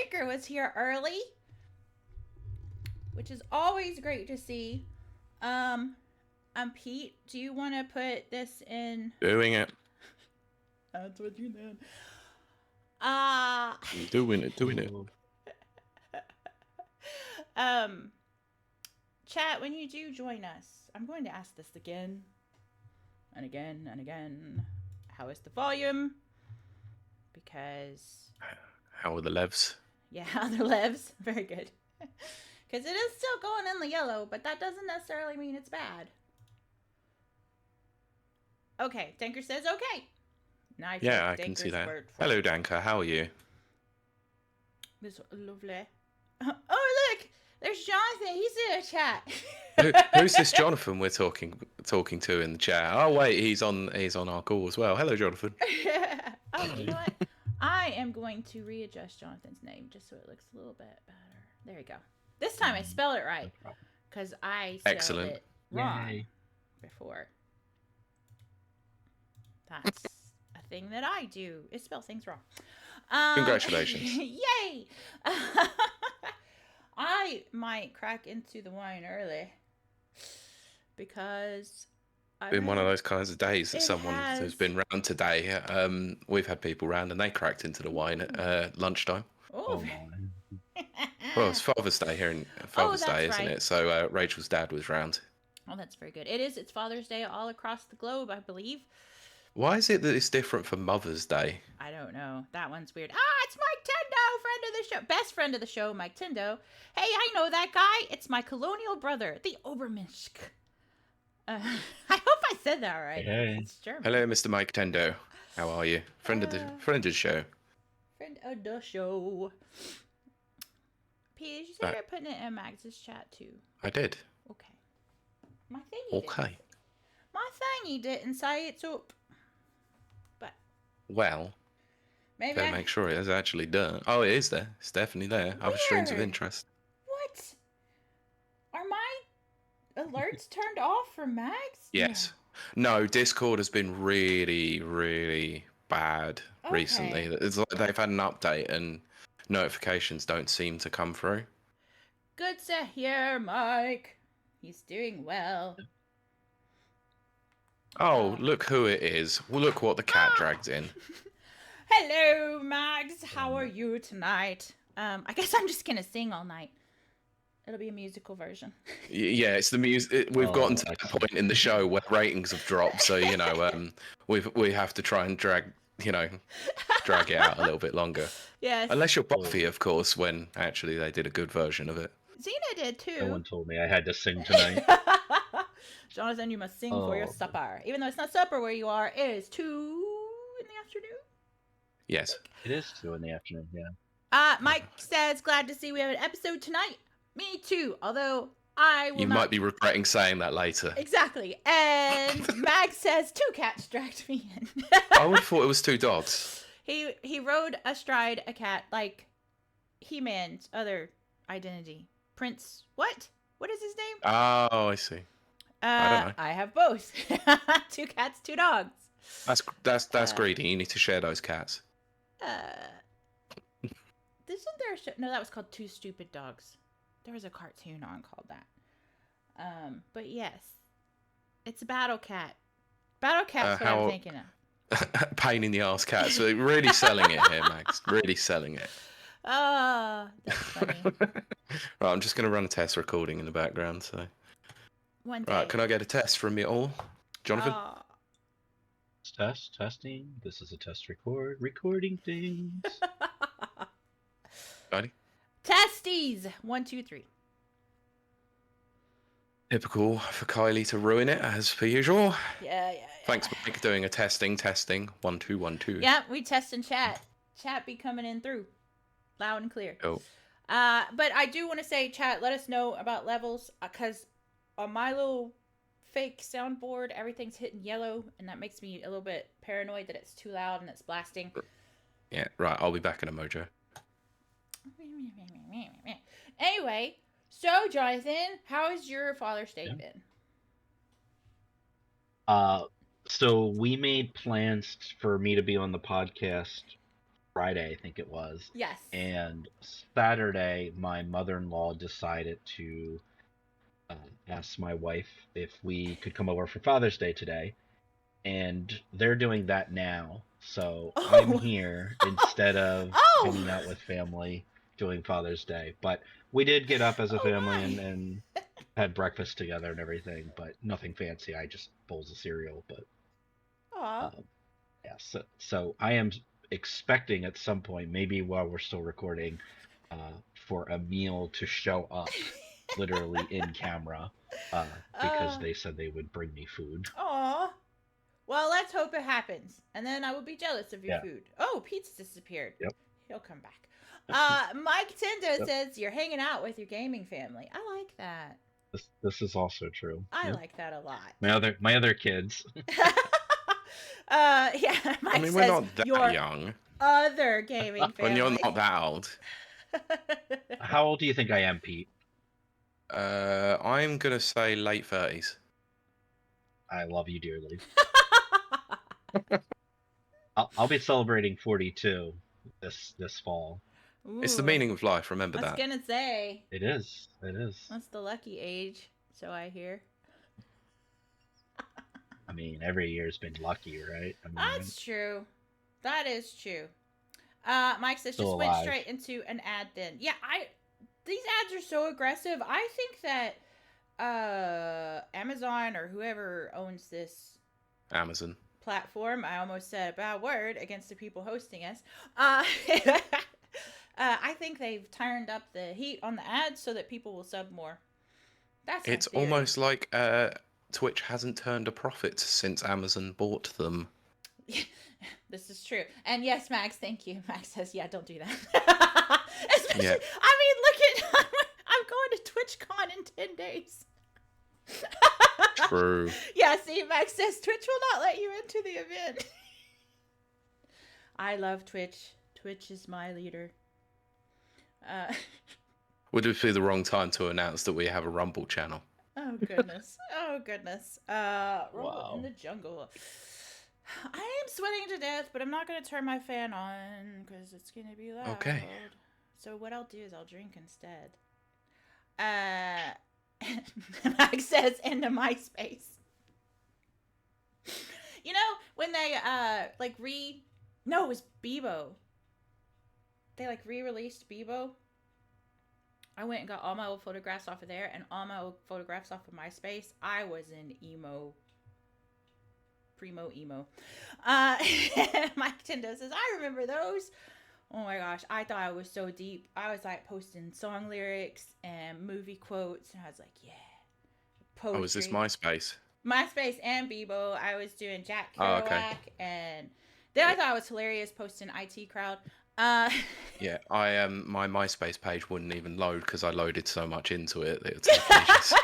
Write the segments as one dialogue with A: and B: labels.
A: Tinker was here early, which is always great to see. Pete, do you want to put this in?
B: Doing it.
A: That's what you did.
B: Doing it.
A: Chat, when you do join us, I'm going to ask this again and again and again. How is the volume? Because...
B: How are the levs?
A: Yeah, how are the levs? Very good. Because it is still going in the yellow, but that doesn't necessarily mean it's bad. Okay, Tinker says okay. Nice.
B: Yeah, I can see that. Hello, Danka. How are you?
A: It's lovely. Oh, look! There's Jonathan. He's in a chat.
B: Who's this Jonathan we're talking to in the chat? Oh wait, he's on our call as well. Hello, Jonathan.
A: Oh, you know what? I am going to readjust Jonathan's name just so it looks a little bit better. There you go. This time I spelled it right because I spelled it wrong before. That's a thing that I do, is spell things wrong.
B: Congratulations.
A: Yay! I might crack into the wine early because
B: it's been one of those kinds of days that someone who's been round today. We've had people round and they cracked into the wine at lunchtime.
A: Oh,
B: well, it's Father's Day here, Father's Day, isn't it? So Rachel's dad was round.
A: Oh, that's very good. It is. It's Father's Day all across the globe, I believe.
B: Why is it that it's different for Mother's Day?
A: I don't know. That one's weird. It's Mike Tendo, friend of the show. Best friend of the show, Mike Tendo. Hey, I know that guy. It's my colonial brother, the Obermensch. I hope I said that right.
B: Hey.
A: It's German.
B: Hello, Mr. Mike Tendo. How are you? Friend of the show.
A: Friend of the show. Pete, did you say you're putting it in Max's chat too?
B: I did.
A: Okay. My thingy didn't. My thingy didn't say it's up. But.
B: Well.
A: Maybe
B: better make sure it is actually done. Oh, it is there. It's definitely there.
A: Where?
B: Other streams of interest.
A: What? Are my alerts turned off for Max?
B: Yes. No, Discord has been really, really bad recently. It's like they've had an update and notifications don't seem to come through.
A: Good to hear, Mike. He's doing well.
B: Oh, look who it is. Well, look what the cat dragged in.
A: Hello, Max. How are you tonight? I guess I'm just gonna sing all night. It'll be a musical version.
B: Yeah, it's the music. We've gotten to that point in the show where ratings have dropped, so you know, we have to try and drag it out a little bit longer.
A: Yes.
B: Unless you're Buffy, of course, when actually they did a good version of it.
A: Xena did too.
C: No one told me I had to sing tonight.
A: Jonathan, you must sing for your supper. Even though it's not supper where you are, it is 2 in the afternoon.
B: Yes.
C: It is 2 in the afternoon, yeah.
A: Mike says, glad to see we have an episode tonight. Me too, although I will
B: might be regretting saying that later.
A: Exactly. And Mag says 2 cats dragged me in.
B: I would have thought it was 2 dogs.
A: He rode astride a cat like He-Man's other identity. Prince, what? What is his name?
B: Oh, I see. I don't know.
A: I have both. 2 cats, 2 dogs.
B: That's greedy. You need to share those cats.
A: Isn't there a show? No, that was called 2 Stupid Dogs. There was a cartoon on called that. But yes, it's a battle cat. Battle cat's what I'm thinking of.
B: Pain in the ass cat. So really selling it here, Max. Really selling it.
A: That's funny.
B: Right, I'm just going to run a test recording in the background. So.
A: One day.
B: Right, can I get a test from you all? Jonathan?
C: Testing. This is a test recording things.
B: Ready?
A: Testes! 1, 2, 3.
B: Typical for Kiley to ruin it, as per usual.
A: Yeah.
B: Thanks, Mike, for doing a testing. 1, 2, 1, 2.
A: Yeah, we test and chat. Chat be coming in through. Loud and clear.
B: Oh.
A: But I do want to say, chat, let us know about levels, because on my little fake soundboard, everything's hitting yellow, and that makes me a little bit paranoid that it's too loud and it's blasting.
B: Yeah, right. I'll be back in a mojo.
A: Anyway, so Jonathan, how has your Father's Day been?
C: So we made plans for me to be on the podcast Friday, I think it was.
A: Yes.
C: And Saturday, my mother-in-law decided to ask my wife if we could come over for Father's Day today. And they're doing that now. So I'm here instead of hanging out with family doing Father's Day. But we did get up as a family and had breakfast together and everything, but nothing fancy. I just bowls of cereal. But yeah, so I am expecting at some point, maybe while we're still recording, for a meal to show up literally in camera, because they said they would bring me food.
A: Aw. Well, let's hope it happens, and then I will be jealous of your food. Oh, Pete's disappeared.
C: Yep.
A: He'll come back. Mike Tendo says you're hanging out with your gaming family. I like that.
C: This is also true.
A: I like that a lot.
C: My other kids.
A: Yeah. Mike
B: I mean, we're not that young.
A: Other gaming family.
B: When you're not that old.
C: How old do you think I am, Pete?
B: I'm gonna say late 30s.
C: I love you dearly. I'll be celebrating 42 this fall.
A: Ooh,
B: it's the meaning of life. Remember that.
A: I was gonna say.
C: It is. It is.
A: That's the lucky age, so I hear.
C: I mean, every year's been lucky, right? I mean,
A: that's true. That is true. Mike says just went straight into an ad then. Yeah, these ads are so aggressive. I think that Amazon or whoever owns this
B: Amazon
A: platform, I almost said a bad word against the people hosting us. I think they've turned up the heat on the ads so that people will sub more. It's
B: almost like Twitch hasn't turned a profit since Amazon bought them.
A: This is true. And yes, Max, thank you. Max says, yeah, don't do that. Especially, I mean, look at, I'm going to TwitchCon in 10 days.
B: True.
A: Yeah, see, Max says, Twitch will not let you into the event. I love Twitch. Twitch is my leader.
B: Would it be the wrong time to announce that we have a Rumble channel?
A: Oh, goodness. Oh, goodness. Rumble in the jungle. I am sweating to death, but I'm not going to turn my fan on because it's going to be loud.
B: Okay.
A: So what I'll do is I'll drink instead. Max says into MySpace. You know, when they, no, it was Bebo. They, re-released Bebo. I went and got all my old photographs off of there and all my old photographs off of MySpace. I was in primo emo. Mike Tendo says, I remember those. Oh my gosh, I thought I was so deep. I was posting song lyrics and movie quotes, and I was like, yeah. Poetry.
B: Oh, is this MySpace?
A: MySpace and Bebo. I was doing Jack Kerouac, and then I thought it was hilarious posting IT Crowd.
B: Yeah, my MySpace page wouldn't even load because I loaded so much into it that it's ages.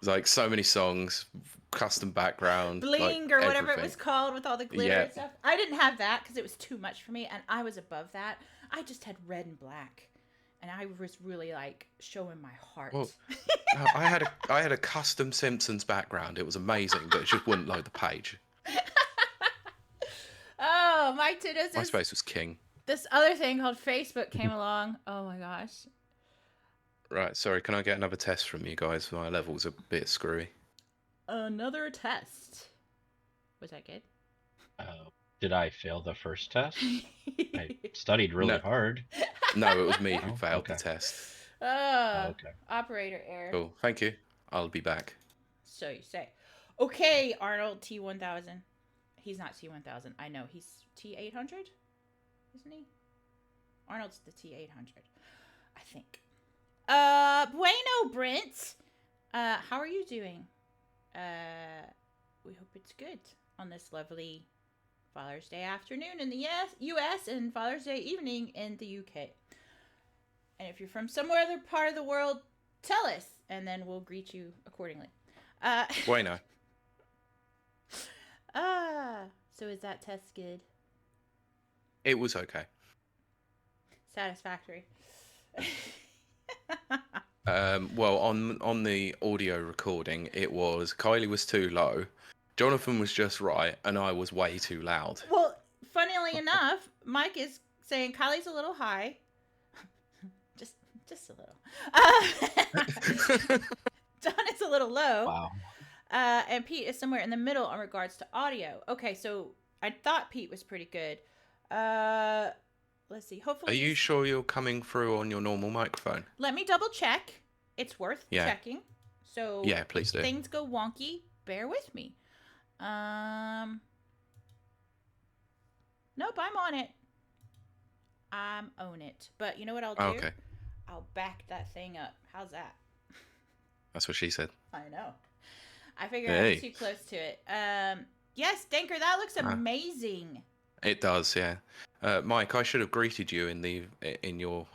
B: It's so many songs, custom background,
A: bling or whatever it was called with all the glitter and stuff. I didn't have that because it was too much for me, and I was above that. I just had red and black, and I was really showing my heart.
B: Well, I had a custom Simpsons background. It was amazing, but it just wouldn't load the page.
A: Oh, Mike Titus.
B: MySpace was king.
A: This other thing called Facebook came along. Oh my gosh.
B: Right, sorry, can I get another test from you guys? My level's a bit screwy.
A: Another test. Was that good?
C: Did I fail the first test? I studied really hard.
B: No, it was me who failed the test.
C: Okay.
A: Operator error.
B: Cool, thank you. I'll be back.
A: So you say. Okay, Arnold T1000. He's not T1000. I know. He's T800? Isn't he? Arnold's the T800. I think. Bueno, Brent. How are you doing? We hope it's good on this lovely Father's Day afternoon in the US and Father's Day evening in the UK. And if you're from somewhere other part of the world, tell us, and then we'll greet you accordingly.
B: Bueno.
A: So is that test good?
B: It was okay.
A: Satisfactory.
B: Well, on the audio recording, it was Kiley was too low, Jonathan was just right, and I was way too loud.
A: Well, funnily funnily enough, Mike is saying Kylie's a little high. just a little. John is a little low.
C: Wow.
A: And Pete is somewhere in the middle in regards to audio. Okay, so I thought Pete was pretty good. Let's see. Hopefully.
B: Are you sure you're coming through on your normal microphone?
A: Let me double check. It's worth checking. So
B: yeah, please do.
A: Things go wonky. Bear with me. Nope, I'm on it. I'm on it. But you know what I'll do?
B: Okay.
A: I'll back that thing up. How's that?
B: That's what she said.
A: I know. I figured I was too close to it. Yes, Danker, that looks amazing.
B: It does, yeah. Mike, I should have greeted you in your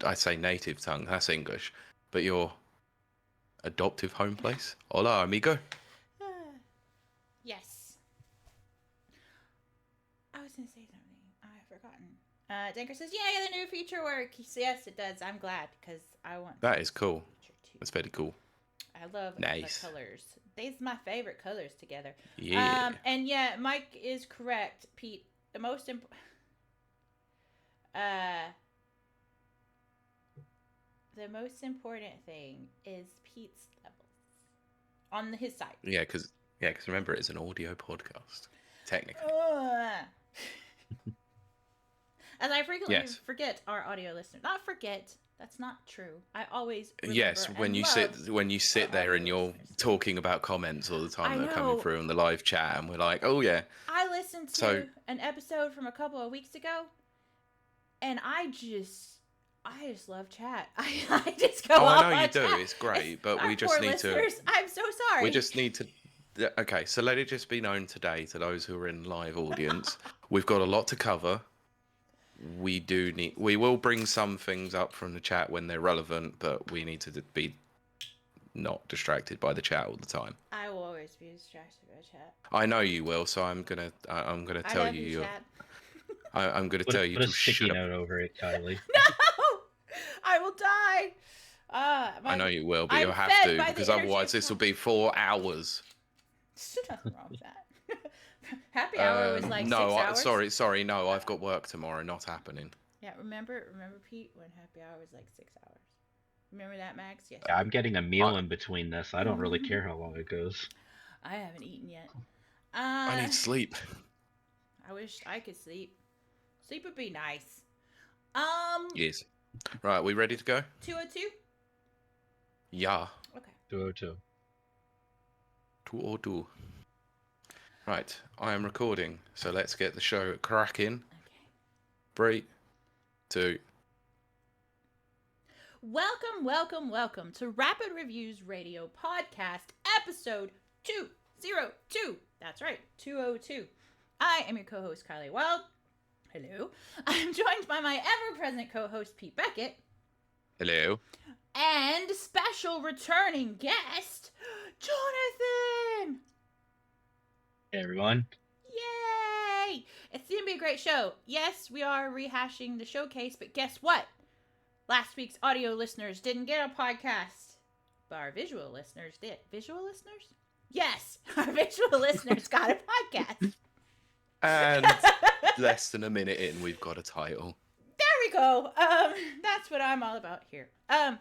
B: I say native tongue. That's English, but your adoptive home place. Hola, amigo.
A: Yes. I was gonna say something. I've forgotten. Danker says, "Yeah, the new feature works." Yes, it does. I'm glad because I want.
B: That is cool. That's very cool.
A: I love the colors. These are my favorite colors together.
B: Yeah.
A: And yeah, Mike is correct, Pete. The most important thing is Pete's levels on his side.
B: Yeah, because remember, it's an audio podcast, technically.
A: As I frequently forget our audio listeners. Not forget. That's not true. I always
B: when you sit there and you're talking about comments all the time that are coming through on the live chat, and we're like, oh yeah.
A: I listened to an episode from a couple of weeks ago, and I just love chat. I just go off
B: I know you
A: chat.
B: do. It's great, but we just need to.
A: I'm so sorry.
B: We just need to. Okay, so let it just be known today to those who are in live audience, we've got a lot to cover. We will bring some things up from the chat when they're relevant, but we need to be not distracted by the chat all the time.
A: I will always be distracted by chat.
B: I know you will, so I'm gonna tell you. I'm gonna tell you to
C: sticky note over it, Kiley.
A: No, I will die.
B: I know you will, but you'll have to because otherwise this will be 4 hours.
A: Nothing wrong with that. Happy hour was like 6 hours.
B: Sorry, no, I've got work tomorrow. Not happening.
A: Yeah, remember, Pete, when happy hour was like 6 hours. Remember that, Max? Yes.
C: Yeah, I'm getting a meal in between this. I don't really care how long it goes.
A: I haven't eaten yet.
B: I need sleep.
A: I wish I could sleep. Sleep would be nice.
B: Yes. Right, we ready to go?
A: 202?
B: Yeah.
A: Okay.
C: 202.
B: 202. Right, I am recording, so let's get the show cracking.
A: Okay.
B: 3, 2.
A: Welcome to Rapid Reviews Radio Podcast, episode 202. That's right, 202. I am your co-host, Kiley Wilde. Hello. I'm joined by my ever-present co-host, Pete Beckett.
B: Hello.
A: And special returning guest, Jonathan.
C: Hey, everyone.
A: Yay! It's going to be a great show. Yes, we are rehashing the showcase, but guess what? Last week's audio listeners didn't get a podcast, but our visual listeners did. Visual listeners? Yes, our visual listeners got a podcast.
B: And less than a minute in, we've got a title.
A: There we go. That's what I'm all about here. But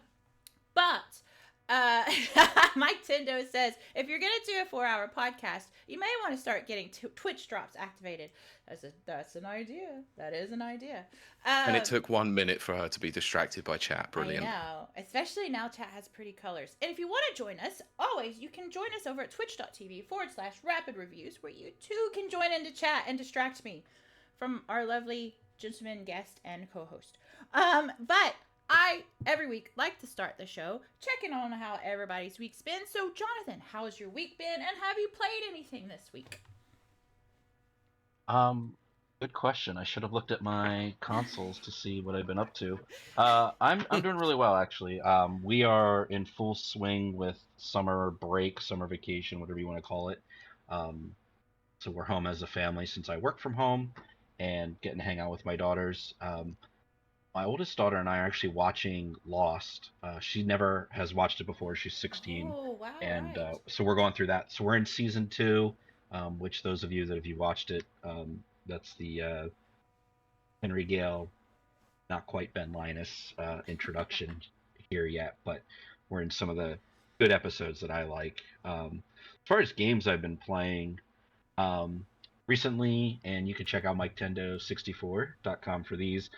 A: Mike Tindo says, if you're going to do a 4-hour podcast, you may want to start getting Twitch drops activated. That's an idea. That is an idea.
B: And it took 1 minute for her to be distracted by chat. Brilliant.
A: I know. Especially now chat has pretty colors. And if you want to join us, always, you can join us over at twitch.tv/rapid reviews, where you too can join into chat and distract me from our lovely gentleman guest and co-host. But I, every week, like to start the show checking on how everybody's week's been. So, Jonathan, how's your week been, and have you played anything this week?
C: Good question. I should have looked at my consoles to see what I've been up to. I'm doing really well, actually. We are in full swing with summer break, summer vacation, whatever you want to call it. So we're home as a family since I work from home and getting to hang out with my daughters. My oldest daughter and I are actually watching Lost. She never has watched it before. She's 16.
A: Oh, wow.
C: And
A: right.
C: so we're going through that. So we're in season 2, which those of you that have watched it That's the Henry Gale, not quite Ben Linus introduction here yet, but we're in some of the good episodes that I like. As far as games I've been playing recently, and you can check out MikeTendo64.com for these.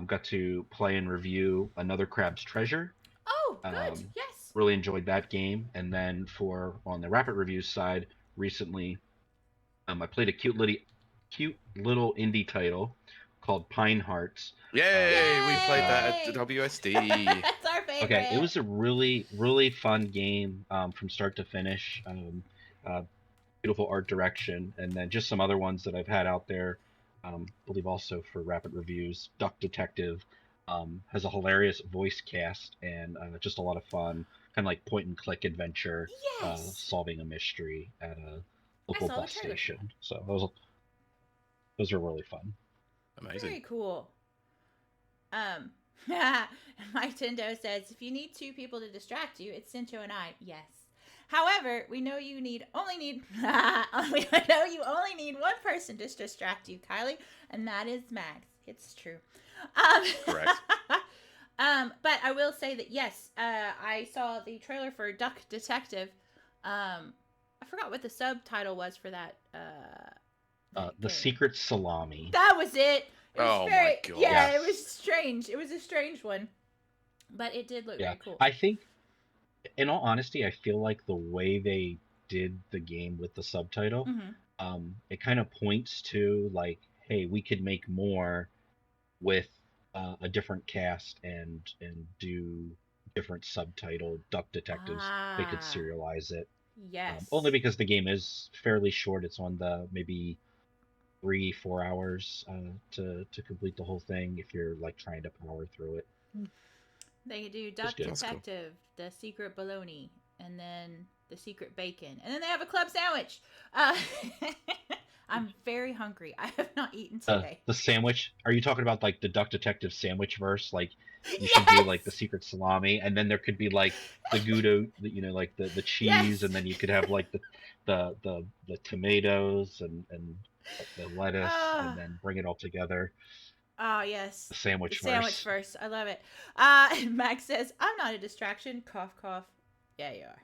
C: Got to play and review Another Crab's Treasure.
A: Oh, good. Yes.
C: Really enjoyed that game. And then on the Rapid Reviews side, recently, I played a cute little indie title called Pine Hearts.
B: Yay! We played that at WSD.
A: That's our favorite.
C: Okay, it was a really, really fun game from start to finish. Beautiful art direction, and then just some other ones that I've had out there. I believe also for Rapid Reviews, Duck Detective has a hilarious voice cast and just a lot of fun, kind of like point and click adventure, solving a mystery at a local bus station. So those are really fun.
B: Amazing.
A: Very cool. Mike Tendo says, if you need two people to distract you, it's Cincho and I. Yes. However, we know you only need one person to distract you, Kylie, and that is Max. It's true.
B: Correct.
A: But I will say that yes, I saw the trailer for Duck Detective. I forgot what the subtitle was for that.
C: The Secret Salami.
A: That was it.
B: My God.
A: Yeah, it was strange. It was a strange one, but it did look very cool.
C: I think, in all honesty, I feel like the way they did the game with the subtitle, it kind of points to like, hey, we could make more with a different cast and do different subtitle Duck Detectives. They could serialize it.
A: Yes.
C: Only because the game is fairly short. It's on the maybe 3-4 hours to complete the whole thing if you're like trying to power through it.
A: They do Duck Detective, the secret bologna, and then the secret bacon, and then they have a club sandwich. I'm very hungry. I have not eaten today.
C: The sandwich? Are you talking about like the Duck Detective sandwich verse? Like you should do like the secret salami, and then there could be like the Gouda, like the cheese, and then you could have like the tomatoes and the lettuce, and then bring it all together.
A: Oh, yes.
C: The sandwich
A: verse. I love it. Max says, I'm not a distraction. Cough, cough. Yeah, you are.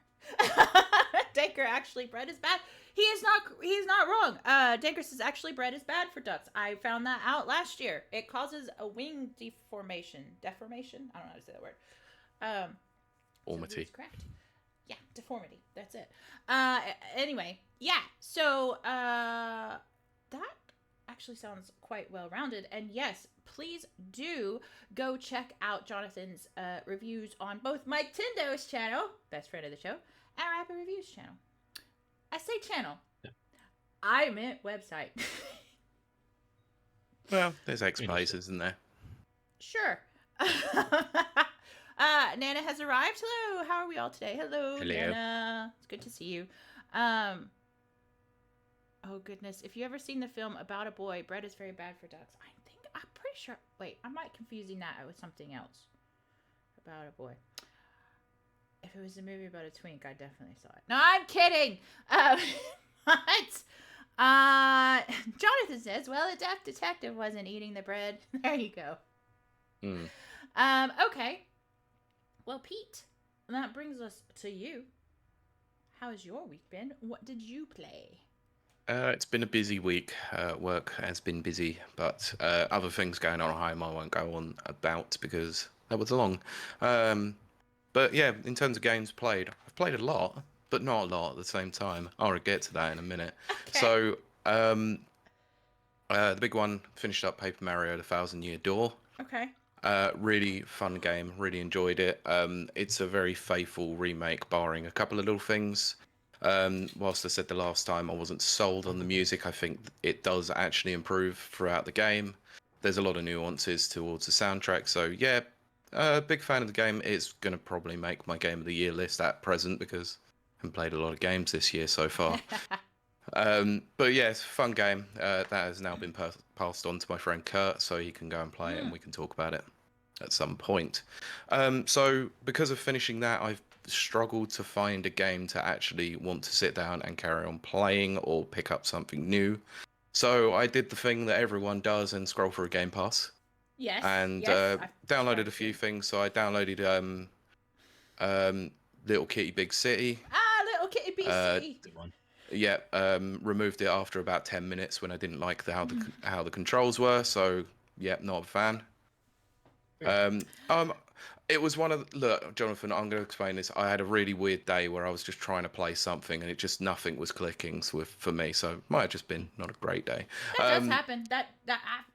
A: Danker, actually, bread is bad. He's not wrong. Danker says, actually, bread is bad for ducks. I found that out last year. It causes a wing deformation. Deformation? I don't know how to say that word.
B: Deformity.
A: So correct. Yeah, deformity. That's it. Anyway, yeah. So, that actually sounds quite well-rounded, and yes, please do go check out Jonathan's reviews on both Mike Tendo's channel, best friend of the show, and Rapid Reviews channel. I say channel. Yeah. I meant website.
B: Well, there's X places in there.
A: Sure. Nana has arrived. Hello, how are we all today? Hello. Nana. It's good to see you. Oh, goodness. If you ever seen the film About a Boy, Bread is Very Bad for Ducks. I'm pretty sure. Wait, I might confusing that with something else. About a Boy. If it was a movie about a twink, I definitely saw it. No, I'm kidding. Jonathan says, well, a deaf detective wasn't eating the bread. There you go. Okay. Well, Pete, that brings us to you. How has your week been? What did you play?
B: It's been a busy week. Work has been busy, but other things going on at home I won't go on about because that was long. But yeah, in terms of games played, I've played a lot, but not a lot at the same time. I'll get to that in a minute. Okay. So the big one, finished up Paper Mario: The Thousand Year Door.
A: Okay.
B: Really fun game. Really enjoyed it. It's a very faithful remake, barring a couple of little things. Whilst I said the last time I wasn't sold on the music, I think it does actually improve throughout the game. There's a lot of nuances towards the soundtrack, so yeah, big fan of the game. It's going to probably make my Game of the Year list at present because I haven't played a lot of games this year so far. But yeah, it's a fun game. That has now been passed on to my friend Kurt, so he can go and play it and we can talk about it at some point. So because of finishing that, I've struggled to find a game to actually want to sit down and carry on playing or pick up something new. So I did the thing that everyone does and scroll through Game Pass.
A: Yes.
B: And downloaded a few things. So I downloaded Little Kitty Big City.
A: Little Kitty Big City.
C: Good one.
B: Yeah, removed it after about 10 minutes when I didn't like how the controls were. So yeah, not a fan. It was look, Jonathan, I'm going to explain this. I had a really weird day where I was just trying to play something and nothing was clicking for me. So it might have just been not a great day.
A: That does happen.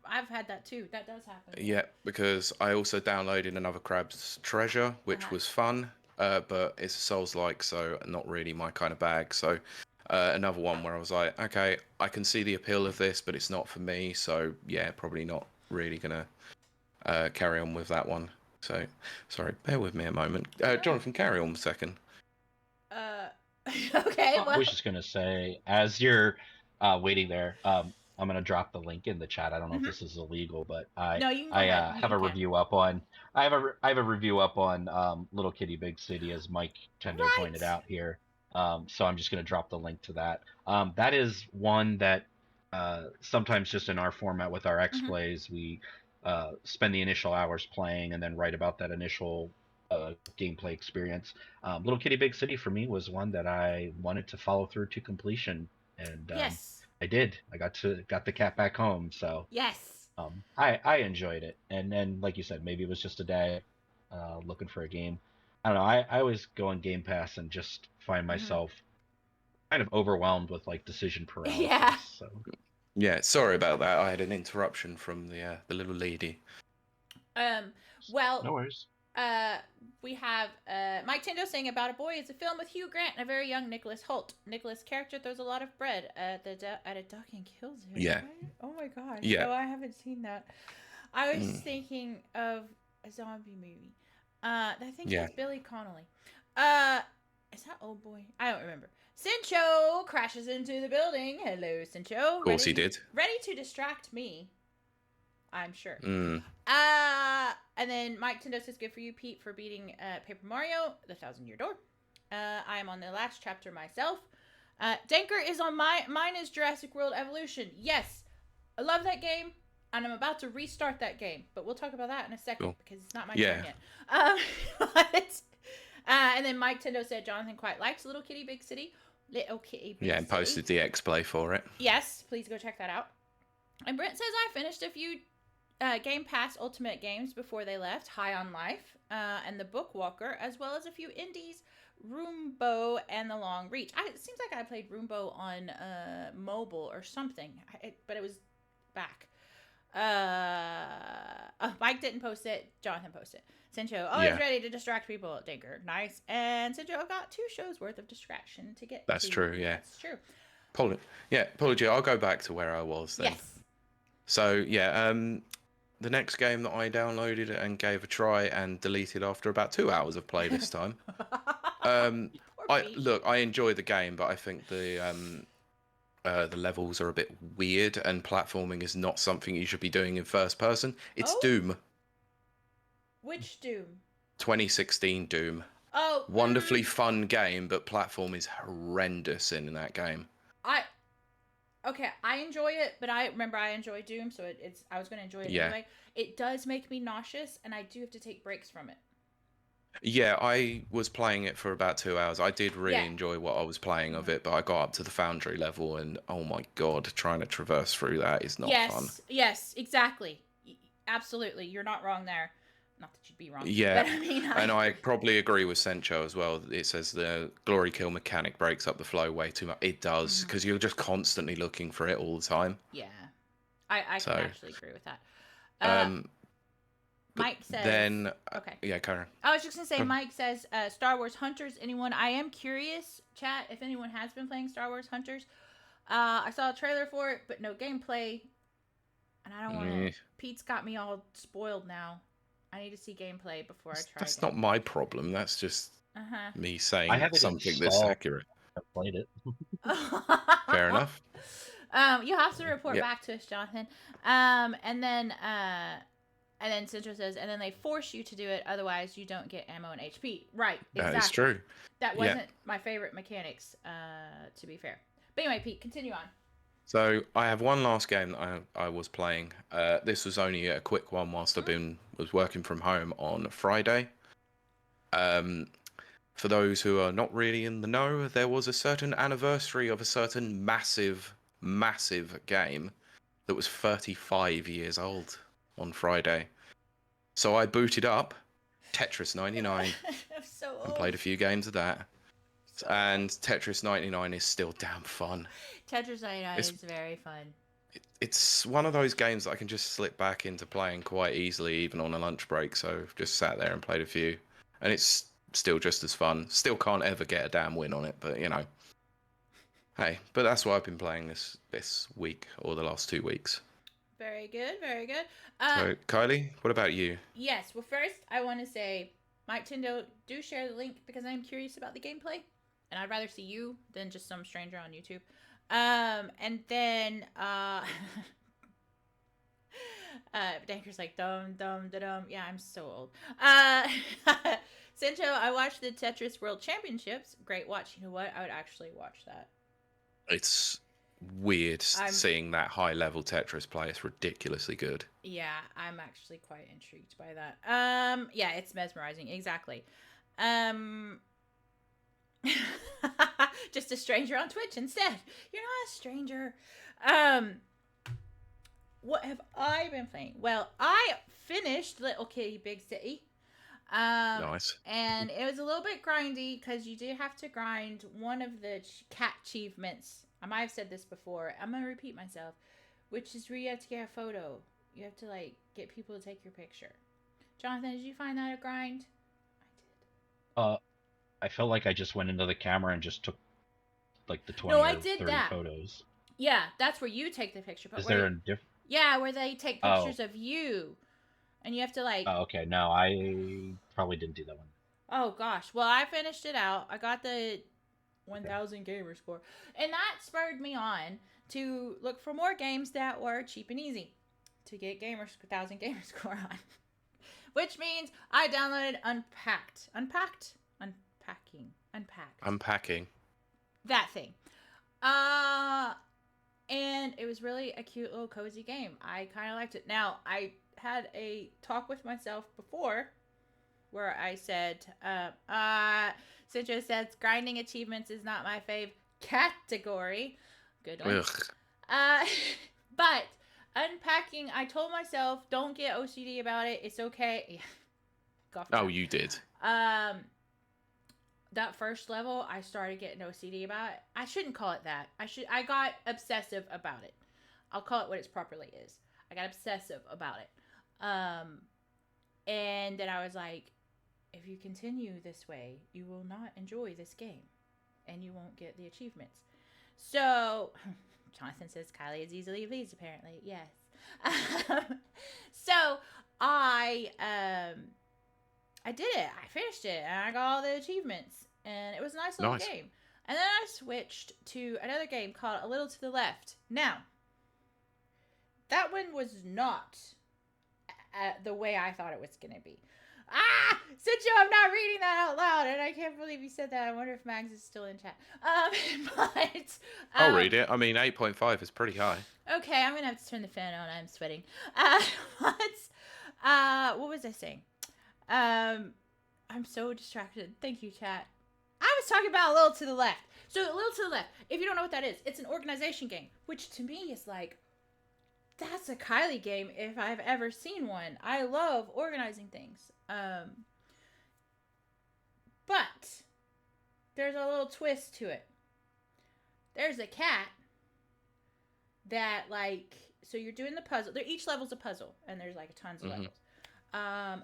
A: I've had that too. That does happen.
B: Yeah, because I also downloaded another Crab's Treasure, which was fun, but it's Souls-like, so not really my kind of bag. So another one where I was like, okay, I can see the appeal of this, but it's not for me. So yeah, probably not really gonna carry on with that one. So, sorry, bear with me a moment. Jonathan, carry on a second.
A: Okay. Well,
C: I was just gonna say, as you're waiting there, I'm gonna drop the link in the chat. I don't know if this is illegal, but I have a review up on. I have a review up on Little Kitty Big City, as Mike Tendo pointed out here. So I'm just gonna drop the link to that. That is one that sometimes just in our format with our X plays we. Spend the initial hours playing and then write about that initial gameplay experience. Little Kitty Big City for me was one that I wanted to follow through to completion, and I did. I got the cat back home, so I enjoyed it. And then, like you said, maybe it was just a day looking for a game. I don't know. I always go on Game Pass and just find myself kind of overwhelmed with like decision paralysis.
A: Yeah.
C: So.
B: Yeah, sorry about that. I had an interruption from the little lady.
A: Well,
C: no worries.
A: We have Mike Tendo saying About a Boy. It's a film with Hugh Grant and a very young Nicholas Hoult. Nicholas' character throws a lot of bread at a duck and kills it.
B: Yeah.
A: Right? Oh my gosh.
B: Yeah.
A: No, I haven't seen that. I was thinking of a zombie movie. I think it's Billy Connolly. Is that Old Boy? I don't remember. Cincho crashes into the building. Hello, Cincho.
B: Of course he did.
A: Ready to distract me, I'm sure.
B: Mm.
A: And then Mike Tendo says, good for you, Pete, for beating Paper Mario, The 1,000-Year Door. I am on the last chapter myself. Denker is on mine is Jurassic World Evolution. Yes, I love that game, and I'm about to restart that game, but we'll talk about that in a second because it's not my turn yet. And then Mike Tendo said Jonathan quite likes Little Kitty Big City. Little Kitty Big City.
B: Yeah, and posted the X-Play for it.
A: Yes, please go check that out. And Brent says I finished a few Game Pass Ultimate games before they left, High on Life and The Bookwalker, as well as a few indies, Roombo and The Long Reach. It seems like I played Roombo on mobile or something, but it was back. Mike didn't post it. Jonathan posted it. Cincho, always ready to distract people at Dinker. Nice. And Cincho got 2 shows worth of distraction to get
B: That's
A: to.
B: true, yeah.
A: That's true.
B: Apology. I'll go back to where I was then.
A: Yes.
B: So, the next game that I downloaded and gave a try and deleted after about 2 hours of play this time. I enjoy the game, but I think the levels are a bit weird and platforming is not something you should be doing in first person. It's Doom.
A: Which Doom?
B: 2016 Doom.
A: Oh.
B: Wonderfully fun game, but platform is horrendous in that game.
A: I enjoy it, but I enjoy Doom, so I was going to enjoy it anyway. It does make me nauseous, and I do have to take breaks from it.
B: Yeah, I was playing it for about 2 hours. I did really enjoy what I was playing of it, but I got up to the Foundry level, and oh my god, trying to traverse through that is not fun.
A: Yes, exactly. Absolutely. You're not wrong there. Not that you'd be wrong.
B: Yeah,
A: but
B: and I probably agree with Sencho as well. It says the glory kill mechanic breaks up the flow way too much. It does, because you're just constantly looking for it all the time.
A: Yeah, I can actually agree with that. Mike says...
B: Then...
A: Okay.
B: Yeah, Karen.
A: I was just going to say, Mike says, Star Wars Hunters, anyone... I am curious, chat, if anyone has been playing StarArs Hunters. I saw a trailer for it, but no gameplay. And I don't want to... Pete's got me all spoiled now. I need to see gameplay before I try.
B: That's not my problem. That's just me saying something that's accurate.
C: I played it.
B: Fair enough.
A: You have to report back to us, Jonathan. And then Central says, and then they force you to do it, otherwise you don't get ammo and HP. Right. Exactly.
B: That is true.
A: That wasn't my favorite mechanics, to be fair. But anyway, Pete, continue on.
B: So I have one last game that I was playing. This was only a quick one whilst was working from home on Friday. For those who are not really in the know, there was a certain anniversary of a certain massive game that was 35 years old on Friday. So I booted up Tetris 99
A: I'm so old.
B: and played a few games of that. And Tetris 99 is still damn fun.
A: Tetris 99 is very fun.
B: It's one of those games that I can just slip back into playing quite easily, even on a lunch break. So I've just sat there and played a few. And it's still just as fun. Still can't ever get a damn win on it, but you know. Hey, but that's what I've been playing this week or the last 2 weeks.
A: Very good, very good.
B: So, Kylie, what about you?
A: Yes, well, first I want to say, Mike Tindo, do share the link because I'm curious about the gameplay, and I'd rather see you than just some stranger on YouTube. And then Danker's like dum dum da dum. Yeah, I'm so old. Sancho, I watched the Tetris World Championships. Great watch. You know what? I would actually watch that.
B: It's weird seeing that high level Tetris play. It's ridiculously good.
A: Yeah, I'm actually quite intrigued by that. Yeah, it's mesmerizing. Exactly. Just a stranger on Twitch instead. You're not a stranger. What have I been playing? Well, I finished Little Kitty Big City.
B: Nice.
A: And it was a little bit grindy because you do have to grind one of the cat achievements. I might have said this before. I'm going to repeat myself. Which is where you have to get a photo. You have to, like, get people to take your picture. Jonathan, did you find that a grind?
C: I did. I felt like I just went into the camera and just took, like, the 20 or 30 photos.
A: Yeah, that's where you take the picture. But
C: is there a different...
A: Yeah, where they take pictures of you. And you have to, like...
C: Oh, okay. No, I probably didn't do that one.
A: Oh, gosh. Well, I finished it out. I got the 1,000 gamer score. And that spurred me on to look for more games that were cheap and easy to get 1,000 gamer score on. Which means I downloaded Unpacked.
B: Unpacking.
A: That thing. And it was really a cute little cozy game. I kind of liked it. Now, I had a talk with myself before where I said, Citra says, grinding achievements is not my fave category. Good one. But unpacking, I told myself, don't get OCD about it. It's okay.
B: Oh, you did.
A: That first level, I started getting OCD about it. I shouldn't call it that. I got obsessive about it. I'll call it what it properly is. I got obsessive about it. And then I was like, if you continue this way, you will not enjoy this game. And you won't get the achievements. So, Jonathan says Kylie is easily pleased, apparently. Yes. So, I did it. I finished it. And I got all the achievements. And it was a nice little game. And then I switched to another game called A Little to the Left. Now, that one was not the way I thought it was going to be. Sincho, I'm not reading that out loud, and I can't believe you said that. I wonder if Mags is still in chat. But
B: I'll read it. I mean, 8.5 is pretty high.
A: Okay, I'm gonna have to turn the fan on. I'm sweating. What was I saying? I'm so distracted. Thank you, chat. I was talking about A Little to the Left. So, A Little to the Left, if you don't know what that is, it's an organization game, which to me is like, that's a Kylie game if I've ever seen one. I love organizing things. But there's a little twist to it. There's a cat that, like, so you're doing the puzzle. Each level's a puzzle, and there's like tons of levels.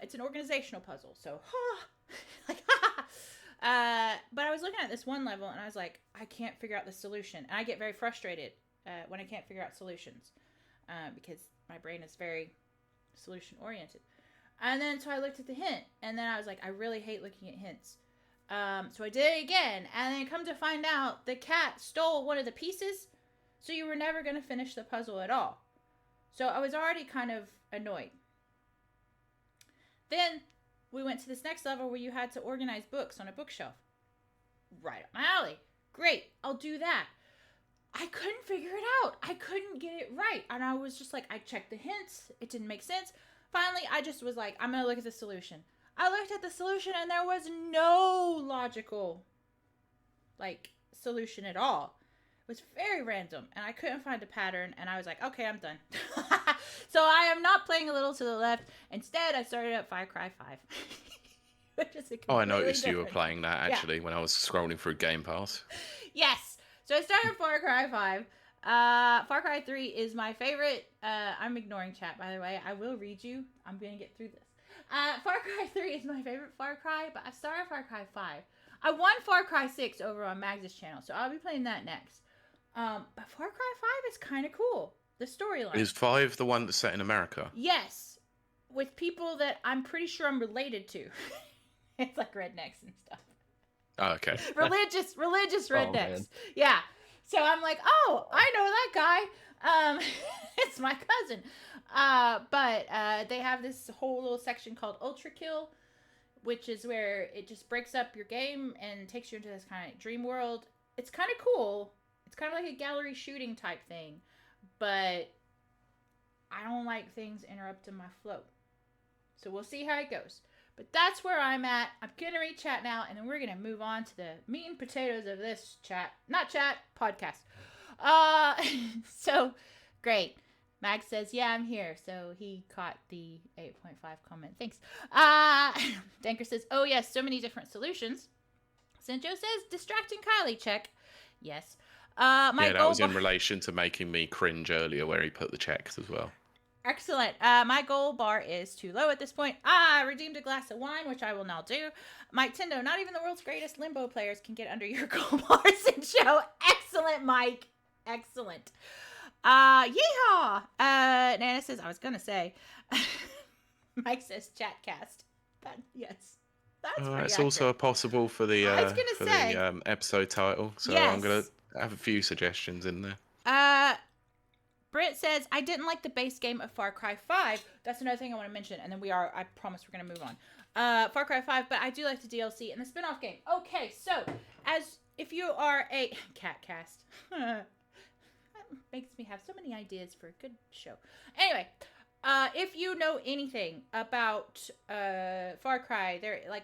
A: It's an organizational puzzle. So, but I was looking at this one level, and I was like, I can't figure out the solution. And I get very frustrated when I can't figure out solutions because my brain is very solution oriented. And then so I looked at the hint, and then I was like, I really hate looking at hints. So I did it again, and then come to find out the cat stole one of the pieces, so you were never going to finish the puzzle at all. So I was already kind of annoyed. Then we went to this next level where you had to organize books on a bookshelf. Right up my alley. Great, I'll do that. I couldn't figure it out. I couldn't get it right. And I was just like, I checked the hints. It didn't make sense. Finally, I just was like, I'm going to look at the solution. I looked at the solution and there was no logical, like, solution at all. It was very random and I couldn't find a pattern and I was like, okay, I'm done. So I am not playing A Little to the Left. Instead, I started at Far Cry 5. Which is a
B: I noticed
A: different...
B: you were playing that actually when I was scrolling through Game Pass.
A: Yes. So I started Far Cry 5. Far Cry 3 is my favorite. I'm ignoring chat, by the way. I will read you. I'm going to get through this. Far Cry 3 is my favorite Far Cry, but I started Far Cry 5. I won Far Cry 6 over on Mags' channel, so I'll be playing that next. But Far Cry 5 is kind of cool. The storyline.
B: Is 5 the one that's set in America?
A: Yes. With people that I'm pretty sure I'm related to. It's like rednecks and stuff.
B: Oh, okay.
A: Religious rednecks. Oh, yeah. So I'm like, oh, I know that guy. It's my cousin. But they have this whole little section called Ultra Kill, which is where it just breaks up your game and takes you into this kind of dream world. It's kind of cool. It's kind of like a gallery shooting type thing, but I don't like things interrupting my flow. So we'll see how it goes. But that's where I'm at. I'm going to read chat now, and then we're going to move on to the meat and potatoes of this podcast. So, great. Mag says, yeah, I'm here. So he caught the 8.5 comment. Thanks. Danker says, oh, yes, so many different solutions. Sinjo says, distracting Kiley, check. Yes.
B: That was in relation to making me cringe earlier where he put the checks as well.
A: Excellent. My goal bar is too low at this point. I redeemed a glass of wine, which I will now do. Mike Tendo, not even the world's greatest limbo players can get under your goal bars and show. Excellent, Mike. Excellent. Yeehaw. Nana says, I was going to say. Mike says chatcast. Yes.
B: It's also possible for the episode title. So yes. I'm going to have a few suggestions in there.
A: Britt says, I didn't like the base game of Far Cry 5. That's another thing I want to mention. And then I promise we're going to move on. Far Cry 5, but I do like the DLC and the spin-off game. Okay, so, if you are a... Catcast. That makes me have so many ideas for a good show. Anyway, if you know anything about Far Cry,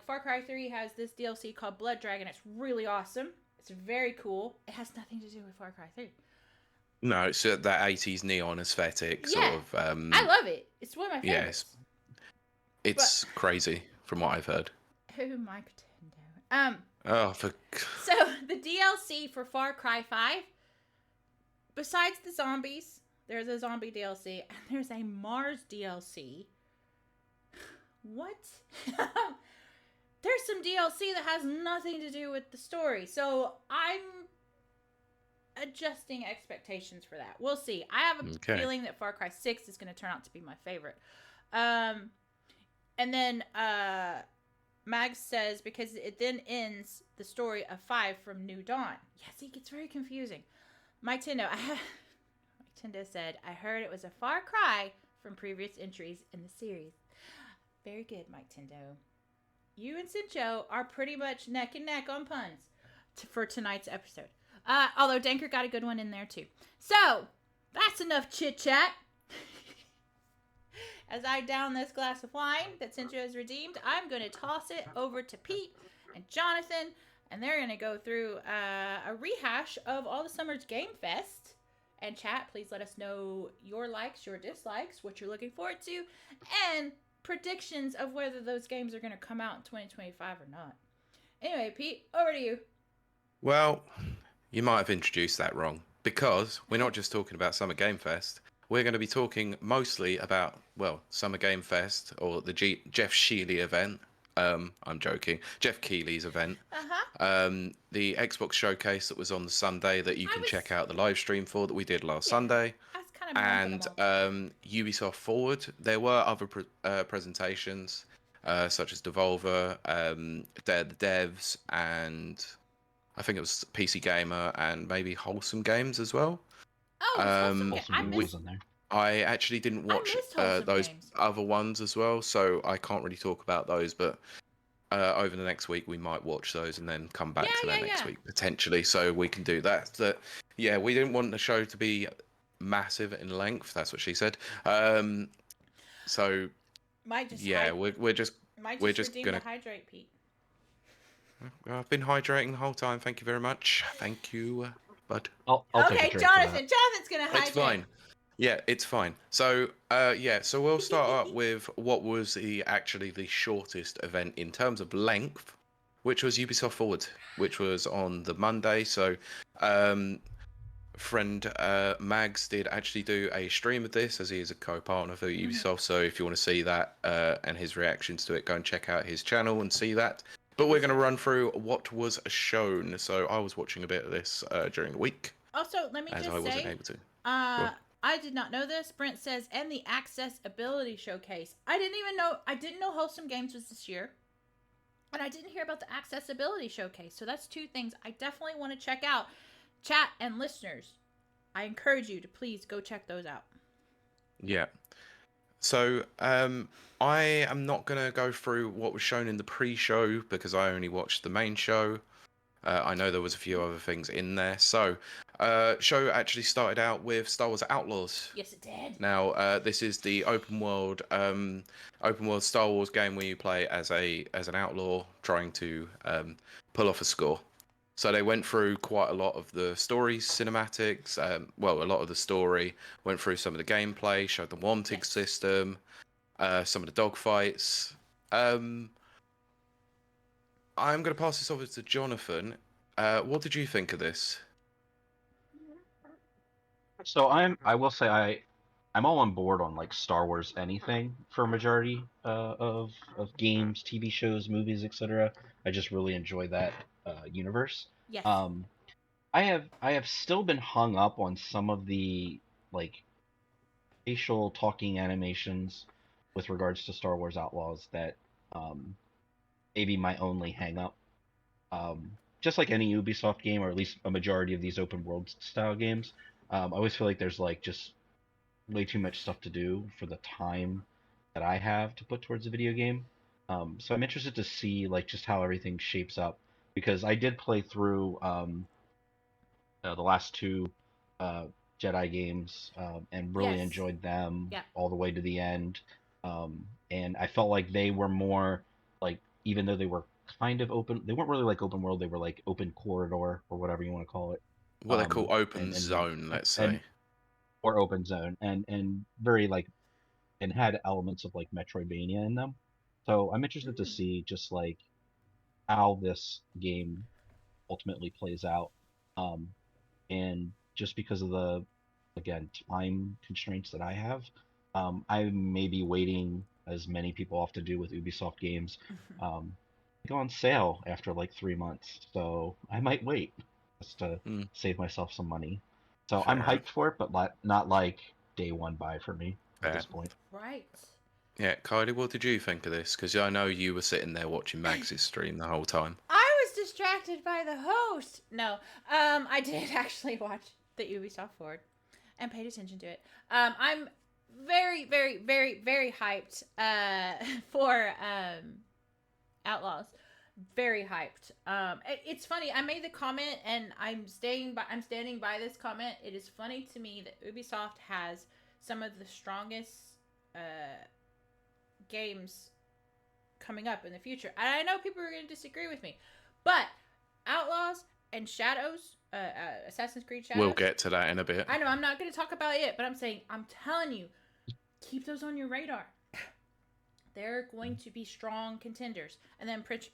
A: Far Cry 3 has this DLC called Blood Dragon. It's really awesome. It's very cool. It has nothing to do with Far Cry 3.
B: No, it's that 80s neon aesthetic sort of.
A: I love it. It's one of my favorites.
B: Yes, it's crazy from what I've heard.
A: Oh, my Nintendo.
B: So
A: the DLC for Far Cry 5, besides the zombies, there's a zombie DLC and there's a Mars DLC. What? There's some DLC that has nothing to do with the story. So I'm adjusting expectations for that. We'll see. I have a feeling that Far Cry 6 is going to turn out to be my favorite. And then Mag says, because it then ends the story of 5 from New Dawn. Yeah, see, it gets very confusing. Mike Tendo said, I heard it was a far cry from previous entries in the series. Very good, Mike Tendo. You and Sincho are pretty much neck and neck on puns for tonight's episode. Although Danker got a good one in there too. So, that's enough chit-chat. As I down this glass of wine that Sincho has redeemed, I'm going to toss it over to Pete and Jonathan, and they're going to go through a rehash of all the summer's Game Fest. And chat, please let us know your likes, your dislikes, what you're looking forward to, and predictions of whether those games are going to come out in 2025 or not. Anyway, Pete, over to you.
B: Well, you might have introduced that wrong, because we're not just talking about Summer Game Fest. We're going to be talking mostly about, Summer Game Fest, or the Jeff Keighley event. I'm joking. Jeff Keighley's event. The Xbox Showcase that was on the Sunday that you can check out the live stream for that we did last Sunday. And Ubisoft Forward. There were other presentations, such as Devolver, the devs, and I think it was PC Gamer and maybe Wholesome Games as well.
A: Oh,
B: I actually didn't watch those other ones as well, so I can't really talk about those. But over the next week we might watch those and then come back to that next week potentially, so we can do that. Yeah, we didn't want the show to be massive in length. That's what she said. So
A: might just
B: we're just gonna
A: hydrate, Pete.
B: I've been hydrating the whole time. Thank you very much. Thank you, bud.
C: I'll
A: okay, Jonathan's gonna hydrate.
B: It's fine. Yeah, it's fine. So, so we'll start up with what was actually the shortest event in terms of length, which was Ubisoft Forward, which was on the Monday. So, friend Mags did actually do a stream of this, as he is a co-partner for Ubisoft. So if you want to see that and his reactions to it, go and check out his channel and see that. But we're going to run through what was shown. So I was watching a bit of this during the week.
A: Also, let me just say,
B: I wasn't able to.
A: I did not know this. Brent says, and the accessibility showcase. I didn't know Wholesome Games was this year. And I didn't hear about the accessibility showcase. So that's two things I definitely want to check out. Chat and listeners, I encourage you to please go check those out.
B: Yeah. So I am not going to go through what was shown in the pre-show because I only watched the main show. I know there was a few other things in there. So, show actually started out with Star Wars Outlaws.
A: Yes, it did.
B: Now, this is the open world Star Wars game where you play as an outlaw trying to pull off a score. So they went through quite a lot of the story cinematics. A lot of the story, went through some of the gameplay, showed the wanting system, some of the dogfights. I'm going to pass this over to Jonathan. What did you think of this?
C: So I will say I'm all on board on like Star Wars anything for a majority of games, TV shows, movies, etc. I just really enjoy that universe.
A: Yes.
C: I have still been hung up on some of the like facial talking animations with regards to Star Wars Outlaws that maybe my only hang up. Just like any Ubisoft game, or at least a majority of these open world style games, I always feel like there's like just way too much stuff to do for the time that I have to put towards a video game. So I'm interested to see like just how everything shapes up, because I did play through the last two Jedi games and really enjoyed them all the way to the end. And I felt like they were more like, even though they were kind of open, they weren't really like open world, they were like open corridor or whatever you want to call it.
B: What they call open zone, let's say.
C: Or open zone, and very like, and had elements of like Metroidvania in them. So I'm interested to see just like how this game ultimately plays out. And just because of the, again, time constraints that I have, I may be waiting, as many people often do with Ubisoft games, go on sale after like 3 months. So I might wait just to save myself some money. So I'm hyped for it, but not like day one buy for me at this point.
A: Right.
B: Yeah, Kiley, what did you think of this? Because I know you were sitting there watching Max's stream the whole time.
A: I was distracted by the host. No, I did actually watch the Ubisoft Forward and paid attention to it. I'm very, very, very, very hyped for Outlaws. Very hyped. It's funny. I made the comment, and I'm standing by this comment. It is funny to me that Ubisoft has some of the strongest games coming up in the future. And I know people are going to disagree with me, but Outlaws and Shadows, Assassin's Creed Shadows.
B: We'll get to that in a bit.
A: I know I'm not going to talk about it, but I'm telling you, keep those on your radar. They're going to be strong contenders. And then Prince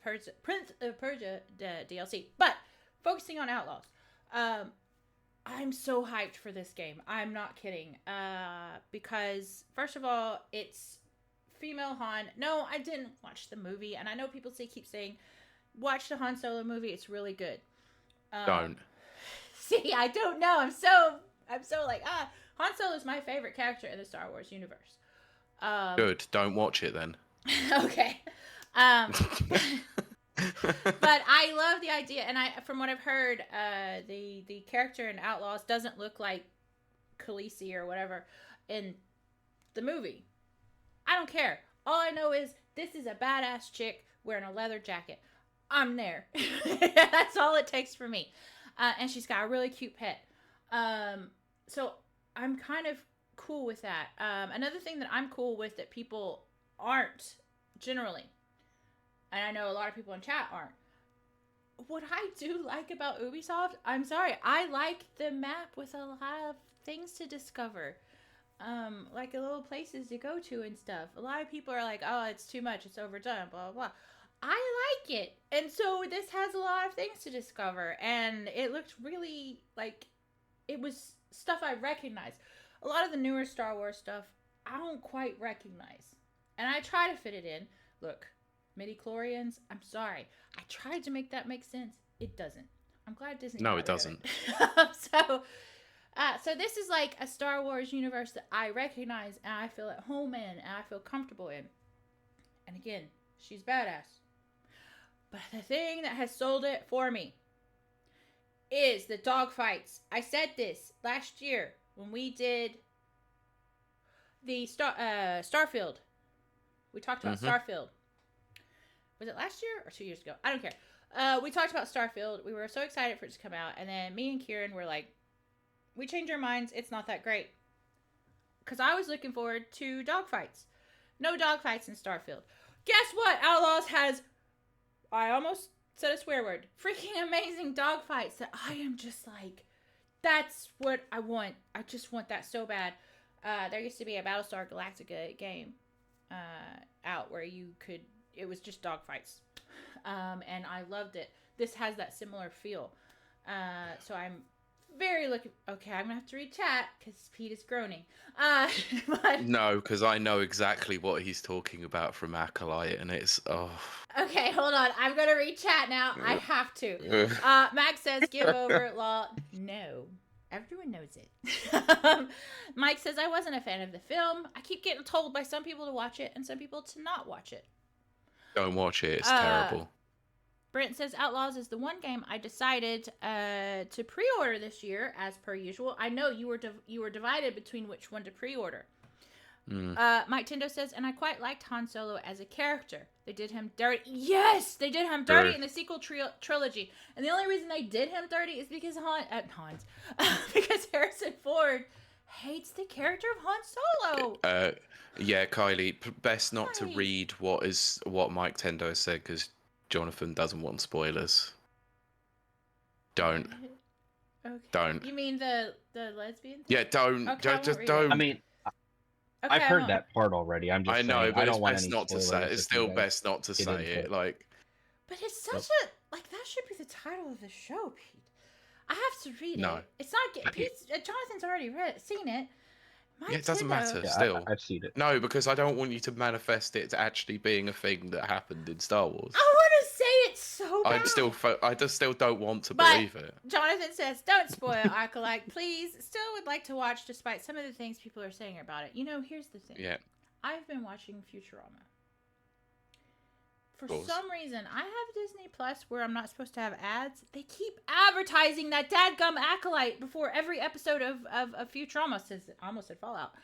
A: of Persia DLC. But focusing on Outlaws, I'm so hyped for this game. I'm not kidding. Because first of all, it's female Han. No, I didn't watch the movie, and I know people keep saying, watch the Han Solo movie. It's really good.
B: Don't.
A: See, I don't know. I'm so like, Han Solo is my favorite character in the Star Wars universe.
B: Good. Don't watch it then.
A: Okay. But I love the idea, and from what I've heard, the character in Outlaws doesn't look like Khaleesi or whatever in the movie. I don't care. All I know is this is a badass chick wearing a leather jacket. I'm there. That's all it takes for me. And she's got a really cute pet. So I'm kind of cool with that. Another thing that I'm cool with that people aren't generally, and I know a lot of people in chat aren't, what I do like about Ubisoft, I'm sorry, I like the map with a lot of things to discover. Like little places to go to and stuff. A lot of people are like, oh, it's too much, it's overdone, blah, blah, blah. I like it. And so this has a lot of things to discover. And it looked really like it was stuff I recognize. A lot of the newer Star Wars stuff, I don't quite recognize. And I try to fit it in. Look, midi-chlorians, I'm sorry. I tried to make that make sense. It doesn't. I'm glad Disney.
B: No, it doesn't.
A: So this is like a Star Wars universe that I recognize and I feel at home in and I feel comfortable in. And again, she's badass. But the thing that has sold it for me is the dogfights. I said this last year when we did the Starfield. We talked about Starfield. Was it last year or 2 years ago? I don't care. We talked about Starfield. We were so excited for it to come out. And then me and Kieran were like, we changed our minds. It's not that great. Because I was looking forward to dogfights. No dogfights in Starfield. Guess what? Outlaws has, I almost said a swear word, freaking amazing dogfights that I am just like, that's what I want. I just want that so bad. There used to be a Battlestar Galactica game out where you could, it was just dogfights. And I loved it. This has that similar feel. So I'm very looking. Okay, I'm gonna have to read chat because Pete is groaning. But...
B: No, because I know exactly what he's talking about from Acolyte, and it's
A: Okay, hold on. I'm gonna read chat now. I have to. Max says, "Give over, law." No, everyone knows it. Mike says, "I wasn't a fan of the film. I keep getting told by some people to watch it and some people to not watch it.
B: Don't watch it. It's terrible."
A: Brent says, Outlaws is the one game I decided to pre-order this year, as per usual. I know you were divided between which one to pre-order. Mike Tendo says, and I quite liked Han Solo as a character. They did him dirty. Yes, they did him dirty in the sequel trilogy. And the only reason they did him dirty is because because Harrison Ford hates the character of Han Solo.
B: Yeah, Kylie, best not to read what Mike Tendo has said because Jonathan doesn't want spoilers. Don't.
A: Okay.
B: Don't.
A: You mean the lesbian thing?
B: Yeah, don't.
A: Okay,
B: just don't.
C: I mean, okay, I've heard that part already. I'm just
B: I know,
C: saying,
B: but
C: I don't
B: it's
C: want
B: best
C: any
B: not to say it. It's still best not to say it. Like,
A: but it's such a that should be the title of the show, Pete. I have to read it. It's not Pete. Jonathan's already seen it.
B: It doesn't matter. Still,
C: I've seen it.
B: No, because I don't want you to manifest it to actually being a thing that happened in Star Wars.
A: I want to say it so bad.
B: I just still don't want to believe it.
A: Jonathan says, "Don't spoil Acolyte, please. Still would like to watch, despite some of the things people are saying about it. You know, here's the thing.
B: Yeah.
A: I've been watching Futurama. For some reason, I have Disney Plus where I'm not supposed to have ads. They keep advertising that dadgum Acolyte before every episode of Futurama. I almost said Fallout.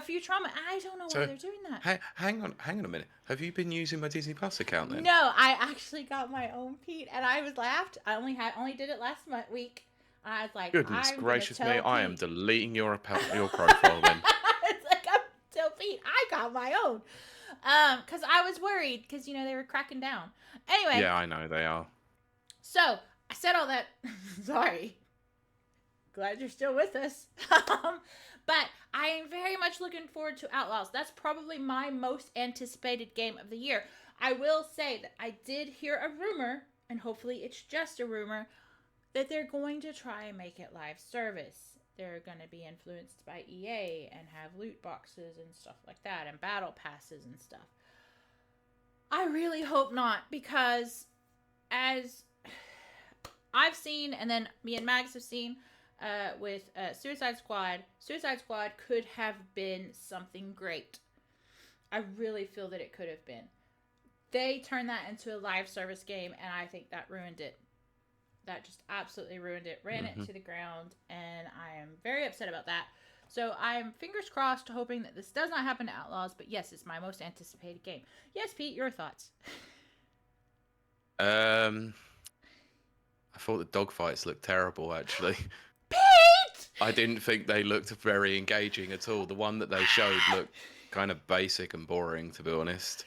A: Futurama. I don't know why they're doing that.
B: Hang on a minute. Have you been using my Disney Plus account then?
A: No, I actually got my own, Pete, and I was laughed. I only did it last week. And I was like,
B: goodness gracious me, I am deleting your profile then.
A: It's like, tell Pete, I got my own. Because I was worried, because, you know, they were cracking down. Anyway.
B: Yeah, I know, they are.
A: So, I said all that. Sorry. Glad you're still with us. But I am very much looking forward to Outlaws. That's probably my most anticipated game of the year. I will say that I did hear a rumor, and hopefully it's just a rumor, that they're going to try and make it live service. They're going to be influenced by EA and have loot boxes and stuff like that and battle passes and stuff. I really hope not, because as I've seen, and then me and Mags have seen with Suicide Squad could have been something great. I really feel that it could have been. They turned that into a live service game, and I think that ruined it. That just absolutely ruined it, ran it into the ground, and I am very upset about that. So I'm fingers crossed, hoping that this does not happen to Outlaws, but yes, it's my most anticipated game. Yes, Pete, your thoughts?
B: I thought the dogfights looked terrible, actually.
A: Pete!
B: I didn't think they looked very engaging at all. The one that they showed looked kind of basic and boring, to be honest.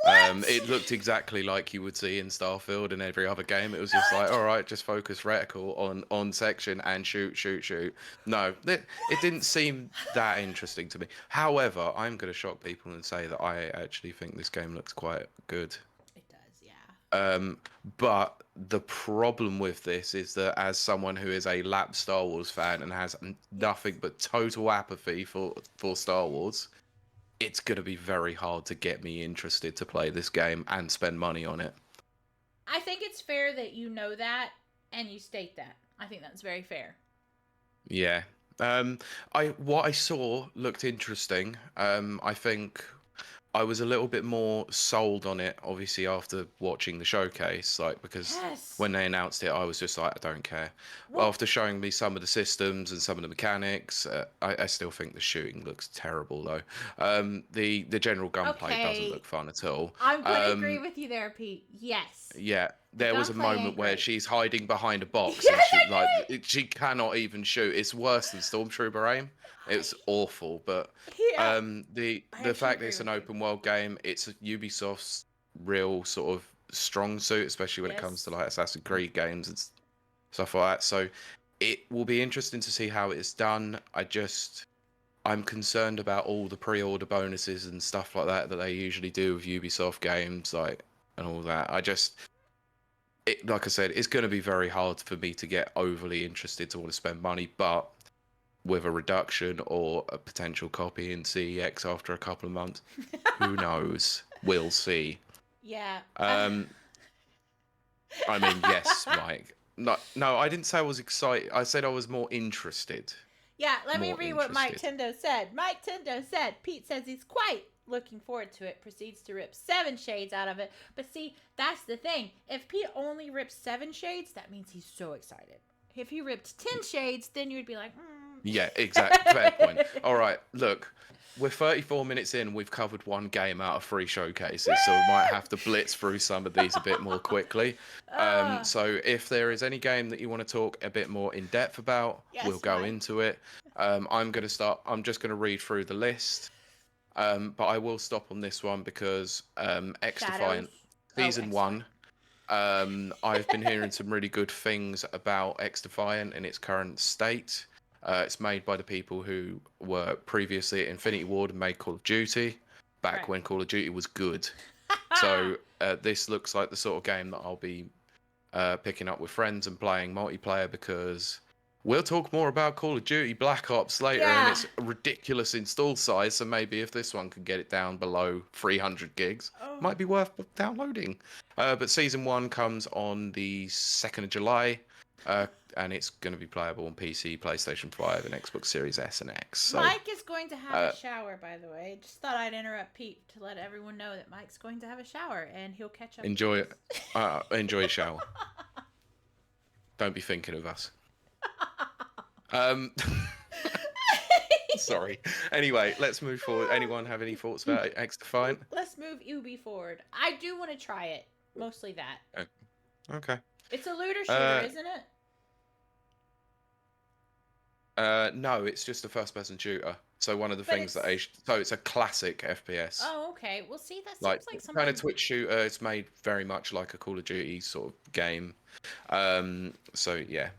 B: It looked exactly like you would see in Starfield and every other game. It was just like, all right, just focus reticle on section and shoot. No, it didn't seem that interesting to me. However, I'm going to shock people and say that I actually think this game looks quite good.
A: It does, yeah.
B: But the problem with this is that as someone who is a lap Star Wars fan and has nothing but total apathy for Star Wars, it's going to be very hard to get me interested to play this game and spend money on it.
A: I think it's fair that you know that and you state that. I think that's very fair.
B: Yeah. What I saw looked interesting. I think I was a little bit more sold on it, obviously, after watching the showcase, because when they announced it, I was just like, I don't care. Well, after showing me some of the systems and some of the mechanics, I still think the shooting looks terrible, though. The general gunplay doesn't look fun at all.
A: I'm going to agree with you there, Pete. Yes.
B: Yeah. There was a moment where she's hiding behind a box and she cannot even shoot. It's worse than Stormtrooper aim. It's awful, but the fact that it's an open world game, it's Ubisoft's real sort of strong suit, especially when it comes to like Assassin's Creed games and stuff like that. So it will be interesting to see how it's done. I'm concerned about all the pre-order bonuses and stuff like that they usually do with Ubisoft games, and all that. Like I said, it's going to be very hard for me to get overly interested to want to spend money, but with a reduction or a potential copy in CEX after a couple of months, who knows? We'll see.
A: Yeah.
B: I mean, yes, Mike. No, I didn't say I was excited. I said I was more interested.
A: Yeah, let me read what Mike Tendo said. Mike Tendo said, Pete says he's quite looking forward to it, proceeds to rip 7 shades out of it. But see, that's the thing. If Pete only rips 7 shades, that means he's so excited. If he ripped 10 shades, then you'd be like,
B: Yeah, exactly. Fair point. All right, look, we're 34 minutes in. We've covered 1 game out of 3 showcases, so we might have to blitz through some of these a bit more quickly. So if there is any game that you want to talk a bit more in depth about, we'll go into it. I'm just going to read through the list. But I will stop on this one because X-Defiant Season 1. I've been hearing some really good things about X-Defiant in its current state. It's made by the people who were previously at Infinity Ward and made Call of Duty, back when Call of Duty was good. So this looks like the sort of game that I'll be picking up with friends and playing multiplayer, because we'll talk more about Call of Duty Black Ops later, and it's a ridiculous install size, so maybe if this one can get it down below 300 gigs, might be worth downloading. But Season 1 comes on the 2nd of July, and it's going to be playable on PC, PlayStation 5, and Xbox Series S and X. So,
A: Mike is going to have a shower, by the way. Just thought I'd interrupt Pete to let everyone know that Mike's going to have a shower, and he'll catch up.
B: Enjoy it. Enjoy your shower. Don't be thinking of us. Sorry. Anyway, let's move forward. Anyone have any thoughts about X-Defiant?
A: Let's move Ubi forward. I do want to try it. Mostly that.
B: Okay.
A: It's a looter shooter, isn't it?
B: No, it's just a first-person shooter. So one of the things so it's a classic FPS.
A: Oh, okay. Well, see, that seems like something
B: kind of Twitch shooter. It's made very much like a Call of Duty sort of game. So yeah.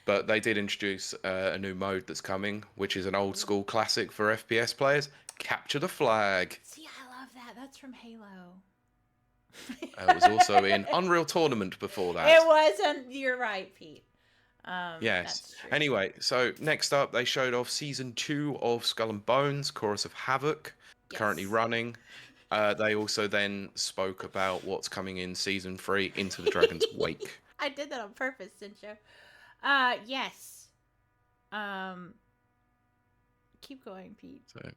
B: But they did introduce a new mode that's coming, which is an old school classic for FPS players. Capture the flag.
A: See, I love that. That's from Halo.
B: It was also in Unreal Tournament before that.
A: It wasn't. You're right, Pete.
B: Yes. Anyway, so next up, they showed off Season 2 of Skull and Bones, Chorus of Havoc, currently running. They also then spoke about what's coming in Season 3, Into the Dragon's Wake.
A: I did that on purpose, didn't you? Yes. Keep going, Pete.
B: So,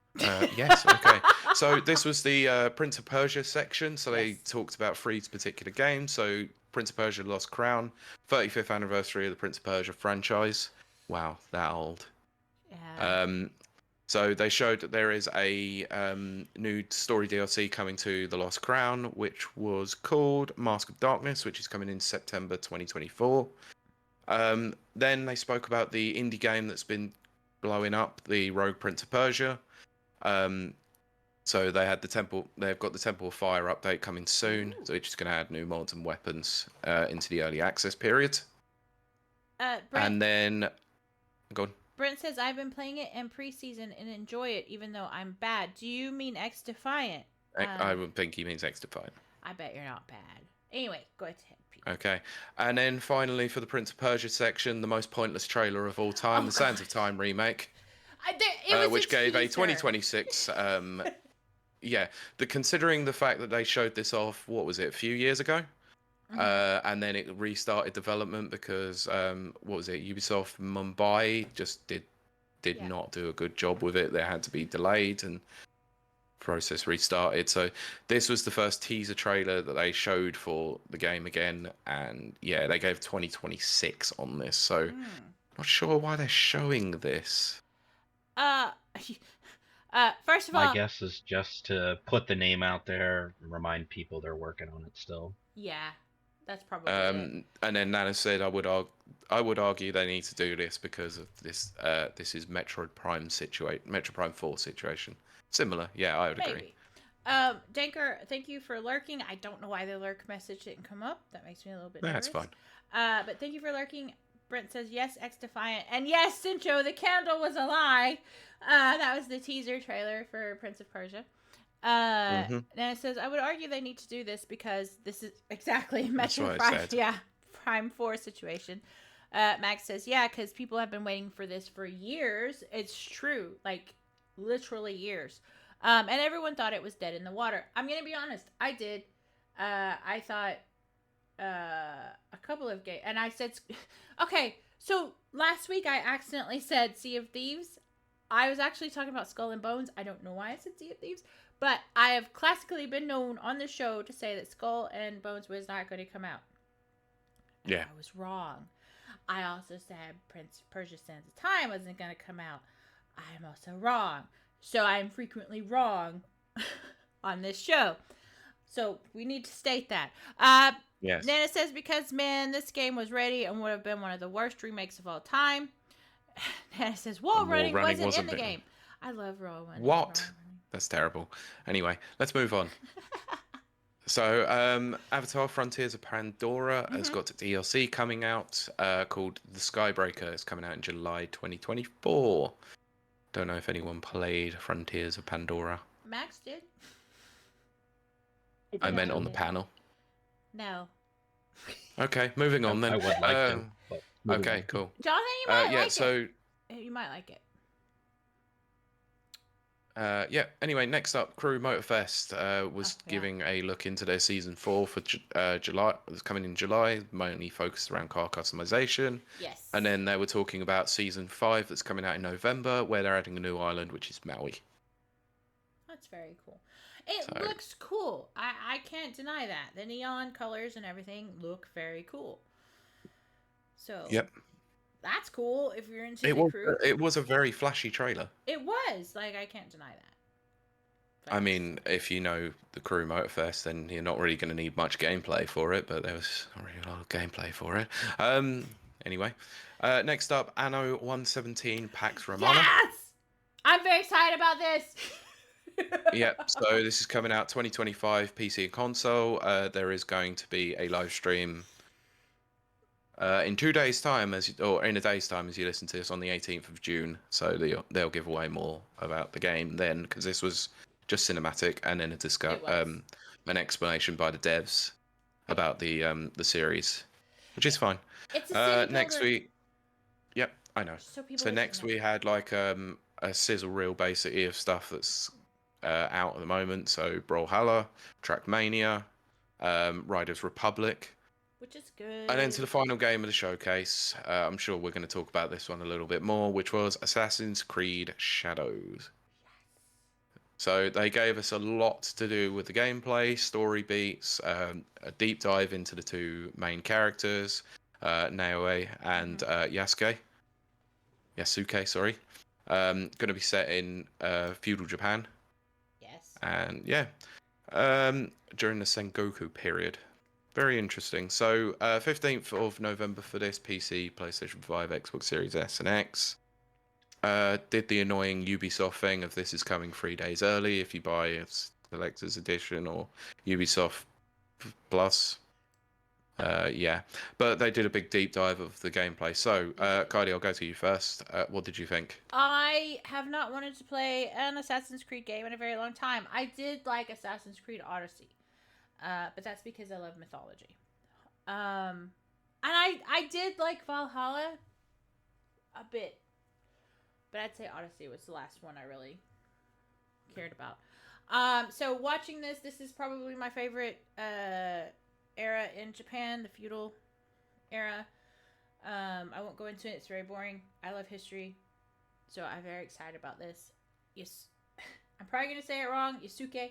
B: yes, okay. So this was the Prince of Persia section. So they talked about 3 particular games. So Prince of Persia Lost Crown, 35th anniversary of the Prince of Persia franchise. Wow, that old.
A: Yeah.
B: So they showed that there is a new story DLC coming to The Lost Crown, which was called Mask of Darkness, which is coming in September 2024. Then they spoke about the indie game that's been blowing up, the Rogue Prince of Persia. So they've got the Temple of Fire update coming soon, so which is going to add new mods and weapons into the early access period. And then, go on.
A: Brent says, I've been playing it in preseason and enjoy it, even though I'm bad. Do you mean X Defiant?
B: I would think he means X Defiant.
A: I bet you're not bad. Anyway, go ahead, Pete.
B: Okay. And then finally, for the Prince of Persia section, the most pointless trailer of all time, the Sands of Time remake, which gave a 2026... considering the fact that they showed this off, what was it, a few years ago? And then it restarted development because Ubisoft Mumbai just did not do a good job with it. They had to be delayed and process restarted. So this was the first teaser trailer that they showed for the game again, and they gave 2026 on this. So not sure why they're showing this.
A: First of all,
C: my guess is just to put the name out there and remind people they're working on it still.
A: Yeah. That's probably it.
B: And then Nana said, I would argue they need to do this because of this. This is Metroid Prime 4 situation. Similar, I would agree.
A: Danker, thank you for lurking. I don't know why the lurk message didn't come up. That makes me a little bit nervous.
B: That's fine.
A: But thank you for lurking. Brent says, yes, X Defiant. And yes, Sincho, the candle was a lie. That was the teaser trailer for Prince of Persia. And it says, I would argue they need to do this because this is exactly Metro Prime. Prime 4 situation. Max says, because people have been waiting for this for years. It's true, like literally years. And everyone thought it was dead in the water. I'm gonna be honest, I did. I thought a couple of games, and I said, okay. So last week I accidentally said Sea of Thieves. I was actually talking about Skull and Bones. I don't know why I said Sea of Thieves. But I have classically been known on the show to say that Skull and Bones was not going to come out. And I was wrong. I also said Prince of Persia Sands of Time wasn't going to come out. I'm also wrong. So I'm frequently wrong on this show. So we need to state that.
B: Yes.
A: Nana says, because, man, this game was ready and would have been one of the worst remakes of all time. Nana says, wall running wasn't in the game. I love wall running.
B: What? That's terrible. Anyway, let's move on. So, Avatar Frontiers of Pandora has got a DLC coming out called The Skybreaker. It's coming out in July 2024. Don't know if anyone played Frontiers of Pandora.
A: Max did.
B: I meant on the panel.
A: No.
B: Okay, moving on then.
C: I would like to.
B: Okay, cool.
A: Jonathan, you might like
B: it.
A: You might like it.
B: Anyway, next up, Crew Motorfest was giving a look into their Season 4 for July. It's coming in July, mainly focused around car customization.
A: Yes.
B: And then they were talking about Season 5 that's coming out in November, where they're adding a new island, which is Maui.
A: That's very cool. It looks cool. I can't deny that. The neon colors and everything look very cool. So... Yep. That's cool if you're into the crew.
B: It was a very flashy trailer.
A: It was. Like, I can't deny that.
B: But I mean, if you know the Crew Motorfest, then you're not really going to need much gameplay for it, but there was not really a lot of gameplay for it. Anyway, next up, Anno 117 Pax Romana.
A: Yes! I'm very excited about this!
B: Yep, so this is coming out 2025 PC and console. There is going to be a live stream in 2 days' time, or in a day's time, as you listen to this on the 18th of June. So they'll give away more about the game then, because this was just cinematic, and then an explanation by the devs about the series, which is fine.
A: It's a
B: next week. Yep, I know. So next we had like a sizzle reel basically of stuff that's out at the moment. So Brawlhalla, Trackmania, Riders Republic.
A: Which is good.
B: And then to the final game of the showcase, I'm sure we're going to talk about this one a little bit more, which was Assassin's Creed Shadows. Yes. So they gave us a lot to do with the gameplay, story beats, a deep dive into the two main characters, Naoe and Yasuke, sorry. Going to be set in feudal Japan.
A: Yes.
B: And yeah, during the Sengoku period. Very interesting. So 15th of November for this, PC, PlayStation 5, Xbox Series S and X. Did the annoying Ubisoft thing of this is coming 3 days early if you buy a collector's edition or Ubisoft Plus. Yeah, but they did a big deep dive of the gameplay. So, Kylie, I'll go to you first. What did you think?
A: I have not wanted to play an Assassin's Creed game in a very long time. I did like Assassin's Creed Odyssey, but that's because I love mythology. And I did like Valhalla a bit, but I'd say Odyssey was the last one I really cared about. So watching this is probably my favorite era in Japan, the feudal era. I won't go into it. It's very boring. I love history, so I'm very excited about this. Yes, I'm probably gonna say it wrong. Yasuke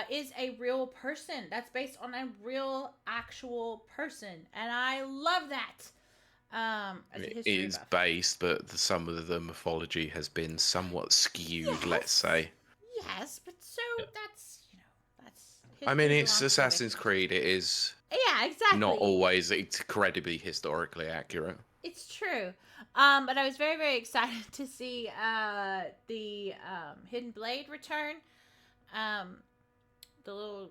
A: is a real person. That's based on a real, actual person, and I love that.
B: It is based, but some of the mythology has been somewhat skewed. Yes. Let's say.
A: Yes, but so that's
B: I mean, it's Assassin's Creed. It is.
A: Yeah, exactly.
B: Not always incredibly historically accurate.
A: It's true. But I was very, very excited to see the Hidden Blade return. The little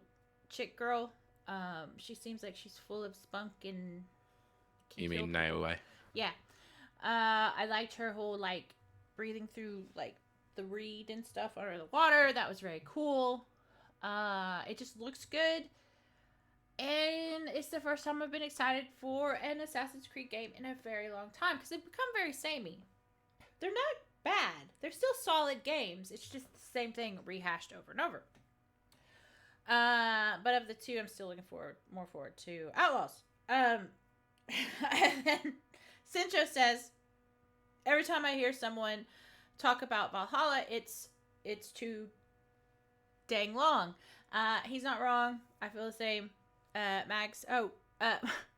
A: chick girl. She seems like she's full of spunk and.
B: You mean Naoe?
A: Yeah. I liked her whole like breathing through like the reed and stuff under the water. That was very cool. It just looks good. And it's the first time I've been excited for an Assassin's Creed game in a very long time because they've become very samey. They're not bad. They're still solid games. It's just the same thing rehashed over and over. But of the two, I'm still looking more forward to Outlaws. And then Sincho says, every time I hear someone talk about Valhalla, it's too dang long. He's not wrong. I feel the same. Mags.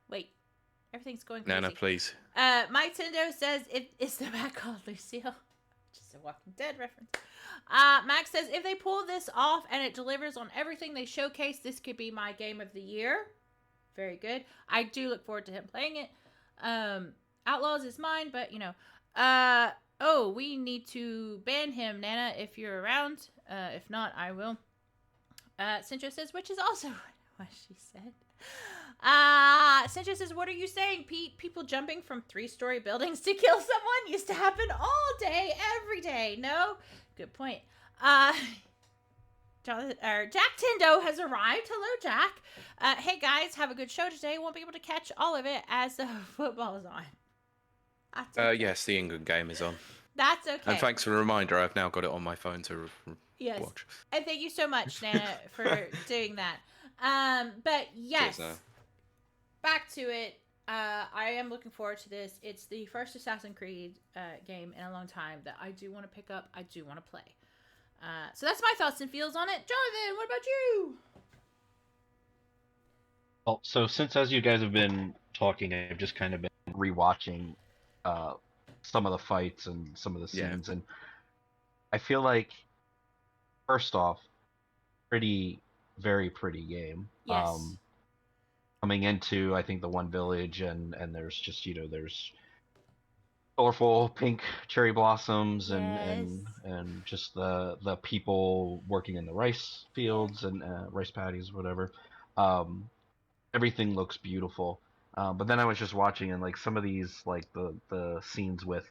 A: Wait. Everything's going crazy.
B: Nana, please.
A: Mike Tendo says, is the bat called Lucille? Which is a Walking Dead reference. Max says, if they pull this off and it delivers on everything they showcase, this could be my game of the year. Very good. I do look forward to him playing it. Outlaws is mine, but, we need to ban him, Nana, if you're around. If not, I will. Sincho says, which is also what she said. Sincho says, what are you saying, Pete? People jumping from 3-story buildings to kill someone used to happen all day, every day. No? Good point. Jack Tindo has arrived. Hello, Jack. Hey, guys, have a good show today. Won't be able to catch all of it as the football is on. Okay.
B: Yes, the England game is on.
A: That's okay.
B: And thanks for the reminder. I've now got it on my phone to watch.
A: And thank you so much, Nana, for doing that. But yes,
B: cheers,
A: back to it. I am looking forward to this. It's the first Assassin's Creed game in a long time that I do want to pick up. I do want to play. So that's my thoughts and feels on it. Jonathan, what about you?
C: Well, so since as you guys have been talking, I've just kind of been rewatching some of the fights and some of the scenes, and I feel like, first off, very pretty game.
A: Yes.
C: Coming into, I think, the one village, and there's just, there's colorful pink cherry blossoms and just the people working in the rice fields and rice paddies, whatever. Everything looks beautiful. But then I was just watching, and like some of these, like the scenes with,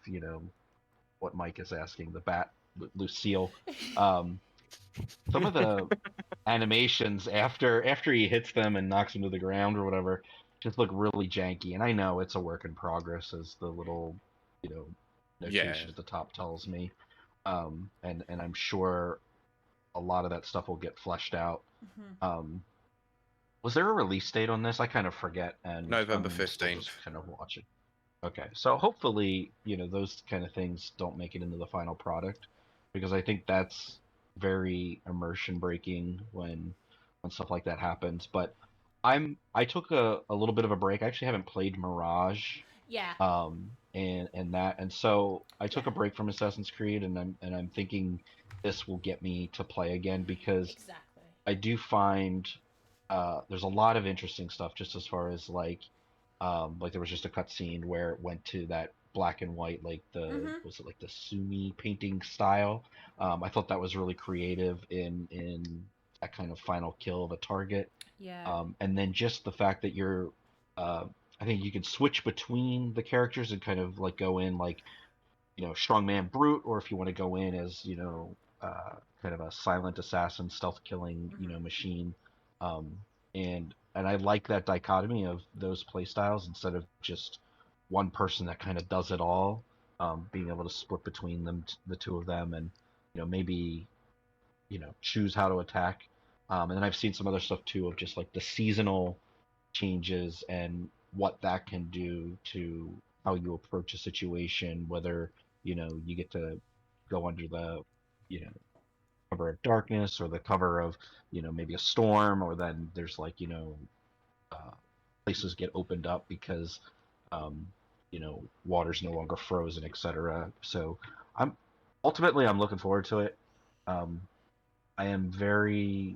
C: what Mike is asking, the bat Lucille. Some of the animations after he hits them and knocks them to the ground or whatever just look really janky. And I know it's a work in progress, as the little, notation at the top tells me. And I'm sure a lot of that stuff will get fleshed out. Mm-hmm. Was there a release date on this? I kind of forget. And
B: November 15th.
C: Kind of watching. Okay, so hopefully, those kind of things don't make it into the final product, because I think that's very immersion breaking when stuff like that happens. But I took a little bit of a break. I actually haven't played Mirage
A: Yeah.
C: And so I took a break from Assassin's Creed, and I'm thinking this will get me to play again, because
A: Exactly.
C: I do find there's a lot of interesting stuff, just as far as like there was just a cutscene where it went to that black and white, like was it like the Sumi painting style? I thought that was really creative in that kind of final kill of a target.
A: Yeah.
C: And then just the fact that you're I think you can switch between the characters and kind of like go in like, strongman brute, or if you want to go in as, kind of a silent assassin, stealth killing, machine. Um, and I like that dichotomy of those play styles, instead of just one person that kind of does it all. Being able to split between them, the two of them, and maybe choose how to attack. And then I've seen some other stuff too, of just like the seasonal changes and what that can do to how you approach a situation, whether you get to go under the you know cover of darkness, or the cover of maybe a storm, or then there's like uh, places get opened up because um, water's no longer frozen, etc. So I'm I'm looking forward to it. um, I am very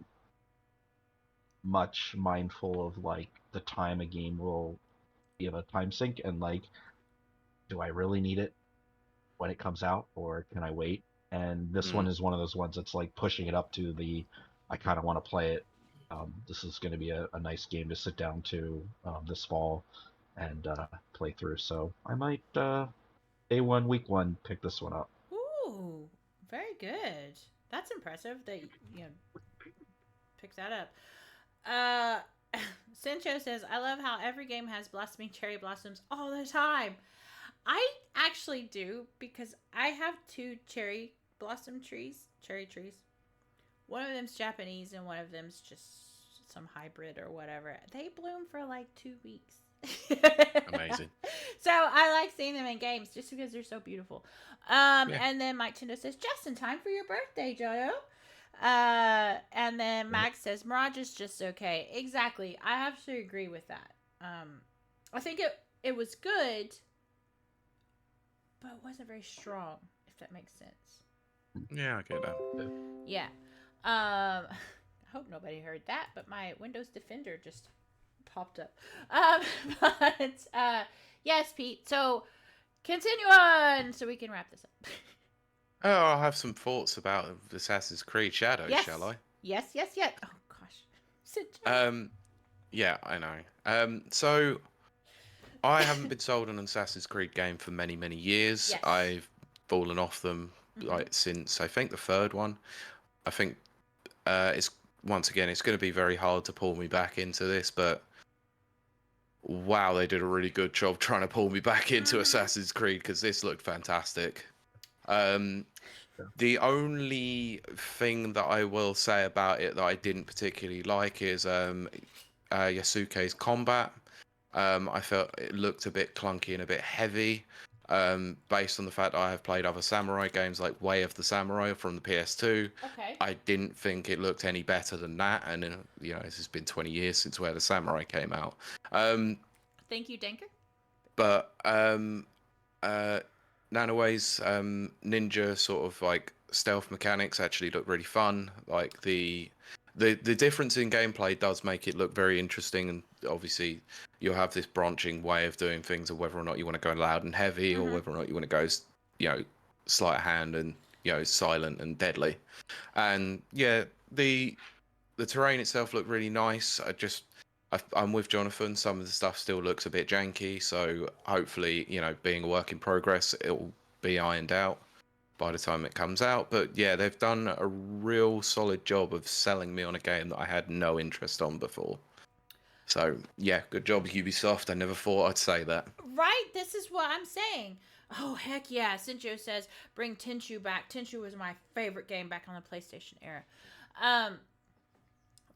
C: much mindful of like the time a game will be of a time sink, and like, do I really need it when it comes out, or can I wait? And this one is one of those ones that's like pushing it up to the I kind of want to play it. This is going to be a nice game to sit down to this fall and play through. So I might day one, week one, pick this one up.
A: Ooh, very good. That's impressive that picked that up. Sencho says, I love how every game has blossoming cherry blossoms all the time. I actually do, because I have 2 cherry trees. One of them's Japanese and one of them's just some hybrid or whatever. They bloom for like 2 weeks.
B: Amazing.
A: So I like seeing them in games just because they're so beautiful. And then Mike Tindo says, just in time for your birthday, Jono. And then Max says, Mirage is just okay. Exactly. I have to agree with that. I think it was good, but it wasn't very strong, if that makes sense.
B: Yeah, I get that.
A: Yeah. I hope nobody heard that, but my Windows Defender just popped up. But yes, Pete. So continue on so we can wrap this up.
B: Oh, I have some thoughts about Assassin's Creed Shadows,
A: Yes.
B: shall I?
A: Yes. Oh gosh.
B: Yeah, I know. So I haven't been sold on an Assassin's Creed game for many, many years.
A: Yes.
B: I've fallen off them like since I think the 3rd one. I think it's going to be very hard to pull me back into this, but wow, they did a really good job trying to pull me back into Assassin's Creed, because this looked fantastic. The only thing that I will say about it that I didn't particularly like is Yasuke's combat. I felt it looked a bit clunky and a bit heavy, based on the fact that I have played other samurai games like Way of the Samurai from the PS2.
A: Okay.
B: I didn't think it looked any better than that, and this has been 20 years since Way of the Samurai came out.
A: Thank you, Denker.
B: But Nanoways ninja sort of like stealth mechanics actually look really fun. Like the difference in gameplay does make it look very interesting, and obviously you'll have this branching way of doing things, of whether or not you want to go loud and heavy, or whether or not you want to go sleight of hand and silent and deadly. And yeah, the terrain itself looked really nice. I'm with Jonathan. Some of the stuff still looks a bit janky, so hopefully, being a work in progress, it'll be ironed out by the time it comes out. But yeah, they've done a real solid job of selling me on a game that I had no interest on before. So yeah, good job, Ubisoft. I never thought I'd say that.
A: Right? This is what I'm saying. Oh, heck yeah. Sinjo says, bring Tenchu back. Tenchu was my favorite game back on the PlayStation era.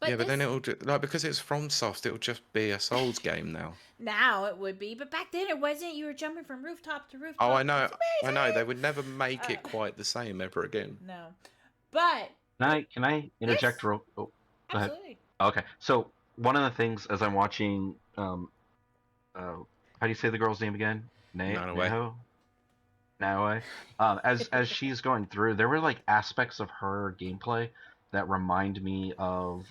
B: But then it'll because it's FromSoft, it'll just be a Souls game now.
A: Now it would be, but back then it wasn't. You were jumping from rooftop to rooftop.
B: Oh, I know. They would never make it quite the same ever again.
A: No, but
C: can I interject?
A: Yes.
C: Go
A: absolutely.
C: ahead. Okay, so one of the things as I'm watching how do you say the girl's name again?
B: Nanaway.
C: Neho? Nanaway. As she's going through, there were like aspects of her gameplay that remind me of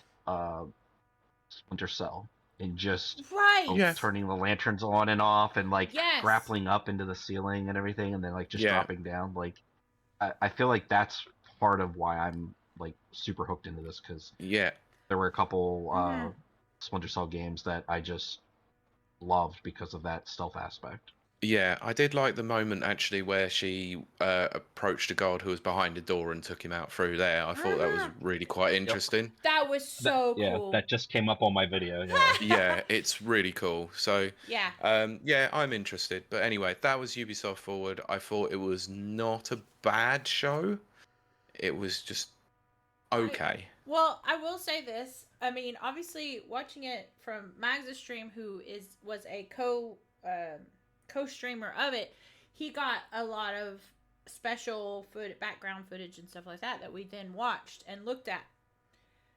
C: Splinter Cell, and just
A: Right.
C: turning the lanterns on and off, and like
A: Yes.
C: grappling up into the ceiling and everything, and then like just
B: Yeah.
C: dropping down. Like, I feel like that's part of why I'm like super hooked into this, because
B: Yeah.
C: there were a couple Splinter Cell games that I just loved because of that stealth aspect.
B: Yeah, I did like the moment actually where she approached a guard who was behind a door and took him out through there. I thought that was really quite interesting.
A: That was so cool.
C: Yeah, that just came up on my video. Yeah.
B: Yeah, it's really cool. So
A: yeah,
B: yeah, I'm interested. But anyway, that was Ubisoft Forward. I thought it was not a bad show. It was just okay.
A: Well, I will say this. I mean, obviously, watching it from Mag's stream, who was a co-streamer of it, he got a lot of special background footage and stuff like that we then watched and looked at.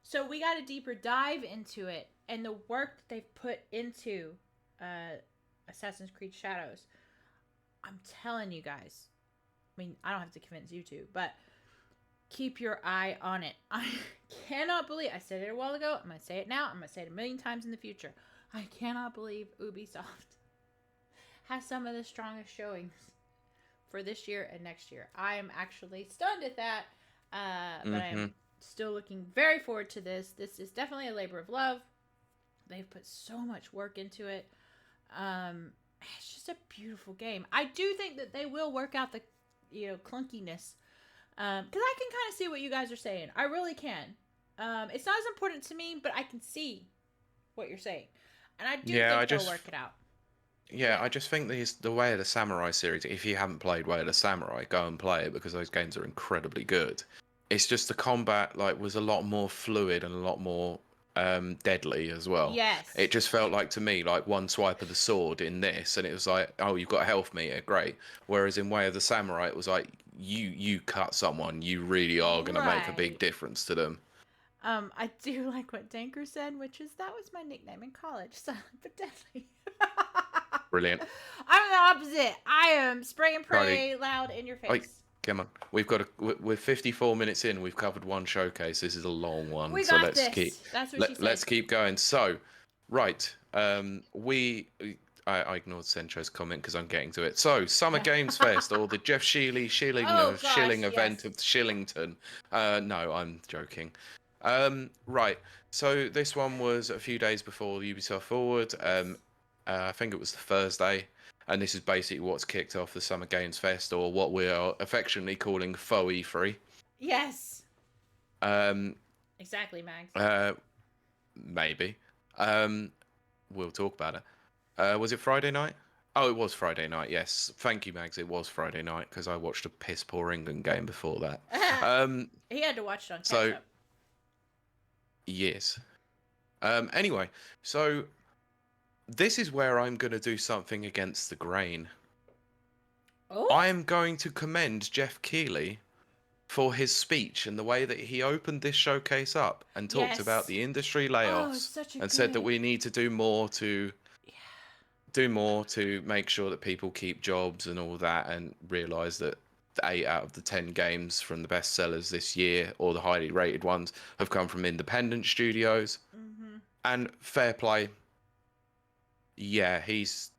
A: So we got a deeper dive into it, and the work that they've put into Assassin's Creed Shadows. I'm telling you guys. I mean, I don't have to convince you to, but keep your eye on it. I cannot believe, I said it a while ago, I'm going to say it now, I'm going to say it a million times in the future. I cannot believe Ubisoft has some of the strongest showings for this year and next year. I am actually stunned at that, but I am still looking very forward to this. This is definitely a labor of love. They've put so much work into it. It's just a beautiful game. I do think that they will work out the clunkiness, because I can kind of see what you guys are saying. I really can. It's not as important to me, but I can see what you're saying, and I do think they'll work it out.
B: Yeah, I just think the Way of the Samurai series, if you haven't played Way of the Samurai, go and play it, because those games are incredibly good. It's just the combat was a lot more fluid and a lot more deadly as well.
A: Yes.
B: It just felt like to me like one swipe of the sword in this, and it was like, oh, you've got a health meter, great. Whereas in Way of the Samurai, it was like you cut someone, you really are going to make a big difference to them.
A: I do like what Danker said, which is that was my nickname in college, so but definitely.
B: Brilliant.
A: I'm the opposite. I am spray and pray loud in your face.
B: Come on, we're 54 minutes in. We've covered one showcase. This is a long one,
A: we
B: so
A: got this. That's what she said.
B: Let's keep going. So, right, I ignored Sencho's comment because I'm getting to it. So, Summer Games Fest, or the Jeff Shilling event of Shillington. No, I'm joking. Right. So this one was a few days before Ubisoft Forward. I think it was the Thursday, and this is basically what's kicked off the Summer Games Fest, or what we are affectionately calling Faux E3.
A: Yes. Exactly, Mags.
B: Maybe. We'll talk about it. Was it Friday night? Oh, it was Friday night. Yes. Thank you, Mags. It was Friday night because I watched a piss poor England game before that.
A: He had to watch it on catch up.
B: Yes. Anyway, so this is where I'm going to do something against the grain.
A: Oh?
B: I am going to commend Jeff Kiley for his speech and the way that he opened this showcase up and talked about the industry layoffs and said that we need to do more to make sure that people keep jobs and all that, and realize that 8 out of the 10 games from the best sellers this year, or the highly rated ones, have come from independent studios. And fair play. Yeah, he's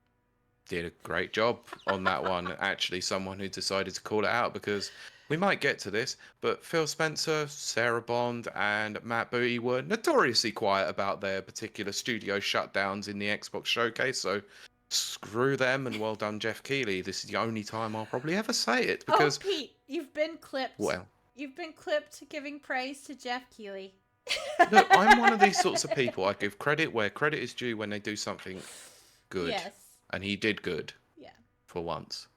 B: did a great job on that one. Actually, someone who decided to call it out, because we might get to this, but Phil Spencer, Sarah Bond, and Matt Booty were notoriously quiet about their particular studio shutdowns in the Xbox showcase, so screw them, and well done, Jeff Kiley. This is the only time I'll probably ever say it, because...
A: Oh, Pete, you've been clipped.
B: Well...
A: You've been clipped giving praise to Jeff Kiley.
B: Look, I'm one of these sorts of people. I give credit where credit is due when they do something good.
A: Yes.
B: And he did good.
A: Yeah.
B: For once.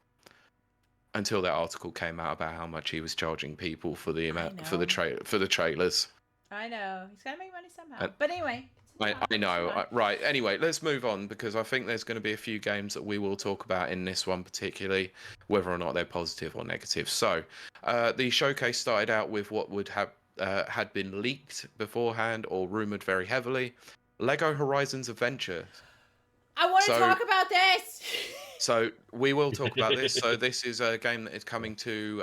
B: Until that article came out about how much he was charging people for the amount for the trailers.
A: I know. He's got to make money somehow. But anyway.
B: I know. Right. Anyway, let's move on, because I think there's going to be a few games that we will talk about in this one particularly, whether or not they're positive or negative. So, the showcase started out with what would have had been leaked beforehand or rumored very heavily. Lego Horizons Adventure.
A: I want to talk about this.
B: So we will talk about this. So this is a game that is coming to.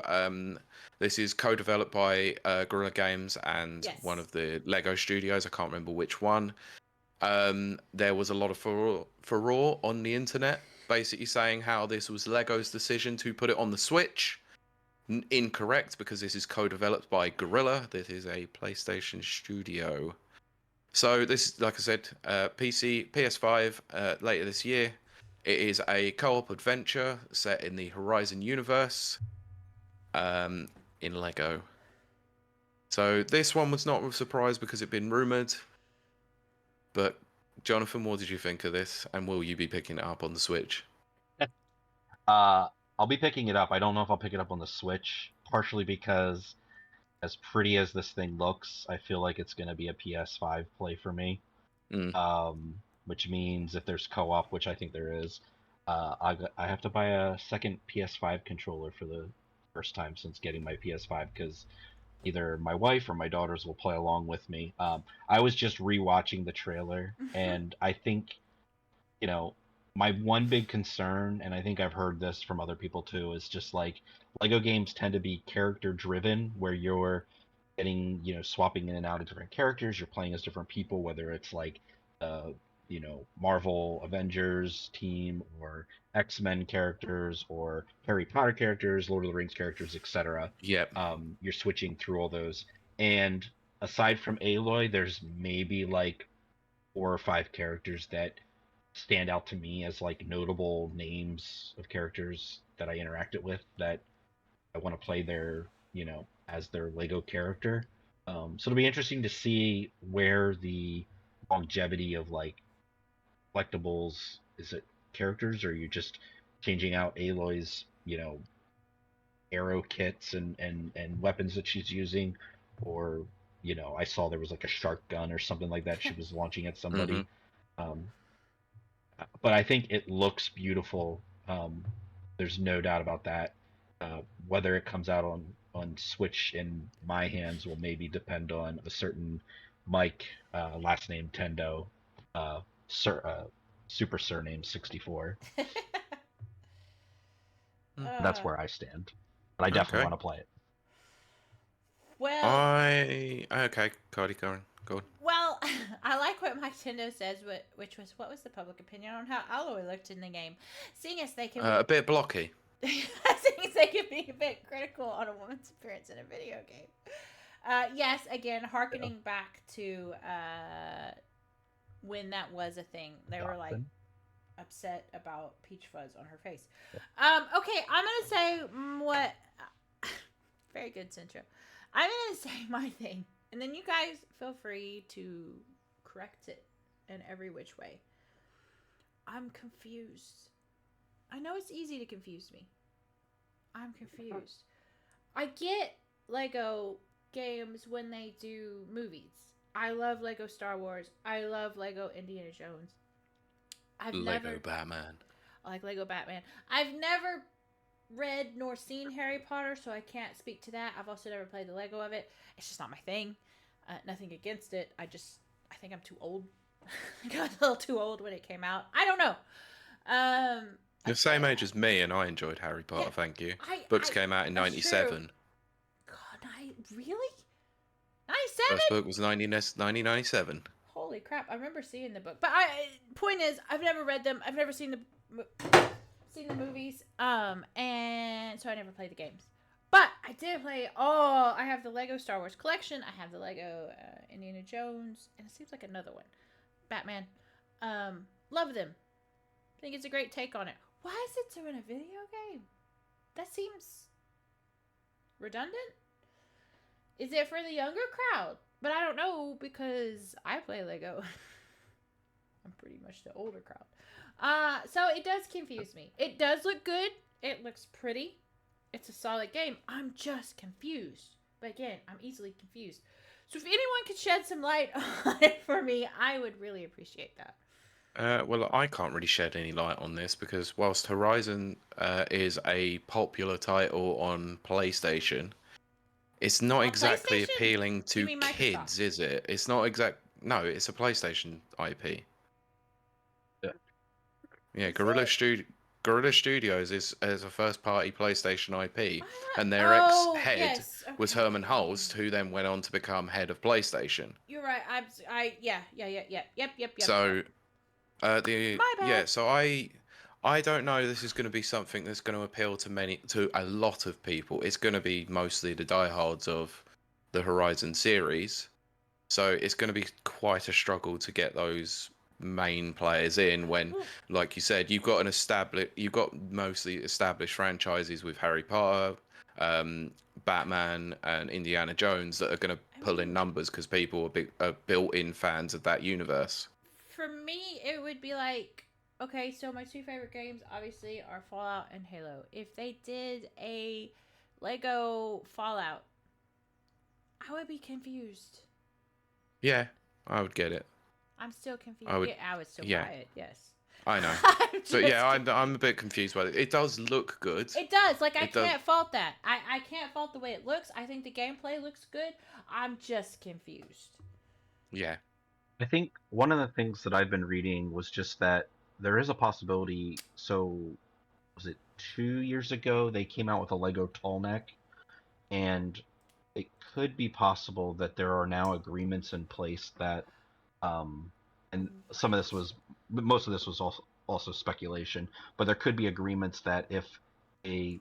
B: This is co-developed by Guerrilla Games and one of the Lego studios. I can't remember which one. There was a lot of furore on the internet, basically saying how this was Lego's decision to put it on the Switch. Incorrect, because this is co-developed by Guerrilla. This is a PlayStation studio. So this, like I said, PC, PS5 later this year. It is a co-op adventure set in the Horizon universe, in Lego. So this one was not a surprise because it'd been rumored. But Jonathan, what did you think of this? And will you be picking it up on the Switch?
C: I'll be picking it up. I don't know if I'll pick it up on the Switch, partially because as pretty as this thing looks, I feel like it's going to be a PS5 play for me. Which means if there's co-op, which I think there is, I have to buy a second PS5 controller for the first time since getting my PS5, because either my wife or my daughters will play along with me. I was just rewatching the trailer, and I think, my one big concern, and I think I've heard this from other people too, is just like Lego games tend to be character driven, where you're getting, swapping in and out of different characters, you're playing as different people, whether it's like Marvel Avengers team or X-Men characters or Harry Potter characters, Lord of the Rings characters, etc.
B: Yep.
C: You're switching through all those. And aside from Aloy, there's maybe like 4 or 5 characters that stand out to me as like notable names of characters that I interacted with that I want to play their, as their Lego character. So it'll be interesting to see where the longevity of like collectibles, is it characters, or are you just changing out Aloy's, arrow kits and weapons that she's using, or I saw there was like a shark gun or something like that she was launching at somebody. But I think it looks beautiful. There's no doubt about that. Whether it comes out on Switch in my hands will maybe depend on a certain Mike, last name Tendo, super surname 64. That's where I stand. But I definitely want to play it.
A: Well,
B: okay, Cardi, go on.
A: Well, I like what Mike Tendo says, which was, what was the public opinion on how Aloy looked in the game? Seeing as they can
B: a bit blocky.
A: Seeing as they can be a bit critical on a woman's appearance in a video game. Yes, again, hearkening back to when that was a thing. They were like upset about peach fuzz on her face. Okay, I'm gonna say what. Very good, Centro. I'm gonna say my thing, and then you guys feel free to correct it in every which way. I'm confused. I know it's easy to confuse me. I'm confused. I get Lego games when they do movies. I love Lego Star Wars. I love Lego Indiana Jones.
B: Batman.
A: I like Lego Batman. I've never read nor seen Harry Potter, so I can't speak to that. I've also never played the Lego of it. It's just not my thing. Nothing against it. I think I'm too old. I got a little too old when it came out. I don't know.
B: You're the same age as me, and I enjoyed Harry Potter. Yeah, thank you. Books came out in '97.
A: God, really? 97?
B: First book was 1997.
A: Holy crap! I remember seeing the book, but point is, I've never read them. I've never seen the movies. And so I never played the games. But I did play. I have the Lego Star Wars collection. I have the Lego Indiana Jones, and it seems like another one, Batman. Love them. I think it's a great take on it. Why is it doing a video game? That seems redundant. Is it for the younger crowd? But I don't know, because I play Lego. I'm pretty much the older crowd. So it does confuse me. It does look good. It looks pretty. It's a solid game. I'm just confused. But again, I'm easily confused. So if anyone could shed some light on it for me, I would really appreciate that.
B: Well, I can't really shed any light on this, because whilst Horizon is a popular title on PlayStation, it's not exactly appealing to kids, is it? It's not No, it's a PlayStation IP. Yeah, Guerrilla Studios is a first-party PlayStation IP, and their
A: Oh,
B: ex-head
A: yes.
B: was
A: Okay.
B: Herman Hulst, who then went on to become head of PlayStation.
A: You're right. Yep.
B: So,
A: My bad.
B: so I don't know. This is going to be something that's going to appeal to a lot of people. It's going to be mostly the diehards of the Horizon series. So it's going to be quite a struggle to get those main players in when, like you said, you've got mostly established franchises with Harry Potter, Batman, and Indiana Jones that are going to pull in numbers because people are built-in fans of that universe.
A: For me, it would be like, okay, so my two favorite games obviously are Fallout and Halo. If they did a Lego Fallout, I would be confused.
B: Yeah, I would get it.
A: I'm still confused. I would still buy it. Yes.
B: I know. But yeah, I'm a bit confused by it. It does look good.
A: It does. Like, I can't fault that. I can't fault the way it looks. I think the gameplay looks good. I'm just confused.
B: Yeah.
C: I think one of the things that I've been reading was just that there is a possibility. So, was it 2 years ago they came out with a Lego tall neck, and it could be possible that there are now agreements in place that, and most of this was also speculation, but there could be agreements that if a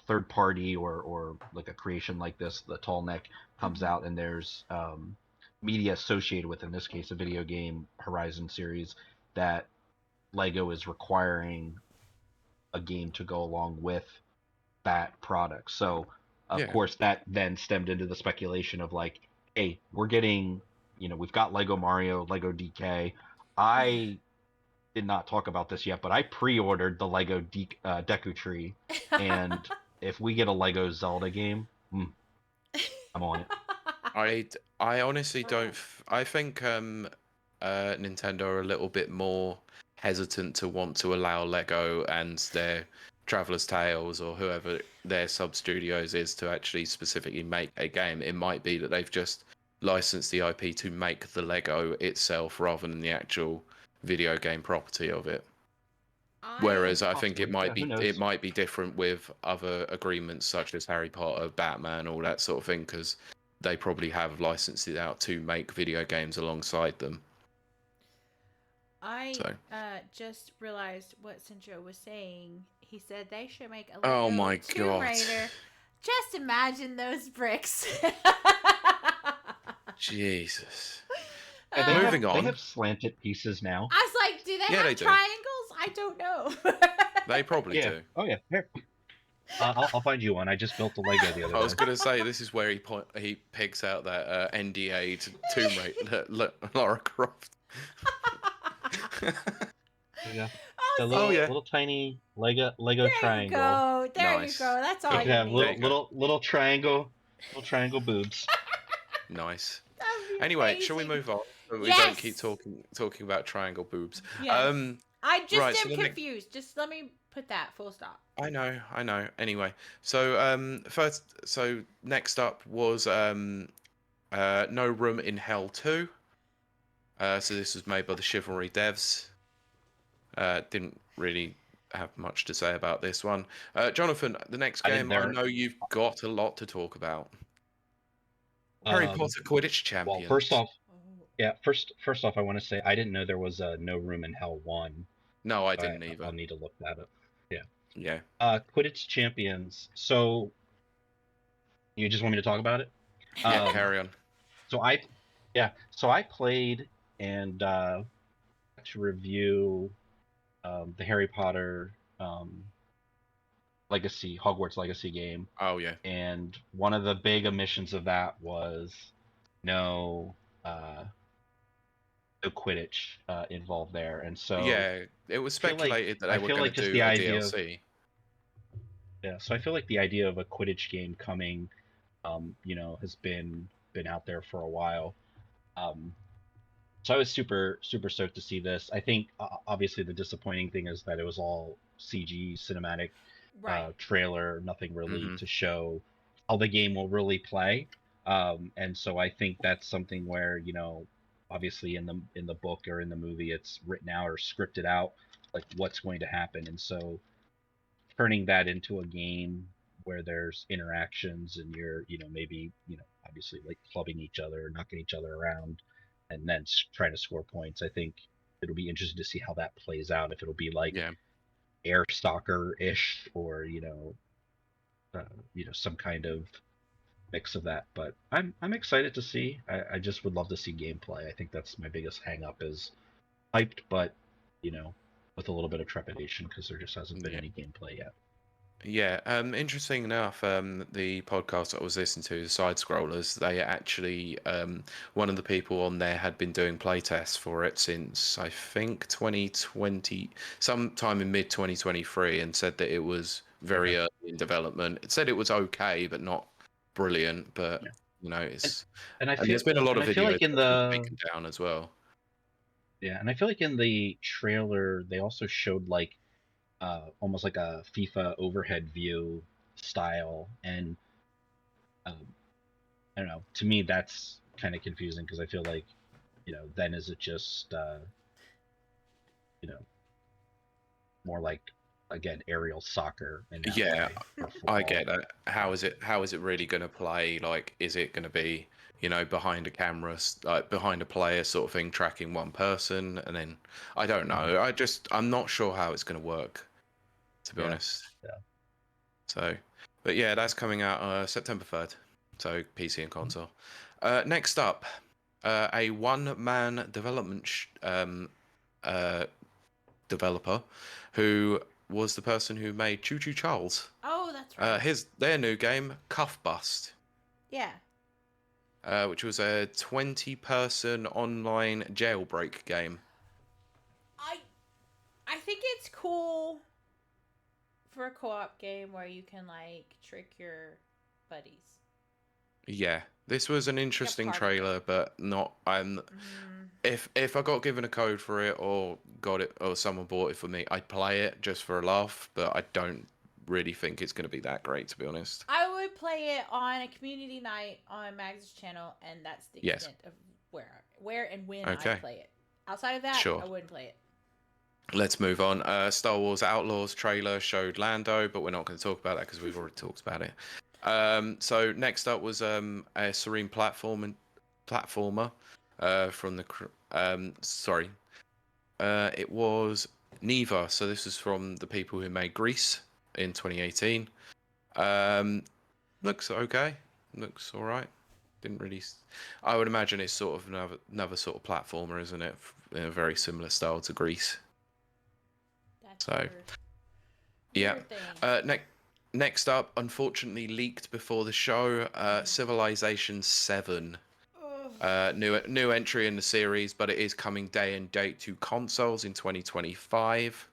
C: third party or like a creation like this, the tall neck, comes out and there's media associated with, in this case, a video game Horizon series, that Lego is requiring a game to go along with that product. So, of course, that then stemmed into the speculation of like, hey, we're getting, we've got Lego Mario, Lego DK. I did not talk about this yet, but I pre-ordered the Lego Deku Tree, and if we get a Lego Zelda game, I'm on it.
B: I honestly don't. I think Nintendo are a little bit more hesitant to want to allow Lego and their Traveler's Tales or whoever their sub studios is to actually specifically make a game. It might be that they've just licensed the IP to make the Lego itself rather than the actual video game property of it. Whereas I think it might be different with other agreements such as Harry Potter, Batman, all that sort of thing, because they probably have licensed it out to make video games alongside them.
A: I just realized what Centro was saying. He said they should make a Lego Tomb Raider. Just imagine those bricks.
B: Jesus.
C: Moving on. They have slanted pieces now.
A: I was like, do they have triangles? I don't know.
B: They probably do.
C: Oh, yeah. Here. I'll find you one. I just built a Lego the other day.
B: I was going to say, this is where he picks out that NDA to Tomb Raider, Lara Croft.
C: Yeah. The little tiny Lego triangle.
A: There you go. That's all you need.
C: Little triangle boobs.
B: Nice. Anyway, shall we move on? So we don't keep talking about triangle boobs.
A: Yes. I just am confused. Just let me put that full stop.
B: I know. Anyway, so next up was No Room in Hell 2. So this was made by the Chivalry devs. Didn't really have much to say about this one. Jonathan, the next game, I know you've got a lot to talk about. Harry Potter Quidditch Champions.
C: Well, first off, I want to say I didn't know there was a No Room in Hell 1.
B: No, I didn't either.
C: I'll need to look that up.
B: Yeah.
C: Quidditch Champions. So, you just want me to talk about it?
B: Yeah, carry on.
C: So I played and to review the Harry Potter Hogwarts Legacy game.
B: Oh yeah.
C: And one of the big omissions of that was no Quidditch involved there, and so
B: it was speculated that they were going to do a DLC.
C: So I feel like the idea of a Quidditch game coming, has been out there for a while. So I was super stoked to see this. I think obviously the disappointing thing is that it was all CG cinematic trailer, nothing really to show how the game will really play. And so I think that's something where, obviously in the book or in the movie, it's written out or scripted out, like what's going to happen. And so turning that into a game where there's interactions and you're, maybe, obviously like clubbing each other, knocking each other around, and then trying to score points. I think it'll be interesting to see how that plays out. If it'll be like Air Stalker ish, or some kind of mix of that. But I'm excited to see. I just would love to see gameplay. I think that's my biggest hang up, is hyped, but with a little bit of trepidation because there just hasn't been any gameplay yet.
B: Yeah, interesting enough, the podcast that I was listening to, the Side Scrollers, they actually, one of the people on there had been doing playtests for it since, I think, 2020, sometime in mid-2023, and said that it was very early in development. It said it was okay, but not brilliant, but, it's... And there's been a lot of videos
C: like in the
B: taken down as well.
C: Yeah, and I feel like in the trailer, they also showed, like, almost like a FIFA overhead view style, and I don't know. To me, that's kind of confusing because I feel like, then is it just, more like, again, aerial soccer? And
B: I get that. How is it really going to play? Like, is it going to be, behind a camera, like behind a player sort of thing, tracking one person, and then I don't know. I'm not sure how it's going to work, to be honest.
C: Yeah.
B: So, but yeah, that's coming out September 3rd. So PC and console. Next up, a one-man development developer who was the person who made Choo Choo Charles.
A: Oh, that's right.
B: Their new game, Cuff Bust.
A: Yeah.
B: Which was a 20-person online jailbreak game.
A: I think it's cool for a co-op game where you can like trick your buddies.
B: Yeah, this was an interesting trailer, but not. If I got given a code for it or got it or someone bought it for me, I'd play it just for a laugh. But I don't really think it's going to be that great, to be honest.
A: I would play it on a community night on Mag's channel, and that's the extent of where and when I play it. Outside of that, I wouldn't play it. Let's
B: move on. Star Wars Outlaws trailer showed Lando, but we're not going to talk about that because we've already talked about it. So next up was a Serene platformer from the it was Neva. So this is from the people who made Grease in 2018. Looks okay. Looks all right. Didn't really. I would imagine it's sort of another sort of platformer, isn't it? In a very similar style to Grease. So, yeah. Next up, unfortunately leaked before the show, Civilization 7. New entry in the series, but it is coming day and date to consoles in 2025.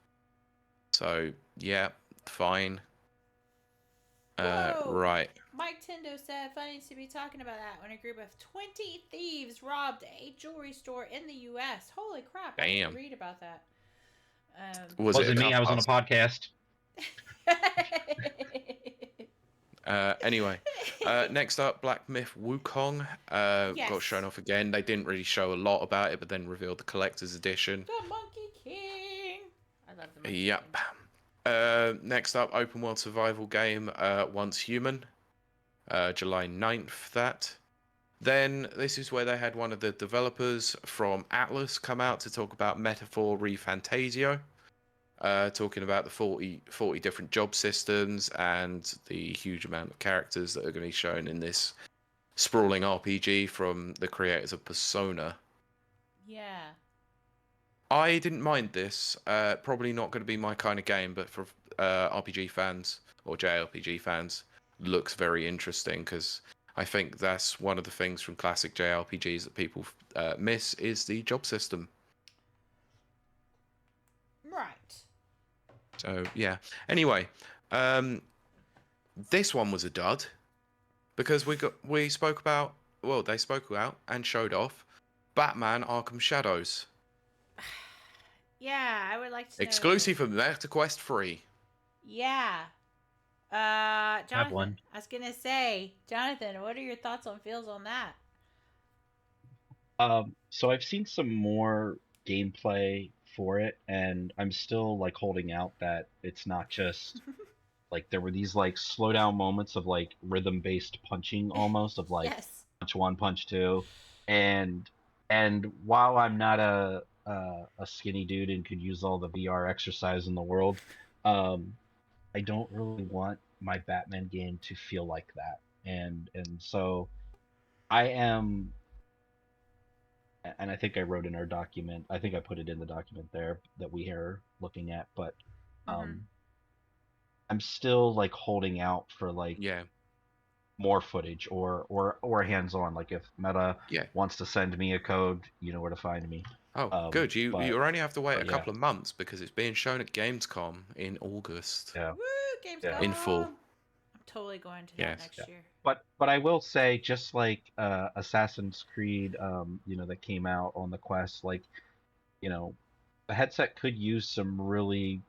B: So, yeah, fine. Right.
A: Mike Tendo said, funny to be talking about that when a group of 20 thieves robbed a jewelry store in the U.S. Holy crap.
B: Damn.
A: I didn't read about that.
C: Wasn't me. I was on a podcast.
B: Anyway, next up, Black Myth Wukong got shown off again. They didn't really show a lot about it, but then revealed the collector's edition.
A: The Monkey King. I love the Monkey King.
B: Next up, open world survival game, Once Human. July 9th, that. Then this is where they had one of the developers from Atlas come out to talk about Metaphor ReFantasio. Talking about the 40 different job systems and the huge amount of characters that are going to be shown in this sprawling RPG from the creators of Persona.
A: Yeah.
B: I didn't mind this. Probably not going to be my kind of game, but for RPG fans or JRPG fans, looks very interesting because I think that's one of the things from classic JRPGs that people miss is the job system.
A: Right.
B: So yeah. Anyway, this one was a dud because they spoke about and showed off Batman Arkham Shadows.
A: Yeah, I would like to know.
B: Exclusive for MetaQuest 3.
A: Yeah. Jonathan,
C: have one.
A: I was gonna say, Jonathan, what are your thoughts on feels on that?
C: So I've seen some more gameplay for it, and I'm still like holding out that it's not just like there were these like slow down moments of like rhythm based punching almost of like
A: Yes.
C: punch one, punch two, and while I'm not a skinny dude and could use all the VR exercise in the world, um, I don't really want my Batman game to feel like that, and so I am, and I think I wrote in our document. I think I put it in the document there that we are looking at, but
A: Mm-hmm.
C: um, I'm still like holding out for like
B: Yeah.
C: more footage or hands on. Like if Meta
B: Yeah.
C: wants to send me a code, you know where to find me.
B: Oh, good. You only have to wait a
C: yeah,
B: couple of months because it's being shown at Gamescom in August
C: yeah,
A: Woo,
C: yeah.
A: Gamescom.
B: in full.
A: I'm totally going to that
B: Yes.
A: next
C: Yeah.
A: year.
C: But I will say, just like Assassin's Creed, you know, that came out on the Quest, like, you know, the headset could use some really,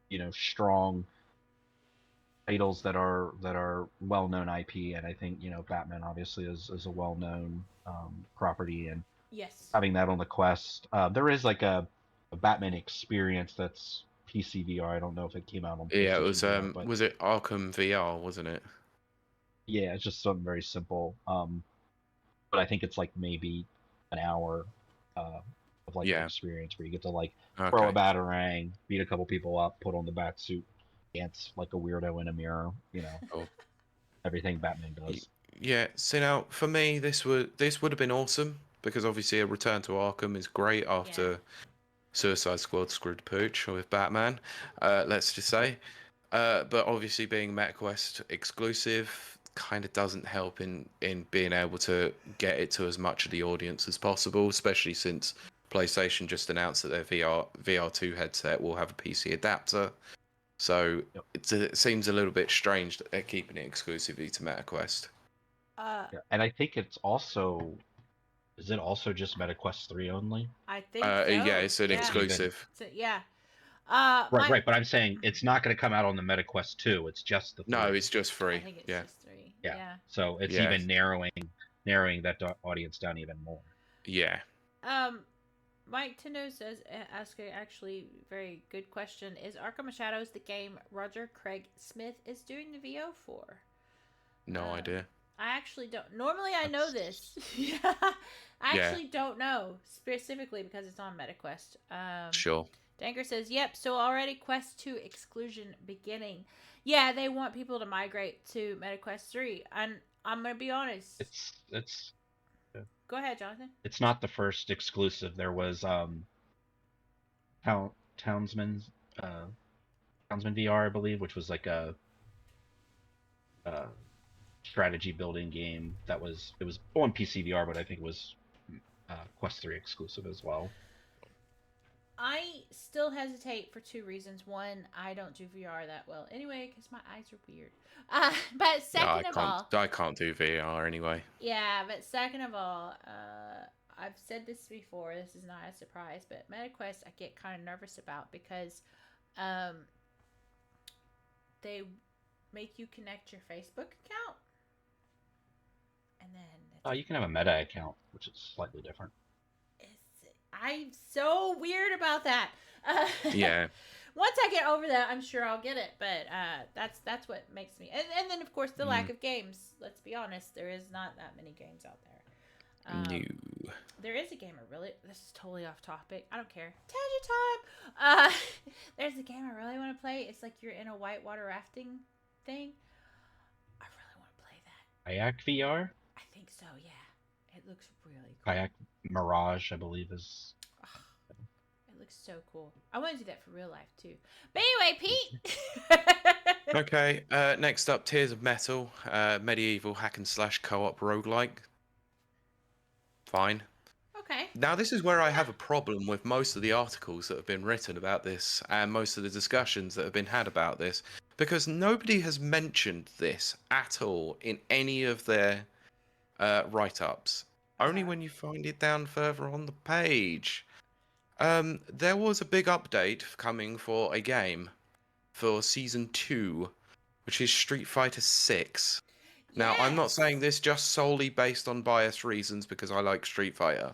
C: you know, strong titles that are well known IP, and I think, you know, Batman obviously is a well known property, and
A: Yes.
C: having that on the Quest, there is like a Batman experience that's PC VR. I don't know if it came out on
B: Yeah, it
C: PlayStation
B: was
C: VR, but
B: was it Arkham VR, wasn't it?
C: yeah, it's just something very simple. But I think it's like maybe an hour of like an
B: Yeah.
C: experience where you get to like throw a
B: Okay.
C: batarang, beat a couple people up, put on the bat suit, dance like a weirdo in a mirror, you know,
B: Cool.
C: everything Batman does.
B: Yeah, so now for me this would have been awesome because obviously a return to Arkham is great after Suicide Squad screwed pooch with Batman. Let's just say. But obviously being MetaQuest exclusive kind of doesn't help in being able to get it to as much of the audience as possible, especially since PlayStation just announced that their VR2 headset will have a PC adapter. So
C: Yep.
B: it seems a little bit strange that they're keeping it exclusively to MetaQuest.
C: Yeah. And I think it's also, is it also just MetaQuest 3 only?
A: I think so.
B: Yeah, it's an
C: Even
B: exclusive.
A: So, yeah.
C: right, but I'm saying it's not going to come out on the MetaQuest 2. It's just the 3.
B: No, it's just
A: I
B: free.
A: think it's
B: Yeah.
A: just 3.
C: Yeah.
A: Yeah.
C: So it's
B: Yeah.
C: even narrowing that audience down even more.
B: Yeah.
A: Mike Tindo says, ask a actually very good question. Is Arkham Shadows the game Roger Craig Smith is doing the VO for?
B: No idea.
A: I actually don't. Normally I know this. Yeah. I actually don't know specifically because it's on MetaQuest.
B: Sure.
A: Danker says, yep, so already Quest 2 exclusion beginning. Yeah, they want people to migrate to MetaQuest 3. And I'm going to be honest.
C: It's
A: Go ahead, Jonathan.
C: It's not the first exclusive. There was Townsman VR, I believe, which was like a strategy building game it was on PC VR, but I think it was Quest 3 exclusive as well.
A: I still hesitate for 2 reasons. One, I don't do VR that well anyway because my eyes are weird. But second of all,
B: I can't do VR anyway.
A: Yeah, but second of all, I've said this before. This is not a surprise, but MetaQuest I get kind of nervous about because they make you connect your Facebook account, and then
C: You can have a Meta account, which is slightly different.
A: I'm so weird about that.
B: Yeah.
A: Once I get over that, I'm sure I'll get it. But that's what makes me. And then of course the lack of games. Let's be honest, there is not that many games out there.
B: No.
A: There is a game I really. This is totally off topic. I don't care. Tangent time. There's a game I really want to play. It's like you're in a whitewater rafting thing. I really want to play that.
C: Kayak VR.
A: I think so. Yeah. It looks really cool.
C: Kayak Mirage, I believe, is.
A: It looks so cool. I want to do that for real life too. But anyway, Pete.
B: Okay. Next up, Tears of Metal, medieval hack and slash co-op roguelike. Fine.
A: Okay.
B: Now this is where I have a problem with most of the articles that have been written about this and most of the discussions that have been had about this, because nobody has mentioned this at all in any of their write-ups. Only when you find it down further on the page. There was a big update coming for a game for Season 2, which is Street Fighter 6. Now, I'm not
A: Yes.
B: saying this just solely based on bias reasons because I like Street Fighter.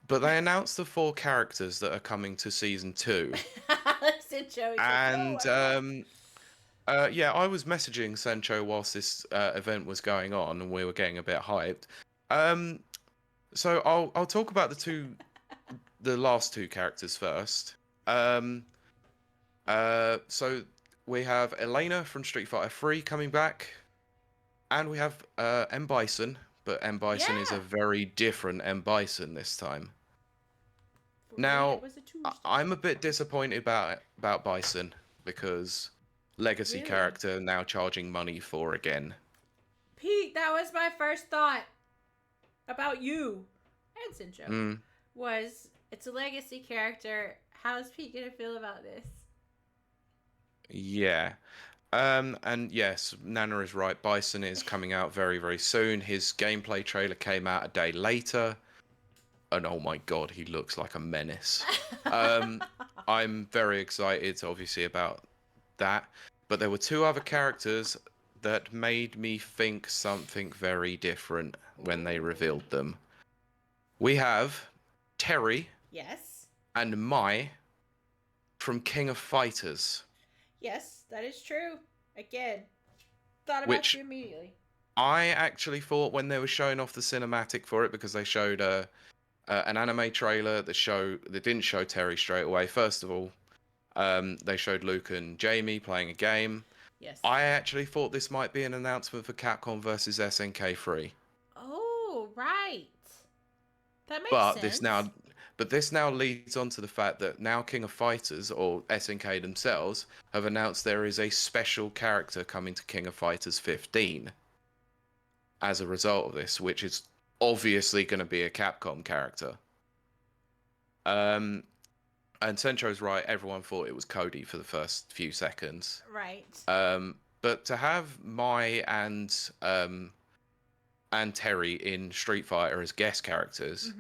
B: But they announced the 4 characters that are coming to Season 2.
A: Listen, Joey's
B: And,
A: like, no,
B: yeah, I was messaging Sencho whilst this event was going on and we were getting a bit hyped. So I'll talk about the last 2 characters first. So we have Elena from Street Fighter 3 coming back, and we have M Bison, but M Bison is a very different M Bison this time. Now, I'm a bit disappointed about Bison because legacy character now charging money for again.
A: Pete, that was my first thought about you and Sincho. Was it's a legacy character. How is Pete gonna feel about this?
B: Yeah. And yes, Nana is right. Bison is coming out very, very soon. His gameplay trailer came out a day later. And oh my god, he looks like a menace. I'm very excited, obviously, about that. But there were 2 other characters that made me think something very different when they revealed them. We have Terry.
A: Yes.
B: And Mai from King of Fighters.
A: Yes, that is true. Again, thought about you immediately.
B: I actually thought when they were showing off the cinematic for it, because they showed an anime trailer that didn't show Terry straight away. First of all, they showed Luke and Jamie playing a game.
A: Yes.
B: I actually thought this might be an announcement for Capcom versus SNK 3.
A: Oh, right. That makes sense.
B: But this now leads on to the fact that now King of Fighters, or SNK themselves, have announced there is a special character coming to King of Fighters 15 as a result of this, which is obviously going to be a Capcom character. And Sencho's right, everyone thought it was Cody for the first few seconds.
A: Right.
B: But to have Mai and Terry in Street Fighter as guest characters...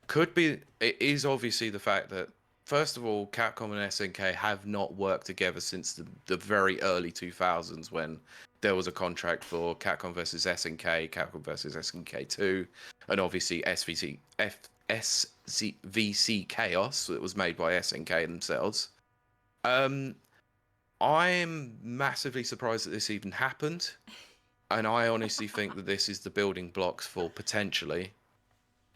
B: It is obviously the fact that, first of all, Capcom and SNK have not worked together since the very early 2000s when there was a contract for Capcom versus SNK, Capcom versus SNK 2, and obviously SVC Chaos that was made by SNK themselves. I'm massively surprised that this even happened, and I honestly think that this is the building blocks for potentially...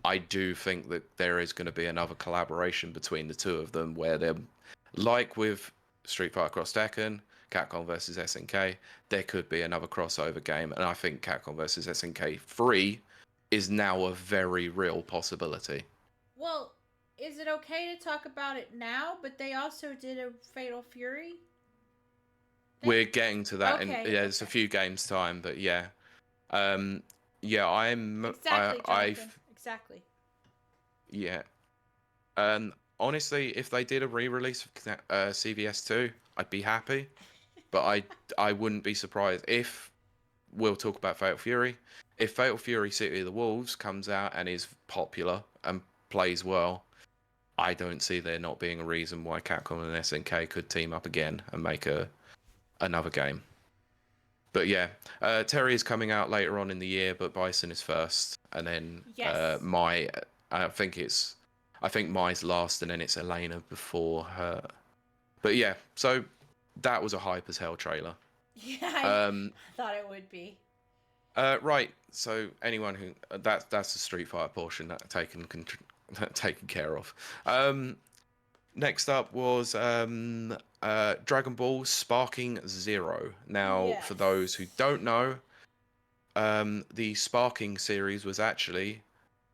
B: I do think that there is going to be another collaboration between the 2 of them where they're, like with Street Fighter Cross Tekken, Capcom versus SNK, there could be another crossover game. And I think Capcom versus SNK 3 is now a very real possibility.
A: Well, is it okay to talk about it now? But they also did a Fatal Fury?
B: We're getting to that it's a few games time, but yeah.
A: Exactly.
B: Yeah. Honestly, if they did a re-release of CVS 2, I'd be happy. But I wouldn't be surprised if, we'll talk about Fatal Fury, if Fatal Fury City of the Wolves comes out and is popular and plays well, I don't see there not being a reason why Capcom and SNK could team up again and make another game. But yeah, Terry is coming out later on in the year, but Bison is first, and then Mai. I think Mai's last, and then it's Elena before her. But yeah, so that was a hype as hell trailer.
A: Yeah, I thought it would be.
B: Right. So anyone who that's the Street Fighter portion that taken care of. Next up was Dragon Ball Sparking Zero. Now, for those who don't know, the Sparking series was actually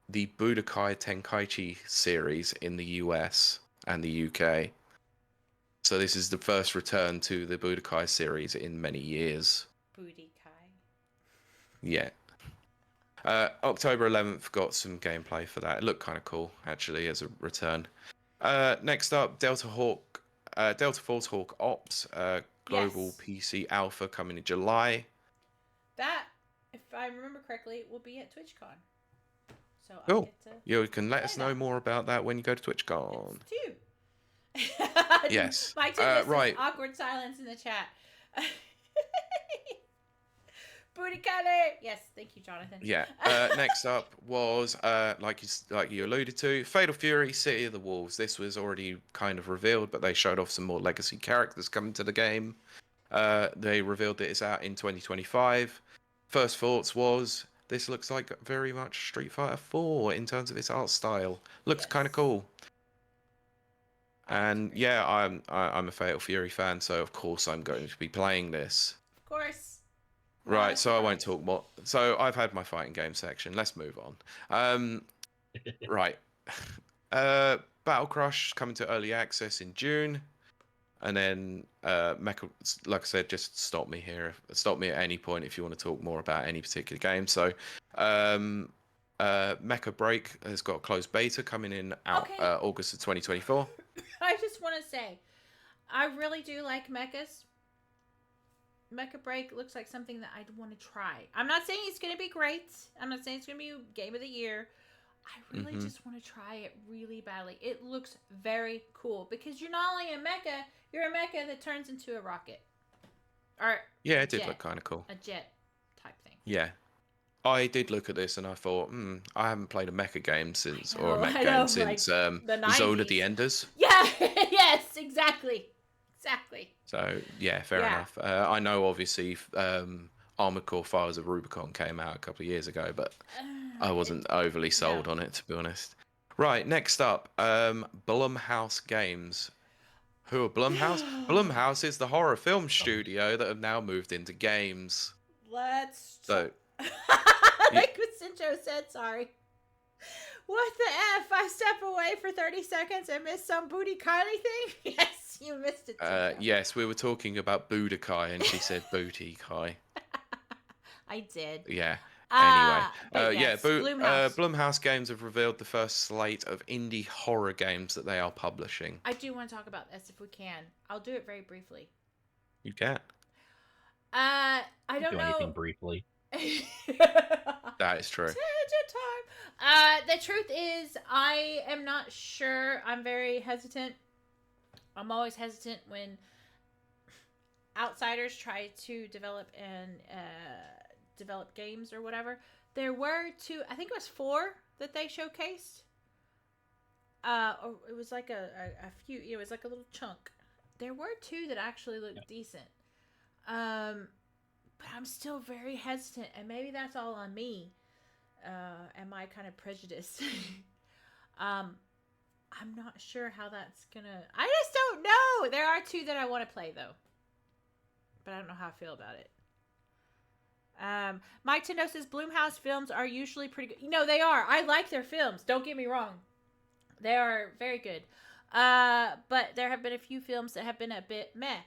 B: the Budokai Tenkaichi series in the US and the UK. So this is the first return to the Budokai series in many years.
A: Budokai.
B: Yeah. October 11th got some gameplay for that. It looked kind of cool, actually, as a return. Next up, Delta Force Hawk Ops, global PC alpha coming in July.
A: That, if I remember correctly, will be at TwitchCon. So
B: cool. You can let us know more about that when you go to TwitchCon.
A: Yes. My goodness, right. Awkward silence in the chat. Booty Kylie. Yes, thank you, Jonathan.
B: Yeah. Next up was like you alluded to, Fatal Fury: City of the Wolves. This was already kind of revealed, but they showed off some more legacy characters coming to the game. They revealed that it's out in 2025. First thoughts was this looks like very much Street Fighter 4 in terms of its art style. Looks kind of cool. And yeah, I'm a Fatal Fury fan, so of course I'm going to be playing this.
A: Of course.
B: Right, so I won't talk more. So I've had my fighting game section. Let's move on. Right. Battle Crush coming to early access in June. And then Mecha, like I said, just stop me here. Stop me at any point if you want to talk more about any particular game. So Mecha Break has got a closed beta coming in out August of 2024.
A: I just want to say, I really do like mechas. Mecha Break looks like something that I'd want to try. I'm not saying it's going to be great. I'm not saying it's going to be Game of the Year. I really just want to try it really badly. It looks very cool because you're not only a mecha, you're a mecha that turns into a rocket. Or
B: yeah, it did look kind of cool.
A: A jet type thing.
B: Yeah. I did look at this and I thought, I haven't played a mecha game since, or a mecha game since Zone of the Enders.
A: Yeah, yes, exactly.
B: So, yeah, fair enough. I know, obviously, Armored Core Fires of Rubicon came out a couple of years ago, but I wasn't overly sold on it, to be honest. Right, next up, Blumhouse Games. Who are Blumhouse? Blumhouse is the horror film studio that have now moved into games.
A: Like what Sincho said, sorry. What the F? I step away for 30 seconds and miss some Booty Kylie thing? Yes, you missed it.
B: Yes, we were talking about Budokai and she said Booty Kai.
A: I did.
B: Yeah. Anyway,
A: yes,
B: Blumhouse Games have revealed the first slate of indie horror games that they are publishing.
A: I do want to talk about this if we can. I'll do it very briefly.
B: You can.
A: I don't know
C: anything briefly.
B: That is true.
A: The truth is, I am not sure. I'm very hesitant. I'm always hesitant when outsiders try to develop games or whatever. There were 2, I think it was 4 that they showcased. Or it was like a few. It was like a little chunk. There were 2 that actually looked decent. But I'm still very hesitant, and maybe that's all on me. And my kind of prejudice. I'm not sure how that's gonna. I just don't know. There are 2 that I want to play though, but I don't know how I feel about it. Mike Tendo says Blumhouse films are usually pretty good. They are. I like their films. Don't get me wrong. They are very good. But there have been a few films that have been a bit meh.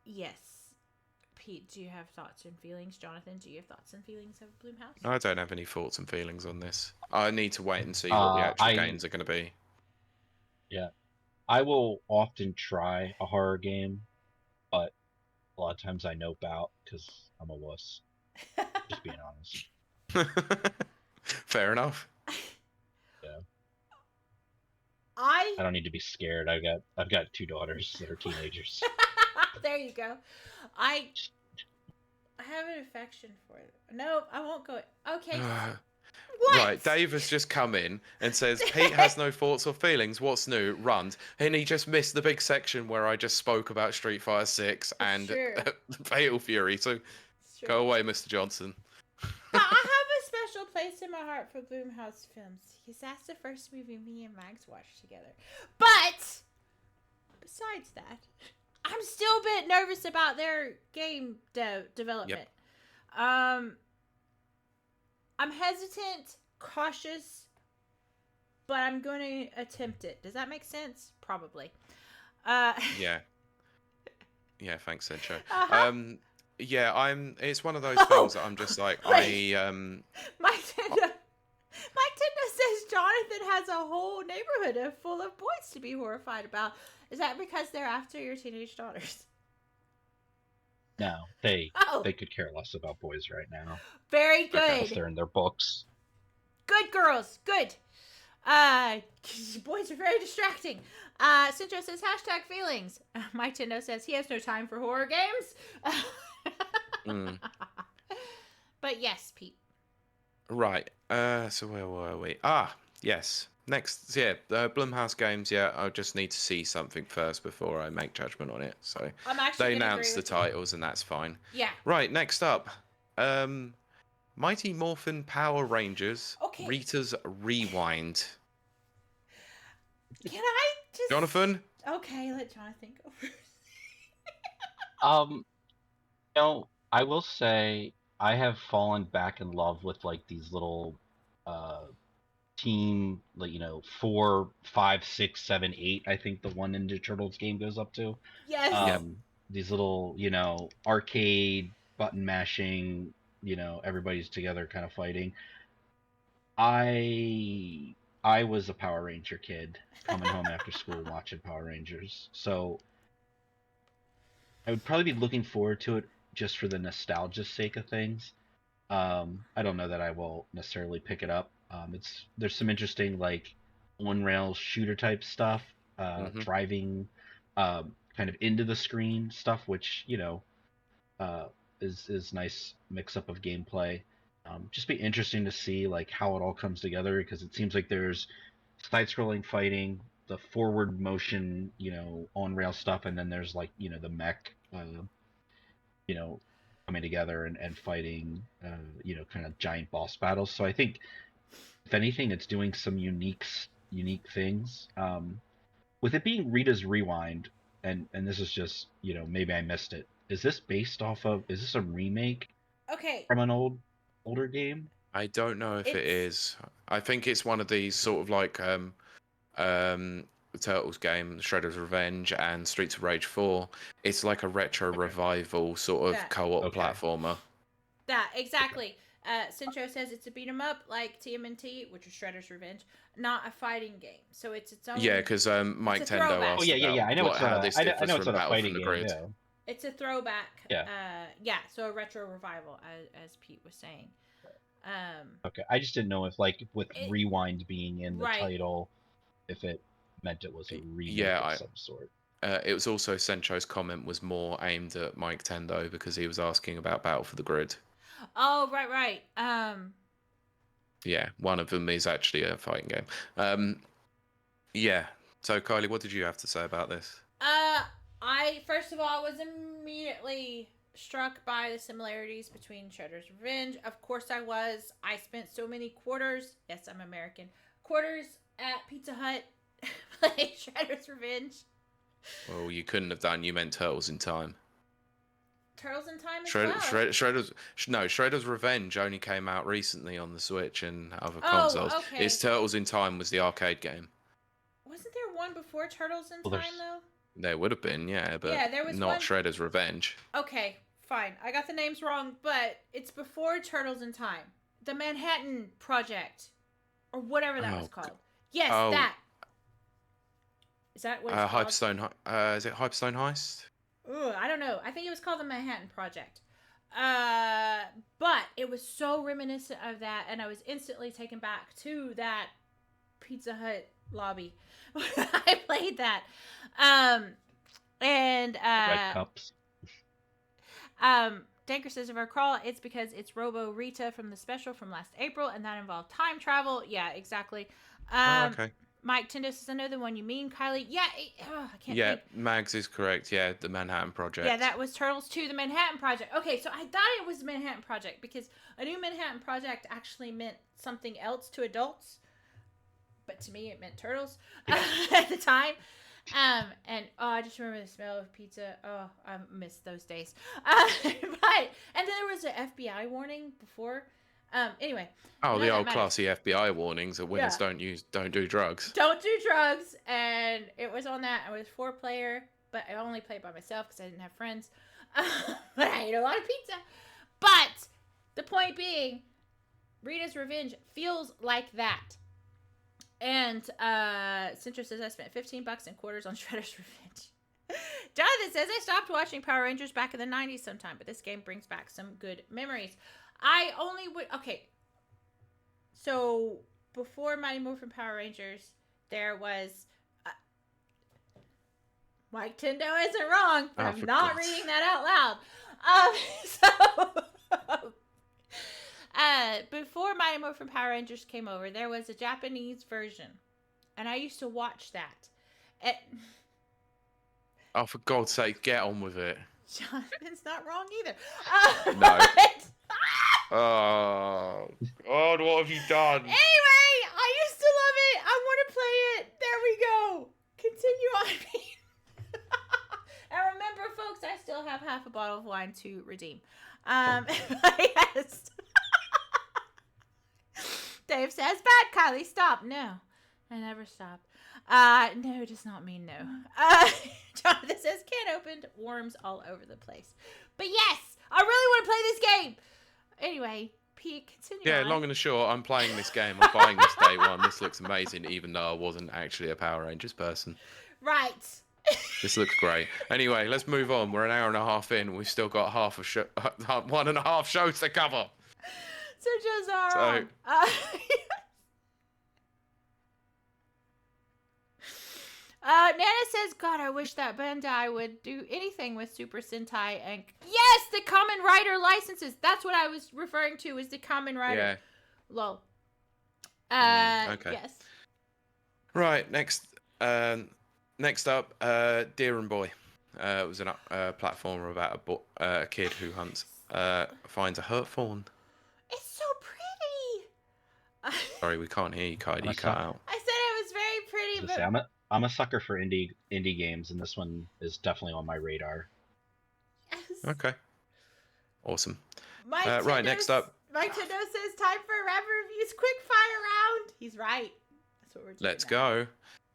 A: Yes. Pete, do you have thoughts and feelings? Jonathan, do you have thoughts and feelings of Blumhouse?
B: I don't have any thoughts and feelings on this. I need to wait and see what the actual games are going to be.
C: Yeah. I will often try a horror game, but a lot of times I nope out because I'm a wuss. Just being honest.
B: Fair enough.
C: Yeah.
A: I
C: don't need to be scared. I've got 2 daughters that are teenagers.
A: There you go. I have an affection for it. No, I won't go. Okay. What?
B: Right, Dave has just come in and says Pete has no thoughts or feelings. What's new? Runs, and he just missed the big section where I just spoke about Street Fighter 6 and Fatal Fury. So go away, Mr. Johnson.
A: I have a special place in my heart for Blumhouse films because that's the first movie me and Max watched together. But besides that, I'm still a bit nervous about their game development.
B: Yep.
A: I'm hesitant, cautious, but I'm going to attempt it. Does that make sense? Probably.
B: Yeah. Yeah, thanks, Sencho. Yeah, it's one of those things that I'm just like,
A: Mike Tendo says Jonathan has a whole neighborhood full of boys to be horrified about. Is that because they're after your teenage daughters?
C: No, they could care less about boys right now.
A: Very good.
C: They're in their books.
A: Good girls. Good. Boys are very distracting. Centro says hashtag feelings. Mike Tendo says he has no time for horror games. But yes, Pete.
B: Right. So where were we? Yes. Next, Blumhouse games. Yeah, I just need to see something first before I make judgment on it. So they announced the titles, and that's fine.
A: Yeah.
B: Right. Next up, Mighty Morphin Power Rangers.
A: Okay.
B: Rita's Rewind.
A: Can I just...
B: Jonathan?
A: Okay, let Jonathan go first.
C: I will say I have fallen back in love with like these little team, like 4, 5, 6, 7, 8. I think the one Ninja Turtles game goes up to.
A: Yes.
C: These little arcade button mashing, everybody's together kind of fighting. I was a Power Ranger kid coming home after school watching Power Rangers, so I would probably be looking forward to it just for the nostalgia sake of things. I don't know that I will necessarily pick it up. There's some interesting like on rails shooter type stuff, driving kind of into the screen stuff, which is nice mix up of gameplay. Just be interesting to see like how it all comes together, because it seems like there's side-scrolling fighting, the forward motion, on rail stuff, and then there's like the mech, coming together and fighting, kind of giant boss battles. So I think if anything, it's doing some unique things. With it being Rita's Rewind, and this is just maybe I missed it. Is this based off of? Is this a remake?
A: Okay.
C: From an older game?
B: I don't know if it is. I think it's one of these sort of like the Turtles game, Shredder's Revenge, and Streets of Rage 4. It's like a retro revival sort of co-op platformer.
A: Exactly. Centro says it's a beat 'em up like TMNT, which is Shredder's Revenge, not a fighting game. So it's its own.
B: Yeah, because Mike Tendo asked
C: I know
B: how this differs from Battle
C: from
B: the Grid.
C: Yeah.
A: It's a throwback.
C: Yeah.
A: So a retro revival, as Pete was saying.
C: Okay, I just didn't know if with Rewind being in the title, if it meant it was a remake of some sort.
B: It was also Centro's comment was more aimed at Mike Tendo because he was asking about Battle for the Grid.
A: Oh, right.
B: Yeah, one of them is actually a fighting game. Yeah. So Kylie, what did you have to say about this?
A: I first of all was immediately struck by the similarities between Shredder's Revenge. Of course I was. I spent so many quarters. Yes, I'm American. Quarters at Pizza Hut playing Shredder's Revenge.
B: Well, you couldn't have done. You meant Turtles in Time.
A: Turtles in Time as well?
B: Shredder's Revenge only came out recently on the Switch and other consoles.
A: Okay.
B: It's Turtles in Time was the arcade game.
A: Wasn't there one before Turtles in Time, though?
B: There would have been, but
A: there was
B: not
A: one...
B: Shredder's Revenge.
A: Okay, fine. I got the names wrong, but it's before Turtles in Time. The Manhattan Project. Or whatever that was called. Yes, that. Is that what it's called?
B: Is it Hyperstone Heist?
A: Ooh, I don't know. I think it was called the Manhattan Project. But it was so reminiscent of that, and I was instantly taken back to that Pizza Hut lobby when I played that.
C: Red cups.
A: Danker says, if I recall, it's because it's Robo Rita from the special from last April, and that involved time travel. Yeah, exactly.
B: Okay.
A: Mike Tendo says, I know the one you mean, Kylie. Yeah, I can't think.
B: Mags is correct. Yeah, the Manhattan Project.
A: Yeah, that was Turtles 2, the Manhattan Project. Okay, so I thought it was the Manhattan Project because I knew Manhattan Project actually meant something else to adults. But to me, it meant Turtles at the time. And I just remember the smell of pizza. Oh, I miss those days. And then there was an FBI warning before. Anyway.
B: Oh, the old classy FBI warnings that winners don't do drugs.
A: Don't do drugs. And it was on that. I was 4-player, but I only played by myself because I didn't have friends. But I ate a lot of pizza. But the point being, Rita's Revenge feels like that. And Centro says I spent $15 in quarters on Shredder's Revenge. Jonathan says I stopped watching Power Rangers back in the 90s sometime, but this game brings back some good memories. I only would... Okay. So, before Mighty Morphin Power Rangers, there was. Mike Tendo isn't wrong, but I'm not reading that out loud. Before Mighty Morphin Power Rangers came over, there was a Japanese version, and I used to watch that.
B: Oh, for God's sake, get on with it.
A: Jonathan's not wrong either.
B: No. Oh, God, what have you done?
A: Anyway, I used to love it. I want to play it. There we go. Continue on. And remember, folks, I still have half a bottle of wine to redeem. Yes. Dave says, bad, Kylie, stop. No, I never stop. No does not mean no. Jonathan says, can opened, worms all over the place. But yes, I really want to play this game. Anyway, Pete, continue on.
B: Long and short, I'm playing this game. I'm buying this day one. This looks amazing, even though I wasn't actually a Power Rangers person.
A: Right.
B: This looks great. Anyway, let's move on. We're an hour and a half in. We've still got 1.5 shows to cover.
A: So Jazara. Nana says, God, I wish that Bandai would do anything with Super Sentai and... Yes, the Kamen Rider licenses. That's what I was referring to, is the Kamen Rider.
B: Yeah.
A: Lol.
B: Okay.
A: Yes.
B: Right, next up, Deer and Boy. It was a platformer about a kid who finds a hurt fawn.
A: It's so pretty.
B: Sorry, we can't hear you, Kylie. You cut out.
A: I said it was very pretty, but...
C: I'm a sucker for indie games, and this one is definitely on my radar.
A: Yes.
B: Okay. Awesome.
A: Right,
B: next up.
A: Mike Tendo says, time for a rapid reviews quick fire round. He's right. That's what we're doing.
B: Let's go.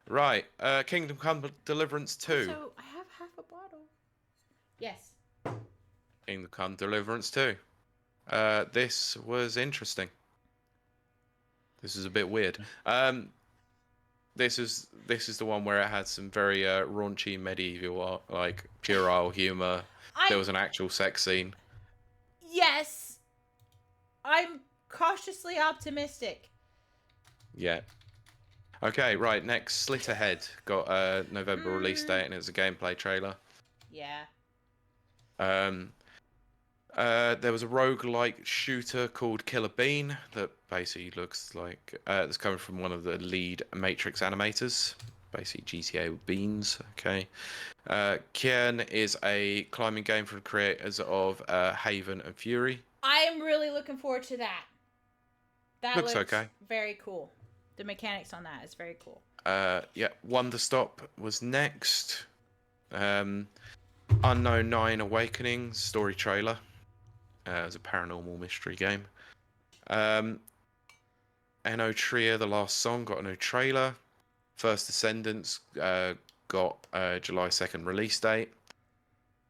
B: Right, Kingdom Come Deliverance 2.
A: So, I have half a bottle. Yes.
B: Kingdom Come Deliverance 2. This was interesting. This is a bit weird. This is the one where it had some very raunchy medieval, like puerile humor. There was an actual sex scene.
A: Yes. I'm cautiously optimistic.
B: Yeah. Okay, right, next, Slit Ahead. Got a November release date, and it was a gameplay trailer.
A: Yeah.
B: There was a roguelike shooter called Killer Bean that basically looks like... it's coming from one of the lead Matrix animators. Basically GTA with beans, okay. Kian is a climbing game from the creators of Haven and Fury.
A: I am really looking forward to that. That looks
B: okay.
A: Very cool. The mechanics on that is very cool.
B: Yeah, Wonder Stop was next. Unknown 9 Awakening story trailer. It was a paranormal mystery game. Eno Tria, The Last Song, got a new trailer. First Descendants got a July 2nd release date.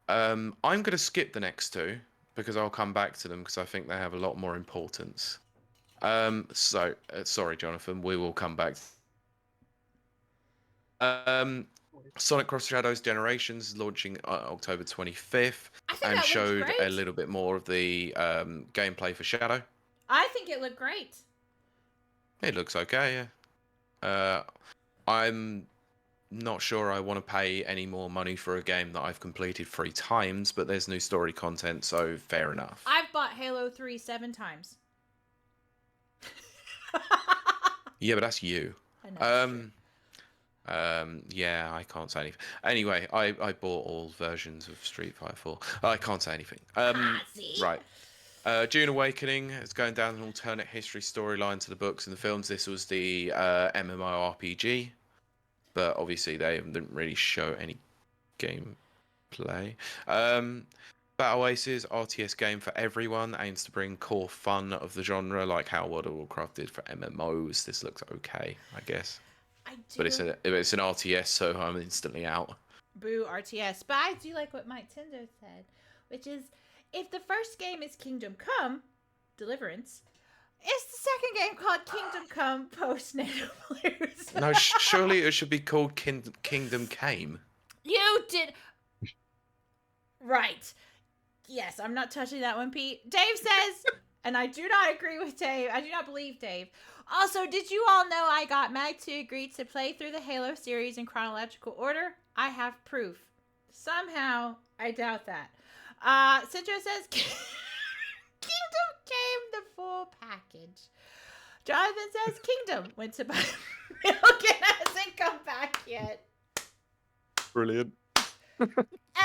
B: I'm going to skip the next two because I'll come back to them because I think they have a lot more importance. Sorry, Jonathan, we will come back. Sonic Cross Shadows Generations is launching October 25th and showed a little bit more of the gameplay for Shadow.
A: I think it looked great.
B: It looks okay, yeah. I'm not sure I want to pay any more money for a game that I've completed 3 times, but there's new story content, so fair enough.
A: I've bought Halo 3 7 times.
B: Yeah, but that's you.
A: I know.
B: Yeah, I can't say anything. Anyway, I bought all versions of Street Fighter 4. I can't say anything.
A: See?
B: Right. Dune Awakening is going down an alternate history storyline to the books and the films. This was the MMORPG, but obviously they didn't really show any gameplay. Battle Oasis, RTS game for everyone, aims to bring core fun of the genre, like how World of Warcraft did for MMOs. This looks okay, I guess. But it's an RTS, so I'm instantly out.
A: Boo RTS. But I do like what Mike Tendo said, which is, if the first game is Kingdom Come Deliverance, it's the second game called Kingdom Come Post-Natal Blues.
B: No, surely it should be called Kingdom Came.
A: You did... Right. Yes, I'm not touching that one, Pete. Dave says, And I do not agree with Dave. I do not believe Dave. Also, did you all know I got Mag to agree to play through the Halo series in chronological order? I have proof. Somehow, I doubt that. Citro says, Kingdom came the full package. Jonathan says, Kingdom went to buy milk and hasn't come back yet.
B: Brilliant.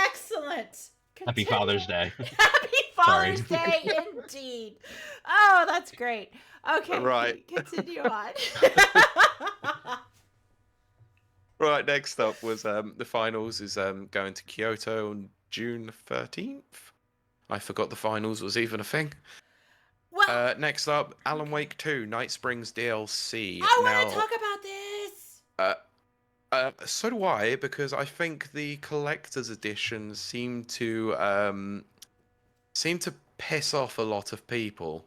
A: Excellent.
C: Happy Father's Day.
A: Happy Father's Day, indeed. Oh, that's great. Okay,
B: right.
A: Continue on.
B: Right, next up was the finals is going to Kyoto on June 13th. I forgot the finals was even a thing. Well, next up, Alan Wake 2, Night Springs DLC.
A: I want to talk about this.
B: So do I, because I think the collector's edition seemed to piss off a lot of people.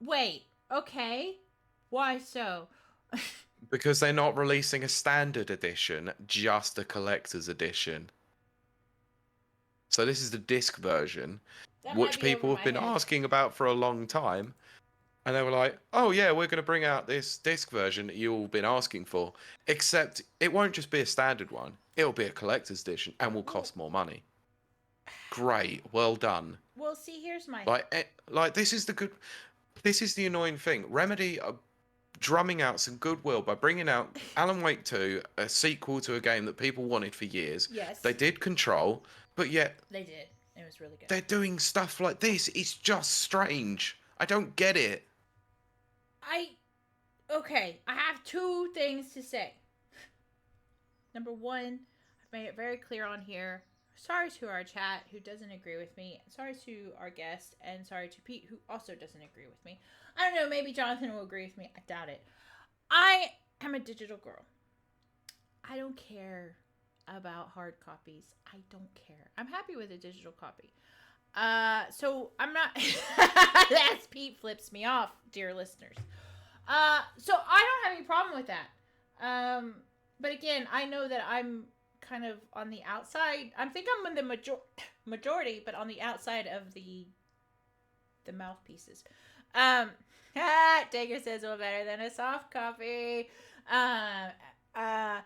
A: Wait, okay. Why so?
B: Because they're not releasing a standard edition, just a collector's edition. So this is the disc version, which people have been asking about for a long time. And they were like, oh yeah, we're going to bring out this disc version that you've all been asking for. Except it won't just be a standard one. It'll be a collector's edition and will cost more money. Great. Well done.
A: Well, see, here's my...
B: This is the annoying thing. Remedy are drumming out some goodwill by bringing out Alan Wake 2, a sequel to a game that people wanted for years.
A: Yes.
B: They did Control, but yet...
A: They did. It was really good.
B: They're doing stuff like this. It's just strange. I don't get it.
A: Okay, I have two things to say. Number one, I've made it very clear on here. Sorry to our chat who doesn't agree with me. Sorry to our guest, and sorry to Pete who also doesn't agree with me. I don't know, maybe Jonathan will agree with me. I doubt it. I am a digital girl. I don't care about hard copies. I don't care. I'm happy with a digital copy. So I'm not... That's Pete flips me off, dear listeners. So I don't have any problem with that. But again, I know that I'm kind of on the outside. I think I'm in the majority, but on the outside of the mouthpieces. Dagger says, well, better than a soft copy. But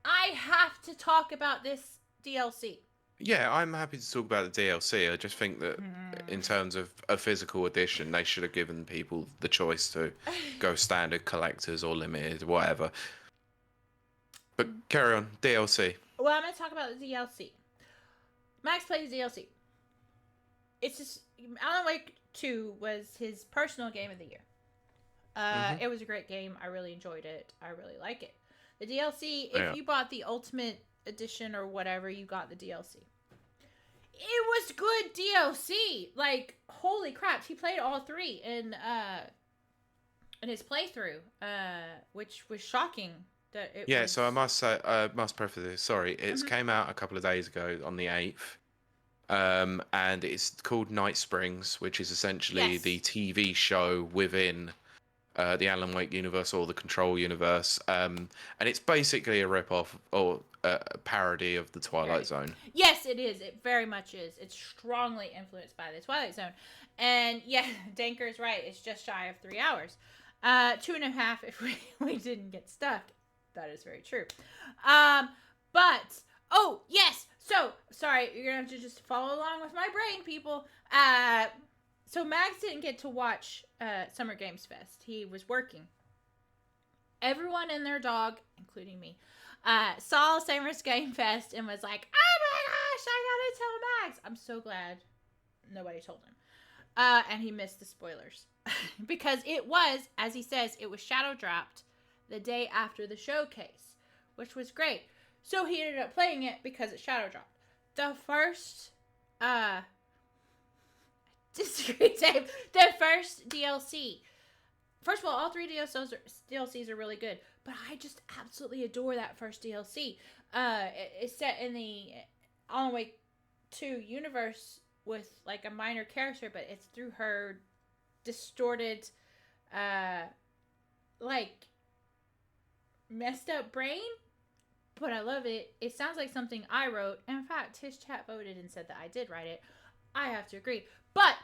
A: I have to talk about this DLC.
B: Yeah, I'm happy to talk about the DLC. I just think that in terms of a physical edition, they should have given people the choice to go standard, collectors, or limited, whatever. But carry on, DLC.
A: Well, I'm going to talk about the DLC. Max plays DLC. It's just... Alan Wake 2 was his personal game of the year. It was a great game. I really enjoyed it. I really like it. The DLC, if you bought the Ultimate Edition or whatever, you got the DLC. It was good DLC. Like, holy crap. He played all three in his playthrough, which was shocking.
B: So I must say, must preface this. Sorry, it's came out a couple of days ago on the 8th. And it's called Night Springs, which is essentially the TV show within the Alan Wake universe or the Control universe. And it's basically a rip-off or a parody of the Twilight Zone. Yes,
A: it is. It very much is. It's strongly influenced by the Twilight Zone. And yeah, Danker is right. It's just shy of 3 hours. 2.5 if we didn't get stuck. That is very true. But, oh, yes. So, sorry, you're going to have to just follow along with my brain, people. So Max didn't get to watch Summer Games Fest. He was working. Everyone and their dog, including me, saw Summer Games Fest and was like, oh my gosh, I gotta tell Max. I'm so glad nobody told him. And he missed the spoilers. Because it was, as he says, it was shadow dropped the day after the showcase, which was great. So he ended up playing it because it shadow dropped. The first, disagree, Dave. The first DLC. First of all 3 DLCs are really good, but I just absolutely adore that first DLC. It's set in the Alan Wake 2 universe with like a minor character, but it's through her distorted, like messed up brain. But I love it. It sounds like something I wrote. And in fact, his chat voted and said that I did write it. I have to agree. But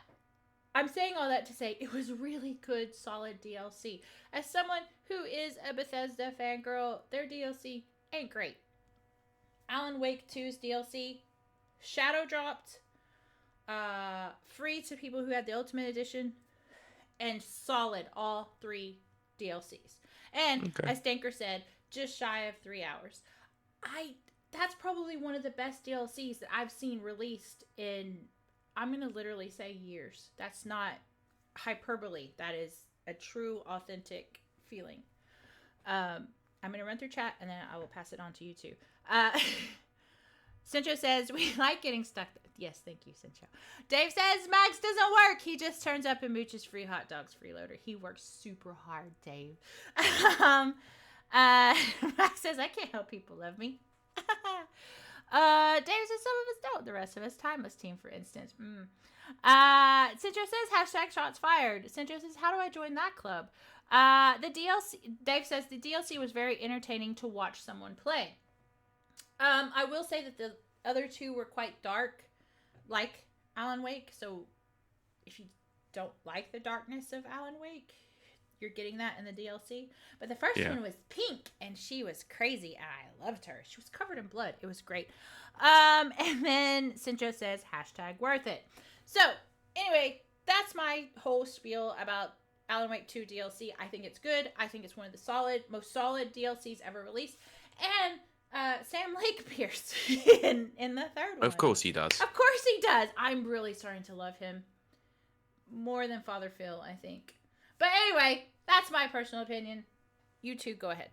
A: I'm saying all that to say it was really good, solid DLC. As someone who is a Bethesda fangirl, their DLC ain't great. Alan Wake 2's DLC, shadow dropped, free to people who had the Ultimate Edition, and solid all 3 DLCs. And as Danker said, just shy of 3 hours. That's probably one of the best DLCs that I've seen released in, I'm going to literally say years. That's not hyperbole. That is a true, authentic feeling. I'm going to run through chat, and then I will pass it on to you two. Cincho says, we like getting stuck. Yes, thank you, Cincho. Dave says, Max doesn't work. He just turns up and mooches free hot dogs, freeloader. He works super hard, Dave. Max says, I can't help people love me. Dave says, some of us don't. The rest of us, timeless team, for instance. Cincho says, hashtag shots fired. Cincho says, how do I join that club? The DLC, Dave says, the DLC was very entertaining to watch someone play. I will say that the other 2 were quite dark, like Alan Wake. So if you don't like the darkness of Alan Wake, you're getting that in the DLC. But the first one was pink, and she was crazy, and I loved her. She was covered in blood. It was great. And then Cincho says, hashtag worth it. So anyway, that's my whole spiel about Alan Wake 2 DLC. I think it's good. I think it's one of the most solid DLCs ever released. And Sam Lake Pierce in the third one.
B: Of course he does.
A: Of course he does. I'm really starting to love him more than Father Phil, I think. But anyway, that's my personal opinion. You two go ahead.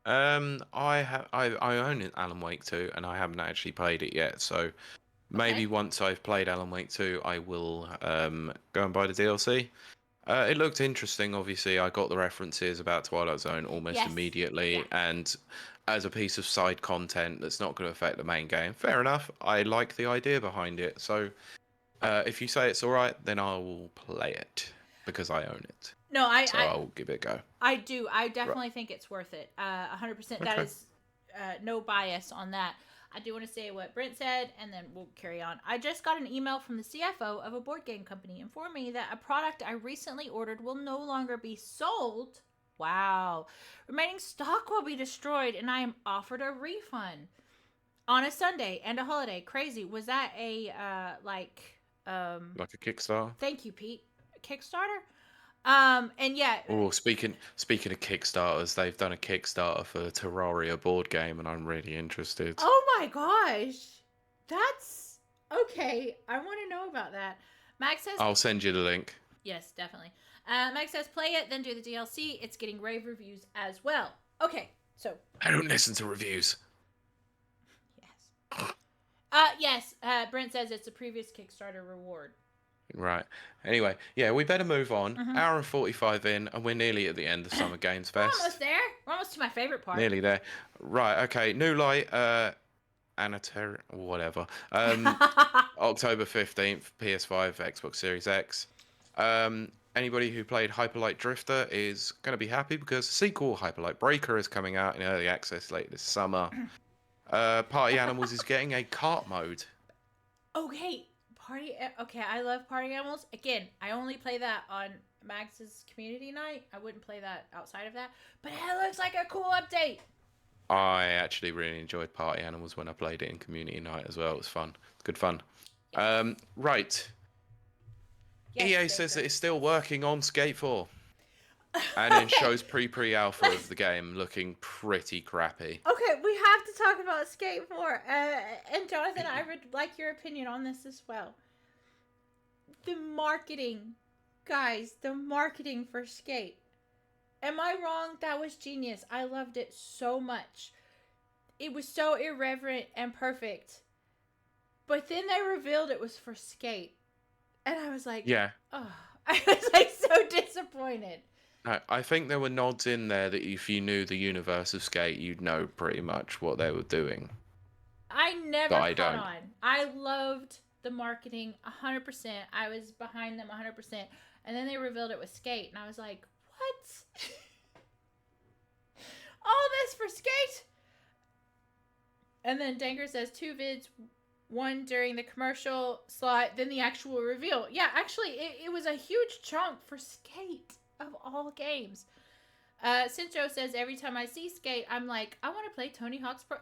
B: I own Alan Wake 2, and I haven't actually played it yet. So maybe once I've played Alan Wake 2, I will go and buy the DLC. It looked interesting. Obviously, I got the references about Twilight Zone almost immediately, and as a piece of side content that's not going to affect the main game, fair enough. I like the idea behind it. So if you say it's all right, then I will play it because I own it.
A: No, I
B: will give it a go.
A: I do. I definitely think it's worth it. 100%. That is no bias on that. I do want to say what Brent said, and then we'll carry on. I just got an email from the CFO of a board game company informing me that a product I recently ordered will no longer be sold. Wow. Remaining stock will be destroyed, and I am offered a refund on a Sunday and a holiday. Crazy. Was that a like a
B: Kickstarter?
A: Thank you, Pete. Kickstarter? And yeah.
B: Oh, speaking of Kickstarters, they've done a Kickstarter for the Terraria board game, and I'm really interested.
A: Oh my gosh, that's okay. I want to know about that. Max says
B: I'll send you the link.
A: Yes, definitely. Max says play it, then do the DLC. It's getting rave reviews as well. Okay, so
B: I don't listen to reviews.
A: Yes. Yes. Brent says it's a previous Kickstarter reward.
B: Right. Anyway, yeah, we better move on. Hour and 45 in, and we're nearly at the end of Summer Games Fest.
A: We're almost there. We're almost to my favorite part.
B: Nearly there. Right, okay. New Light, Anater, whatever. October 15th, PS5, Xbox Series X. Anybody who played Hyperlight Drifter is going to be happy because the sequel, Hyperlight Breaker, is coming out in early access later this summer. Party Animals is getting a kart mode.
A: Okay. Okay, I love Party Animals. Again, I only play that on Max's community night. I wouldn't play that outside of that. But it looks like a cool update.
B: I actually really enjoyed Party Animals when I played it in community night as well. It was fun. Good fun. Yes. Right. Yes, EA says that it's still working on Skate 4. And then shows pre-alpha of the game looking pretty crappy.
A: Okay, we have to talk about Skate 4. And Jonathan, I would like your opinion on this as well. The marketing, guys, the marketing for Skate. Am I wrong? That was genius. I loved it so much. It was so irreverent and perfect. But then they revealed it was for Skate. And I was like,
B: yeah.
A: Oh, I was like so disappointed.
B: I think there were nods in there that if you knew the universe of Skate, you'd know pretty much what they were doing.
A: I never caught on. I loved the marketing 100%. I was behind them 100%. And then they revealed it was Skate. And I was like, what? All this for Skate? And then Danker says 2 vids one during the commercial slot, then the actual reveal. Yeah, actually, it was a huge chunk for Skate of all games. Cincho says every time I see Skate, I'm like, I want to play Tony Hawk's Pro.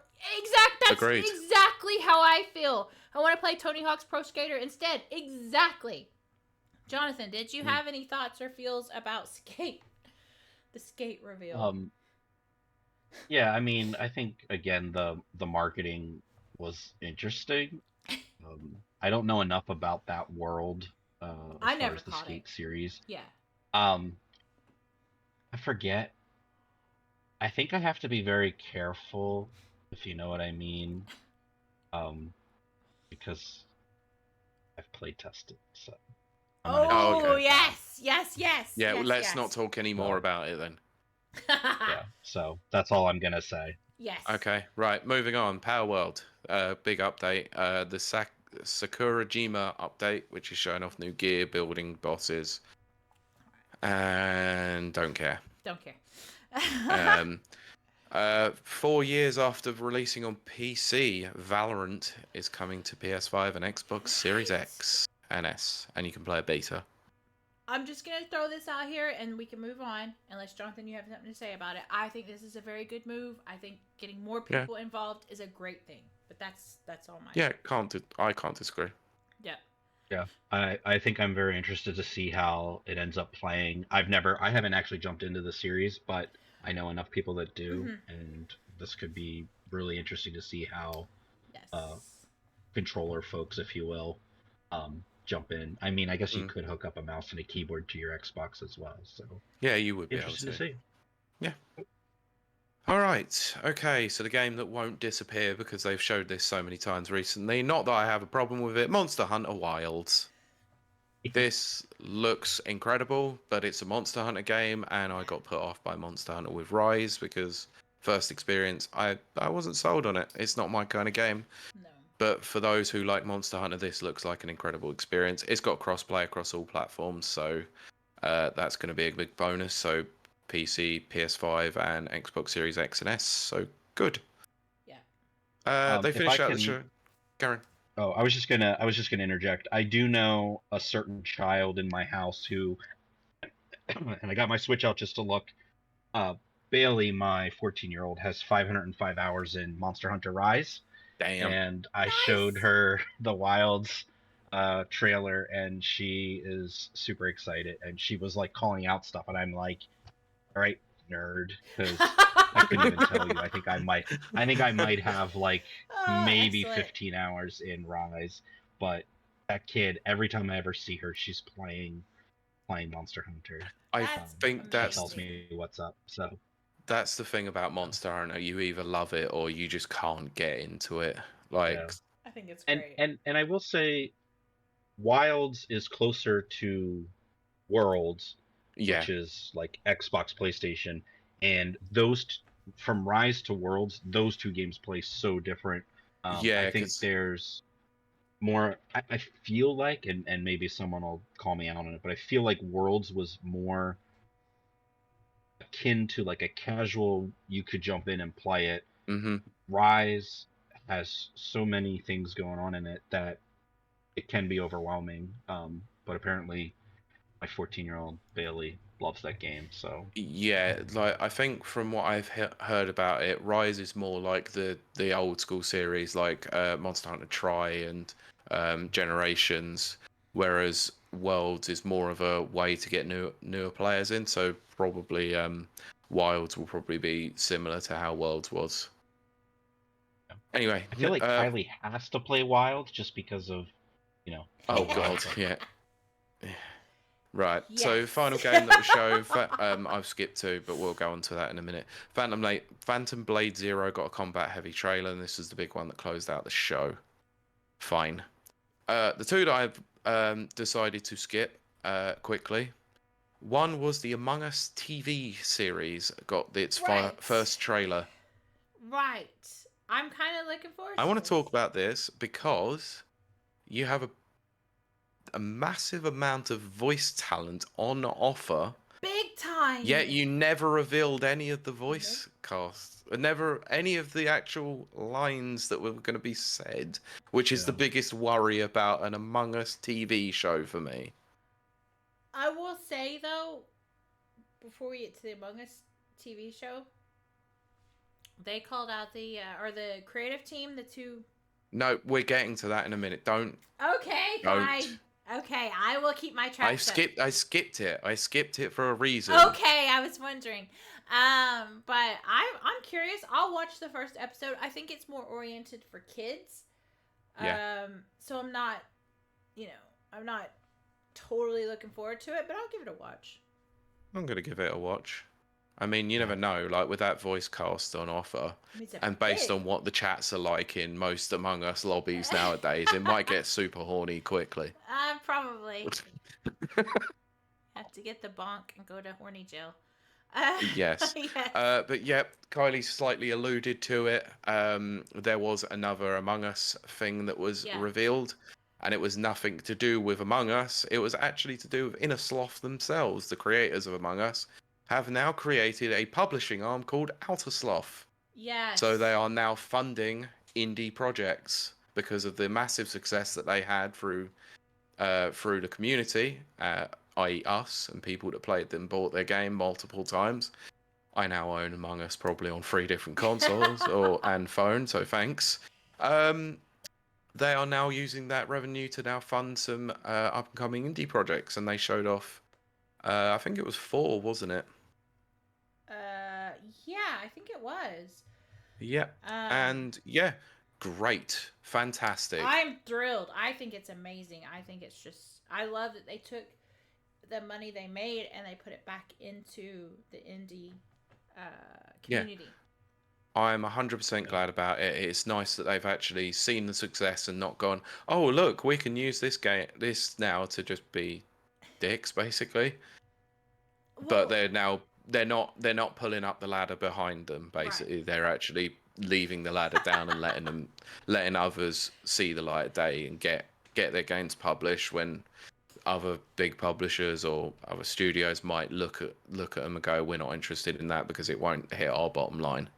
A: That's
B: Agreed.
A: exactly how I feel. I want to play Tony Hawk's Pro Skater instead. Exactly. Jonathan, did you have any thoughts or feels about Skate? The Skate reveal.
C: Yeah, I mean, I think again the marketing was interesting. I don't know enough about that world as far as the Skate series.
A: Yeah.
C: I forget. I think I have to be very careful, if you know what I mean, because I've play tested. So.
A: Okay. Yes.
B: Yeah, let's not talk any more about it then.
C: Yeah, so that's all I'm gonna say.
A: Yes.
B: Okay, right. Moving on. Power World. Big update. The Sakurajima update, which is showing off new gear, building bosses, and don't care. 4 years after releasing on PC, Valorant is coming to PS5 and Xbox Series X and S, and you can play a beta.
A: I'm just going to throw this out here and we can move on, unless, Jonathan, you have something to say about it. I think this is a very good move. I think getting more people involved is a great thing. But that's all my...
B: Yeah, I can't disagree.
A: Yeah.
C: Yeah, I think I'm very interested to see how it ends up playing. I haven't actually jumped into the series, but I know enough people that do, and this could be really interesting to see how controller folks, if you will, jump in. I mean, I guess you could hook up a mouse and a keyboard to your Xbox as well. So
B: yeah, you would be able to see. Yeah. All right. Okay. So the game that won't disappear because they've showed this so many times recently. Not that I have a problem with it. Monster Hunter Wilds. This looks incredible, but it's a Monster Hunter game, and I got put off by Monster Hunter with Rise because first experience, I wasn't sold on it. It's not my kind of game.
A: No.
B: But for those who like Monster Hunter, this looks like an incredible experience. It's got crossplay across all platforms, so that's going to be a big bonus. So PC, PS5, and Xbox Series X and S. So good.
A: Yeah.
B: They finished out the show. Karen.
C: Oh, I was just gonna interject. I do know a certain child in my house who, and I got my Switch out just to look. Bailey, my 14-year-old, has 505 hours in Monster Hunter Rise.
B: Damn.
C: And I showed her the Wilds trailer, and she is super excited. And she was like calling out stuff, and I'm like, "All right, nerd," because I couldn't even tell you. I think I might have like maybe 15 hours in Rise. But that kid, every time I ever see her, she's playing Monster Hunter.
B: I think that
C: tells me what's up. So.
B: That's the thing about Monster Hunter. You either love it or you just can't get into it. Like,
A: I think it's great.
C: And I will say, Wilds is closer to Worlds, which is like Xbox, PlayStation, and those from Rise to Worlds, those two games play so different. I think there's more. I feel like, and maybe someone will call me out on it, but I feel like Worlds was more akin to like a casual, you could jump in and play it. Rise has so many things going on in it that it can be overwhelming. But apparently my 14-year-old Bailey loves that game. So
B: yeah, like I think from what I've heard about it, Rise is more like the old school series, like Monster Hunter Tri and Generations, whereas Worlds is more of a way to get newer players in. So probably Wilds will probably be similar to how Worlds was. Anyway,
C: I feel like Kiley has to play Wilds just because of,
B: Oh God, yeah. Right. Yes. So final game that was shown, I've skipped to, but we'll go on to that in a minute. Phantom Blade Zero got a combat heavy trailer, and this is the big one that closed out the show. Fine. The two that I've decided to skip quickly. One was the Among Us TV series got its first trailer.
A: Right. I'm kind of looking forward to
B: I want to talk about this because you have a massive amount of voice talent on offer.
A: Big time.
B: Yet you never revealed any of the voice casts. Never any of the actual lines that were going to be said, which is the biggest worry about an Among Us TV show for me.
A: I will say, though, before we get to the Among Us TV show, they called out the creative team, the two...
B: No, we're getting to that in a minute. Don't.
A: Okay, fine. Okay, I will keep my track.
B: I skipped it. I skipped it for a reason.
A: Okay, I was wondering. But I'm curious. I'll watch the first episode. I think it's more oriented for kids.
B: Yeah.
A: So I'm not totally looking forward to it, but I'll give it a watch.
B: I'm gonna give it a watch. I mean, you never know. Like with that voice cast on offer, and based on what the chats are like in most Among Us lobbies nowadays, it might get super horny quickly.
A: Probably. Have to get the bonk and go to horny jail.
B: Yes. Yes. But yeah, Kylie slightly alluded to it. There was another Among Us thing that was revealed, and it was nothing to do with Among Us. It was actually to do with Inner Sloth themselves, the creators of Among Us. Have now created a publishing arm called Outer Sloth.
A: Yes.
B: So they are now funding indie projects because of the massive success that they had through the community, i.e. us and people that played them, bought their game multiple times. I now own Among Us probably on 3 different consoles and phone, so thanks. They are now using that revenue to now fund some up-and-coming indie projects, and they showed off, I think it was 4, wasn't it?
A: Yeah, I think it was.
B: Yeah, and yeah, great, fantastic.
A: I'm thrilled. I think it's amazing. I think it's just, I love that they took the money they made and they put it back into the indie community.
B: Yeah. I'm 100% glad about it. It's nice that they've actually seen the success and not gone, oh look, we can use this now to just be dicks, basically. Well, but they're not pulling up the ladder behind them. Basically, right. They're actually leaving the ladder down and letting others see the light of day and get their games published when other big publishers or other studios might look at them and go, we're not interested in that because it won't hit our bottom line.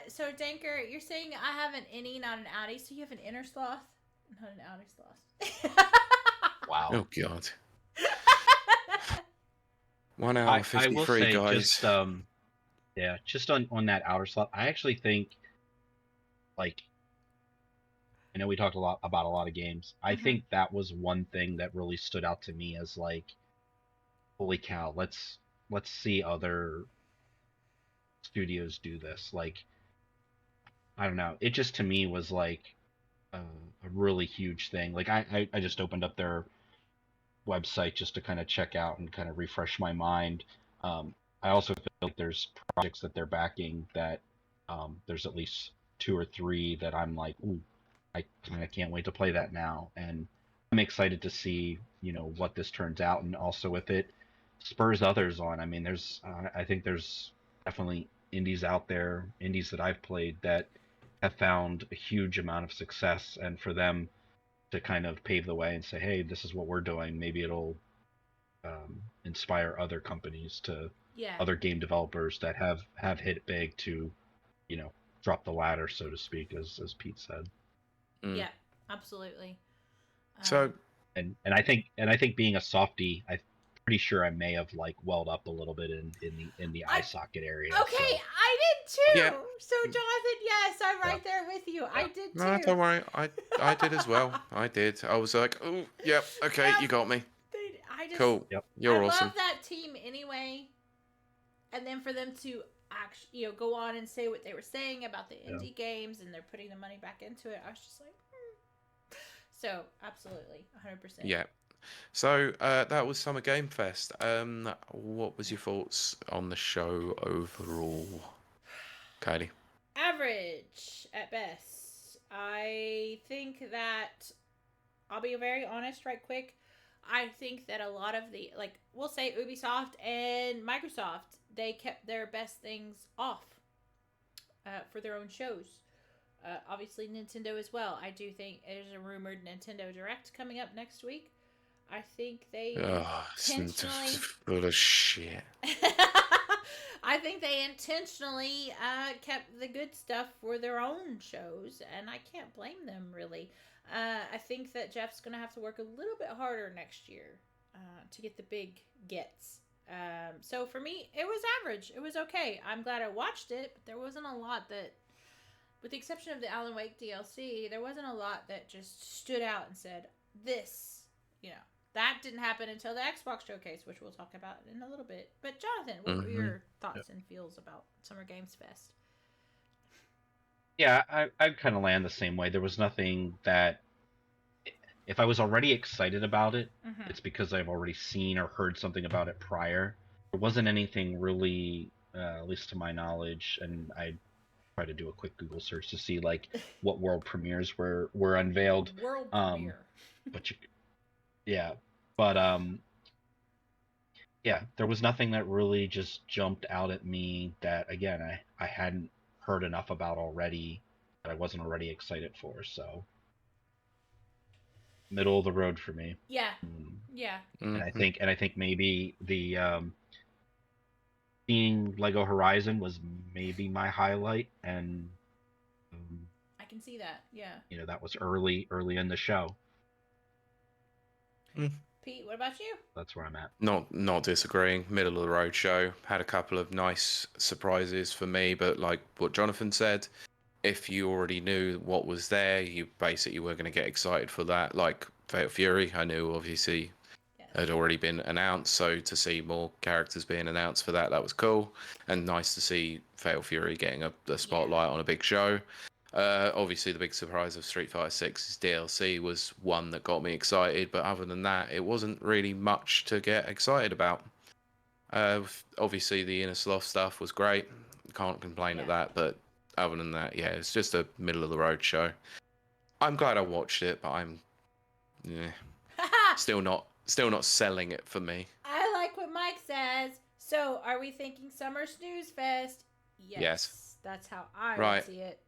A: So Danker, you're saying I have an innie, not an outie, so you have an inner sloth, not an outie sloth.
C: Wow.
B: Oh God. 1 hour 53, I will say,
C: guys. Just on that outer sloth, I actually think, like, I know we talked about a lot of games. I think that was one thing that really stood out to me as like, holy cow, let's see other studios do this. Like, I don't know, it just to me was like a really huge thing. Like I just opened up their website just to kind of check out and kind of refresh my mind. I also feel like there's projects that they're backing that there's at least 2 or 3 that I'm like, ooh, I kind of can't wait to play that now. And I'm excited to see, what this turns out. And also with it spurs others on. I mean, I think there's definitely indies out there, indies that I've played that have found a huge amount of success, and for them to kind of pave the way and say, hey, this is what we're doing, maybe it'll inspire other companies other game developers that have hit big to, drop the ladder, so to speak, as Pete said.
A: Yeah, absolutely.
B: So
C: and I think being a softie, I'm pretty sure I may have like welled up a little bit in the eye socket area.
A: Okay, so. I did too. Yeah. So Jonathan, yes, I'm right there with you. Yeah. I did too.
B: No, don't worry. I did as well. I did. I was like, oh, yep, okay, you got me. Cool. Yep. You're awesome.
A: I love that team anyway. And then for them to actually, go on and say what they were saying about the indie games, and they're putting the money back into it, I was just like, So, absolutely, 100%.
B: Yeah. So, that was Summer Game Fest. What was your thoughts on the show overall, Kylie?
A: Average, at best. I think that, I'll be very honest right quick, I think that a lot of the, we'll say Ubisoft and Microsoft, they kept their best things off for their own shows. Obviously Nintendo as well. I do think there's a rumored Nintendo Direct coming up next week. I think they intentionally
B: full of shit.
A: I think they intentionally kept the good stuff for their own shows, and I can't blame them, really. I think that Jeff's going to have to work a little bit harder next year to get the big gets. So for me, it was average. It was okay. I'm glad I watched it, but there wasn't a lot that, with the exception of the Alan Wake DLC, there wasn't a lot that just stood out and said, this, that didn't happen until the Xbox Showcase, which we'll talk about in a little bit. But Jonathan, what were your thoughts and feels about Summer Games Fest?
C: Yeah, I kind of land the same way. There was nothing that, if I was already excited about it, it's because I've already seen or heard something about it prior. There wasn't anything really, at least to my knowledge, and I try to do a quick Google search to see like what world premieres were unveiled.
A: World premiere.
C: But yeah, there was nothing that really just jumped out at me that, again, I hadn't heard enough about already, that I wasn't already excited for. So middle of the road for me.
A: Yeah. Yeah.
C: And I think maybe the seeing Lego Horizon was maybe my highlight, and
A: I can see that. Yeah.
C: That was early in the show.
A: Pete, what about you?
C: That's where I'm at.
B: Not disagreeing. Middle of the road show. Had a couple of nice surprises for me, but like what Jonathan said, if you already knew what was there, you basically were going to get excited for that. Like Fatal Fury, I knew obviously had already been announced, so to see more characters being announced for that was cool, and nice to see Fatal Fury getting the spotlight on a big show. Obviously, the big surprise of Street Fighter 6's DLC was one that got me excited, but other than that, it wasn't really much to get excited about. Obviously, the Inner Sloth stuff was great. Can't complain at that, but other than that, yeah, it's just a middle-of-the-road show. I'm glad I watched it, but I'm still not selling it for me.
A: I like what Mike says. So, are we thinking Summer Snooze Fest? Yes. That's how I would see it.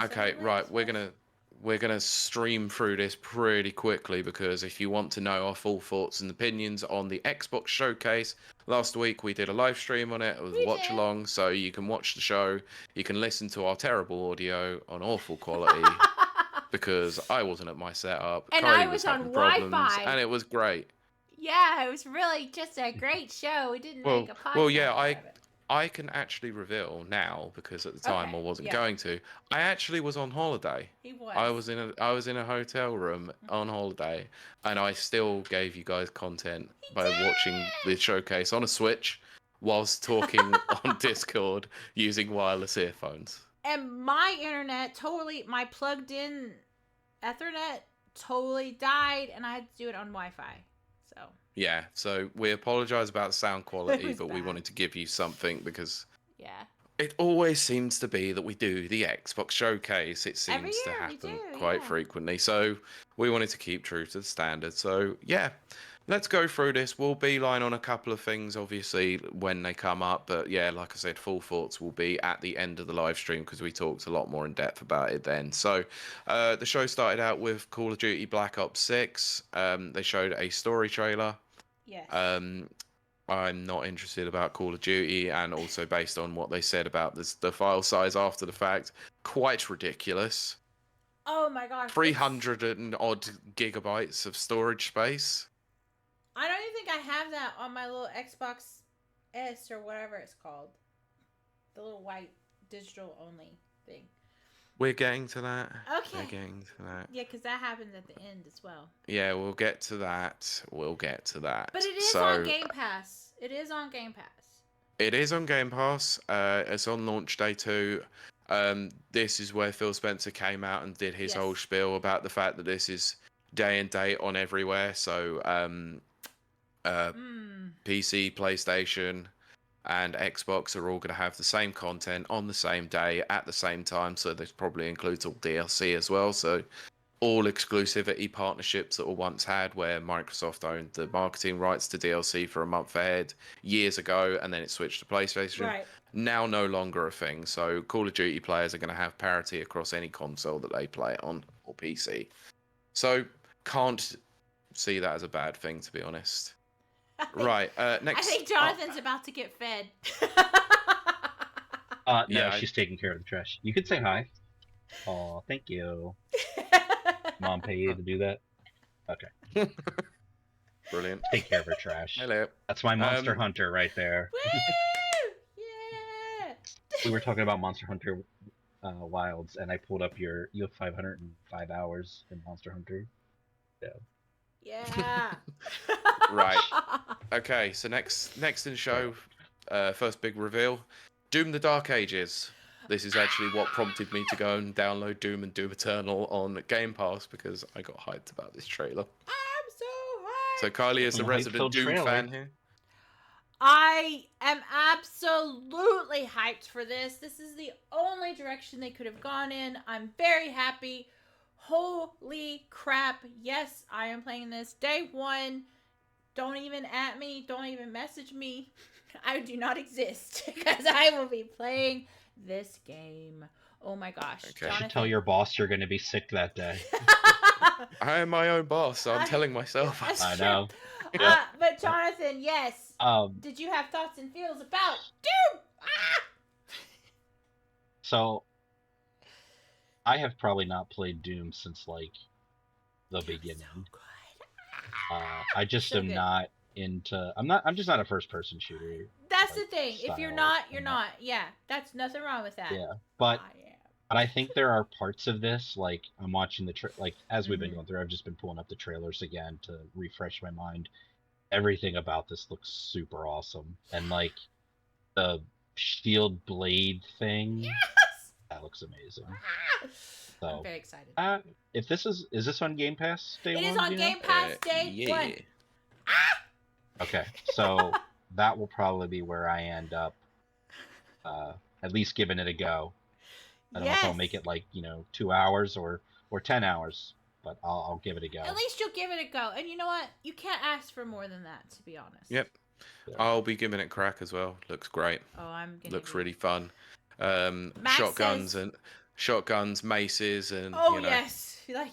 B: Okay, right. We're gonna stream through this pretty quickly, because if you want to know our full thoughts and opinions on the Xbox Showcase, last week we did a live stream on it. It was a watch along, so you can watch the show. You can listen to our terrible audio on awful quality because I wasn't at my setup.
A: And I was on Wi-Fi,
B: and it was great.
A: Yeah, it was really just a great show. We didn't make a podcast. Well, yeah,
B: I can actually reveal now, because at the time I wasn't going to. I actually was on holiday.
A: He was.
B: I was in a hotel room on holiday, and I still gave you guys content by watching the showcase on a Switch whilst talking on Discord using wireless earphones.
A: And my internet my plugged in Ethernet totally died, and I had to do it on Wi-Fi. So.
B: Yeah, so we apologize about sound quality, but we wanted to give you something, because it always seems to be that we do the Xbox Showcase. It seems to happen quite frequently. So we wanted to keep true to the standard. So yeah, let's go through this. We'll beeline on a couple of things, obviously, when they come up. But yeah, like I said, full thoughts will be at the end of the live stream, because we talked a lot more in depth about it then. So the show started out with Call of Duty Black Ops 6. They showed a story trailer.
A: Yes.
B: I'm not interested about Call of Duty, and also based on what they said about the file size after the fact, quite ridiculous.
A: Oh my gosh.
B: 300 and odd gigabytes of storage space.
A: I don't even think I have that on my little Xbox S or whatever it's called. The little white digital only thing.
B: We're getting to that.
A: Okay.
B: We're getting to that.
A: Yeah, because that happens at the end as well.
B: Yeah, we'll get to that. But
A: it is on Game Pass. It is on Game Pass.
B: It is on Game Pass. It's on launch day 2. This is where Phil Spencer came out and did his whole spiel about the fact that this is day and date on everywhere. So PC, PlayStation, and Xbox are all going to have the same content on the same day at the same time. So this probably includes all DLC as well. So all exclusivity partnerships that were once had, where Microsoft owned the marketing rights to DLC for a month ahead years ago, and then it switched to PlayStation.
A: Right.
B: Now no longer a thing. So Call of Duty players are going to have parity across any console that they play on, or PC. So can't see that as a bad thing, to be honest. Right. Next.
A: I think Jonathan's about to get fed.
C: No,
B: Yeah,
C: she's taking care of the trash. You could say hi. Oh, thank you. Mom pay you to do that? Okay.
B: Brilliant.
C: Take care of her trash.
B: Hello.
C: That's my Monster Hunter right there.
A: Woo! Yeah.
C: We were talking about Monster Hunter Wilds, and I pulled up you have 505 hours in Monster Hunter.
A: Yeah.
B: Right. Okay, so next in the show, first big reveal, Doom: The Dark Ages. This is actually what prompted me to go and download Doom and Doom Eternal on Game Pass because I got hyped about this trailer.
A: I'm so hyped.
B: So Kylie is the resident Doom fan here.
A: I am absolutely hyped for this. This is the only direction they could have gone in. I'm very happy. Holy crap. Yes, I am playing this day one. Don't even at me. Don't even message me. I do not exist because I will be playing this game. Oh my gosh.
B: Okay.
C: You should tell your boss you're going to be sick that day.
B: I am my own boss, so I'm telling myself.
C: I know.
A: But Jonathan, yes. Did you have thoughts and feels about Doom?
C: So, I have probably not played Doom since like the beginning.
A: So good.
C: I just am not into. I'm just not a first-person shooter.
A: That's the thing. If you're not, you're not. Yeah, that's nothing wrong with that.
C: Yeah, but I think there are parts of this, like I'm watching like as we've been going through, I've just been pulling up the trailers again to refresh my mind. Everything about this looks super awesome, and like the shield blade thing, that looks amazing. So
A: I'm very excited.
C: If this is this on Game Pass day one?
A: It is on Game Pass day one.
C: Okay, so that will probably be where I end up, at least giving it a go. I don't know if I'll make it like 2 hours or 10 hours, but I'll give it a go.
A: At least you'll give it a go, and you know what? You can't ask for more than that, to be honest.
B: Yep, I'll be giving it a crack as well. Looks great.
A: Oh, I'm gonna.
B: Looks really fun. Shotguns, maces, and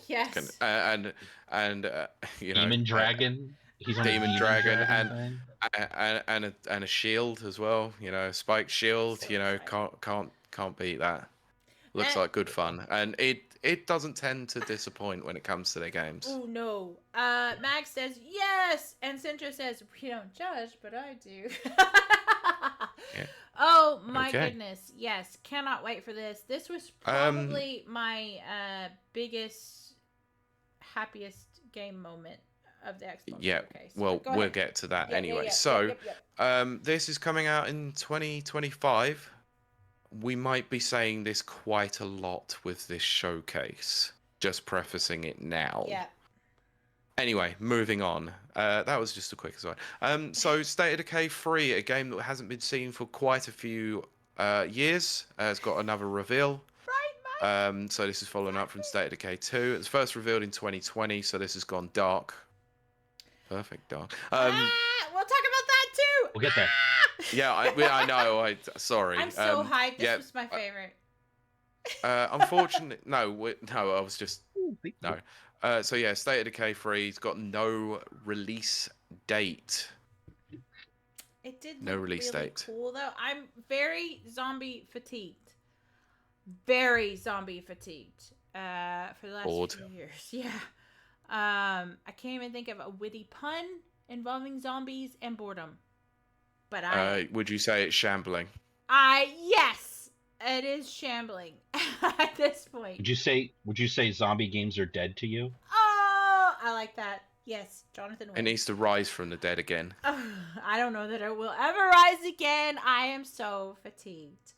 A: yes,
B: and
C: Demon Dragon. He's on
B: Demon Dragon and a shield as well. Spiked shield. So can't beat that. Looks like good fun, and it doesn't tend to disappoint when it comes to their games.
A: Oh no. Max says yes, and Centra says we don't judge, but I do.
B: Yeah.
A: Oh my goodness, yes! Cannot wait for this. This was probably my biggest, happiest game moment of the Xbox Showcase.
B: Well, we'll get to that anyway. So, this is coming out in 2025. We might be saying this quite a lot with this showcase. Just prefacing it now. Yeah. Anyway, moving on. That was just a quick aside. So State of Decay 3, a game that hasn't been seen for quite a few years, has got another reveal. Right, so this is following up from State of Decay 2. It was first revealed in 2020, so this has gone dark. Perfect dark.
A: We'll talk about that too.
C: We'll get there.
B: Yeah, I know. Sorry.
A: I'm so hyped. This was my favorite.
B: Unfortunately, no. I was just no. So yeah, State of Decay 3's got no release date.
A: It did
B: no release
A: really
B: date.
A: Cool though. I'm very zombie fatigued. Very zombie fatigued. For the last few years. Yeah. I can't even think of a witty pun involving zombies and boredom. But
B: would you say it's shambling?
A: Yes, it is shambling at this point.
C: Would you say zombie games are dead to you?
A: Oh, I like that. Yes, Jonathan.
B: It needs to rise from the dead again.
A: I don't know that it will ever rise again. I am so fatigued.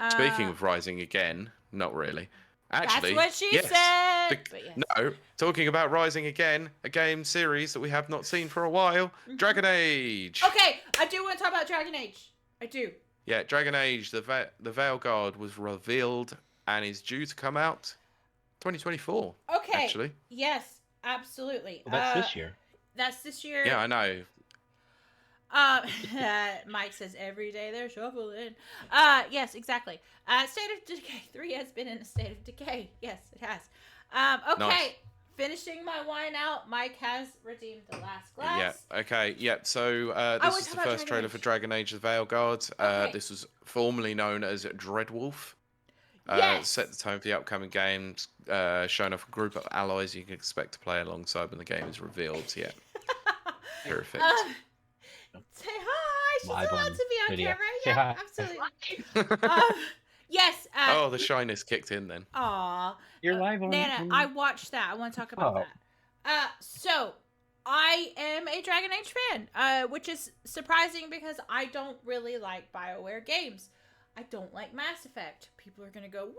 B: Speaking of rising again, not really. Actually,
A: that's what she said.
B: No, talking about rising again, a game series that we have not seen for a while, Dragon Age.
A: Okay, I do want to talk about Dragon Age. I do.
B: Yeah, Dragon Age, the Veil Guard was revealed and is due to come out 2024.
A: Okay.
B: Actually.
A: Yes, absolutely.
C: Well, that's this year.
A: That's this year.
B: Yeah, I know.
A: Mike says every day they're shuffling. Yes, exactly. State of Decay 3 has been in a state of decay. Yes, it has. Okay.
B: Nice.
A: finishing my wine out. Mike has redeemed the last glass.
B: Yeah. Okay. Yeah. So this is the first trailer for Dragon Age: The Veilguard.
A: Okay.
B: This was formerly known as Dreadwolf.
A: Yes.
B: Set the tone for the upcoming games. Showing off a group of allies you can expect to play alongside when the game is revealed. Yeah. Perfect.
A: Say hi. She's allowed to be on camera.
C: Say
A: Yeah,
C: hi.
A: absolutely. Yes.
B: Oh, the shyness kicked in then.
A: Aw.
C: You're live on
A: Nana, I watched that. I want to talk about that. So, I am a Dragon Age fan, which is surprising because I don't really like BioWare games. I don't like Mass Effect. People are going to go, what?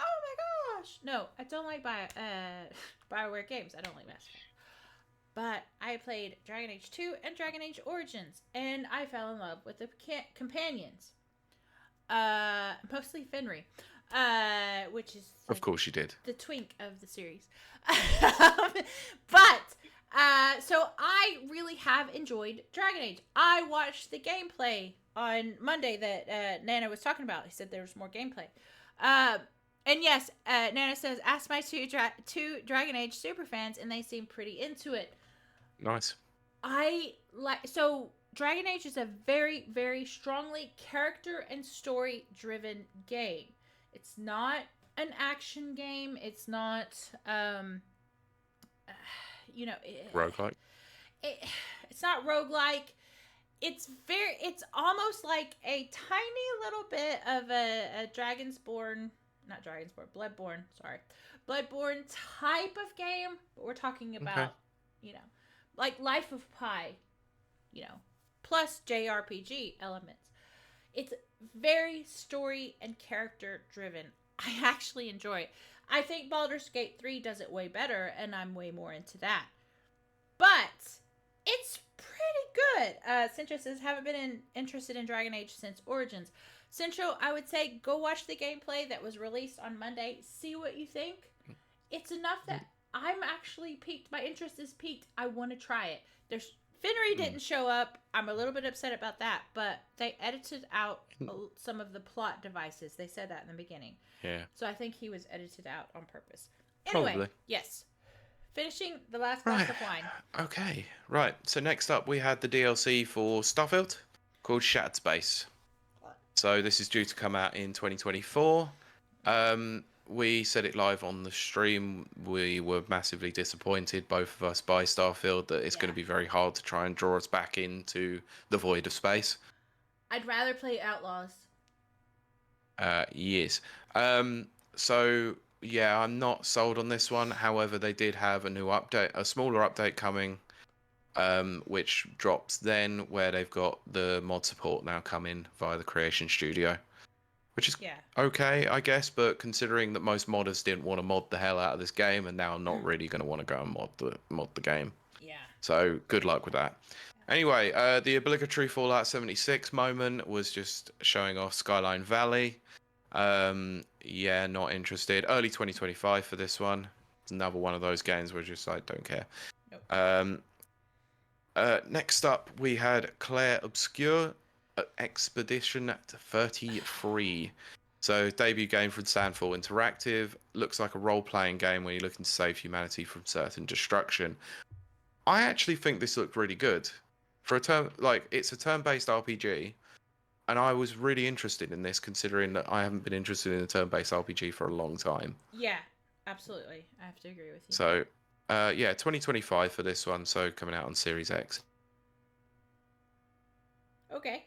A: Oh my gosh. No, I don't like BioWare games. I don't like Mass Effect. But I played Dragon Age 2 and Dragon Age Origins, and I fell in love with the companions. Mostly Fenry, which is
B: of course you did,
A: the twink of the series. But so I really have enjoyed Dragon Age. I watched the gameplay on Monday that Nana was talking about. He said there was more gameplay. And yes, Nana says, ask my two Dragon Age superfans, and they seem pretty into it.
B: Nice.
A: So Dragon Age is a very, very strongly character and story driven game. It's not an action game. It's not,
B: roguelike.
A: It's not roguelike. It's almost like a tiny little bit of a Bloodborne. Sorry, Bloodborne type of game. But we're talking about, like Life of Pi, plus JRPG elements. It's very story and character driven. I actually enjoy it. I think Baldur's Gate 3 does it way better, and I'm way more into that. But it's pretty good. Central says, haven't been interested in Dragon Age since Origins. Central, I would say go watch the gameplay that was released on Monday. See what you think. It's enough that I'm actually piqued. My interest is piqued. I want to try it. Fenry didn't show up. I'm a little bit upset about that, but they edited out some of the plot devices. They said that in the beginning.
B: Yeah.
A: So I think he was edited out on purpose. Anyway,
B: Probably.
A: Yes. Finishing the last glass of wine.
B: Okay. Right. So next up we had the DLC for Starfield called Shattered Space. So this is due to come out in 2024. We said it live on the stream. We were massively disappointed, both of us, by Starfield, that it's going to be very hard to try and draw us back into the void of space.
A: I'd rather play Outlaws.
B: Yes. So, yeah, I'm not sold on this one. However, they did have a new update, a smaller update coming, which drops then, where they've got the mod support now coming via the Creation Studio. Which is okay, I guess, but considering that most modders didn't want to mod the hell out of this game, and now I'm not really going to want to go and mod the game. Yeah. So good luck with that. Anyway, the obligatory Fallout 76 moment was just showing off Skyline Valley. Yeah, not interested. Early 2025 for this one. It's another one of those games where just like don't care. Nope. Next up, we had Claire Obscure. Expedition 33. So debut game from Sandfall Interactive. Looks like a role-playing game where you're looking to save humanity from certain destruction. I actually think this looked really good. For it's a turn-based RPG, and I was really interested in this considering that I haven't been interested in a turn-based RPG for a long time.
A: Yeah, absolutely. I have to agree with you.
B: So, 2025 for this one, so coming out on Series X.
A: Okay.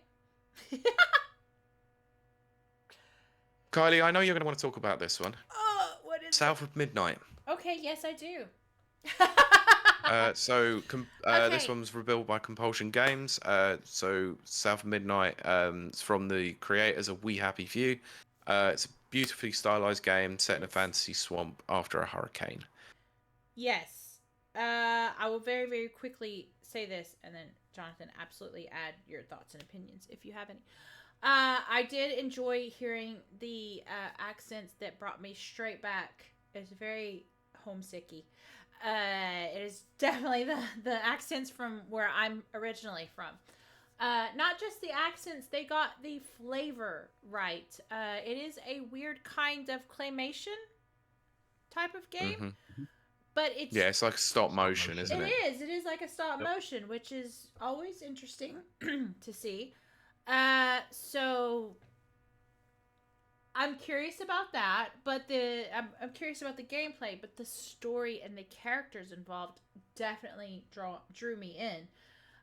B: Kylie, I know you're going to want to talk about this one.
A: What is
B: South of Midnight.
A: Okay, yes, I do.
B: This one was revealed by Compulsion Games. So South of Midnight, it's from the creators of We Happy Few. It's a beautifully stylized game set in a fantasy swamp after a hurricane.
A: Yes. I will very, very quickly say this, and then Jonathan, absolutely add your thoughts and opinions if you have any. I did enjoy hearing the accents that brought me straight back. It's very homesicky. It is definitely the accents from where I'm originally from. Not just the accents, they got the flavor right. It is a weird kind of claymation type of game. but it's
B: it's like stop motion, isn't it?
A: It is like a stop motion, which is always interesting to see. So I'm curious about that, but I'm curious about the gameplay, but the story and the characters involved definitely drew me in.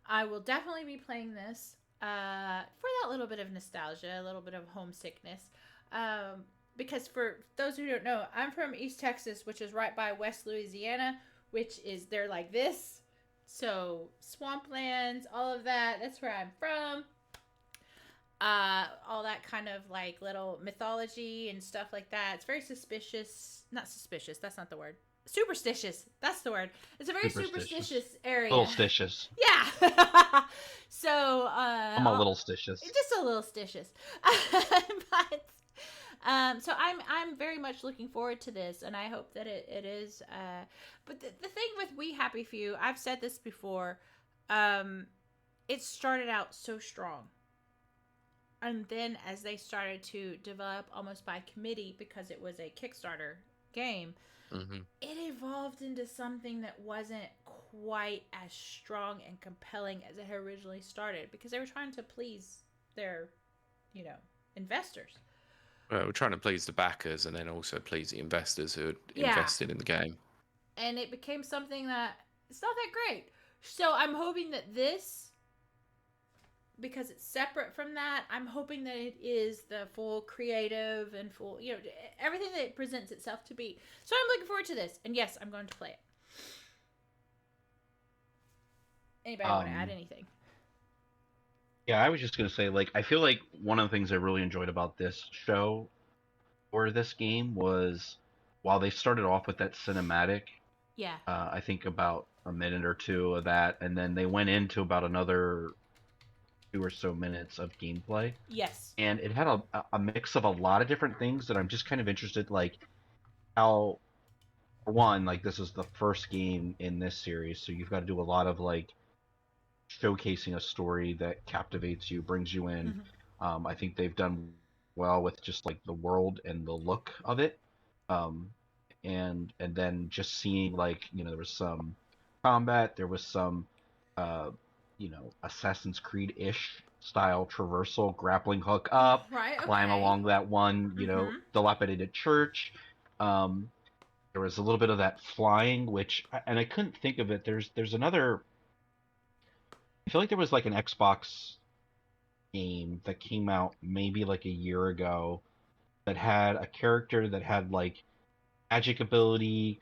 A: I will definitely be playing this for that little bit of nostalgia, a little bit of homesickness. Because for those who don't know, I'm from East Texas, which is right by West Louisiana, which is, they're like this. So swamplands, all of that, that's where I'm from. All that kind of like little mythology and stuff like that. It's very not suspicious, that's not the word. Superstitious, that's the word. It's a very superstitious area.
C: Little stitious.
A: Yeah. So
C: I'm a little stitious.
A: Just a little stitious. But so I'm very much looking forward to this, and I hope that it is. But the thing with We Happy Few, I've said this before, it started out so strong. And then as they started to develop almost by committee, because it was a Kickstarter game, it evolved into something that wasn't quite as strong and compelling as it had originally started, because they were trying to please their, investors.
B: Well, we're trying to please the backers and then also please the investors who had invested in the game.
A: And it became something that it's not that great. So I'm hoping that this, because it's separate from that, I'm hoping that it is the full creative and full, everything that it presents itself to be. So I'm looking forward to this. And yes, I'm going to play it. Anybody want to add anything?
C: Yeah, I was just going to say, I feel like one of the things I really enjoyed about this show or this game was, while they started off with that cinematic, I think about a minute or two of that, and then they went into about another 2 or so minutes of gameplay.
A: Yes.
C: And it had a mix of a lot of different things that I'm just kind of interested, how, for one, this is the first game in this series, so you've got to do a lot of, showcasing a story that captivates you, brings you in. I think they've done well with just the world and the look of it, and then just seeing there was some combat, there was some Assassin's Creed-ish style traversal, grappling hook up, climb along that one dilapidated church. There was a little bit of that flying, and I couldn't think of it. There's another. I feel like there was an Xbox game that came out maybe a year ago that had a character that had magic ability,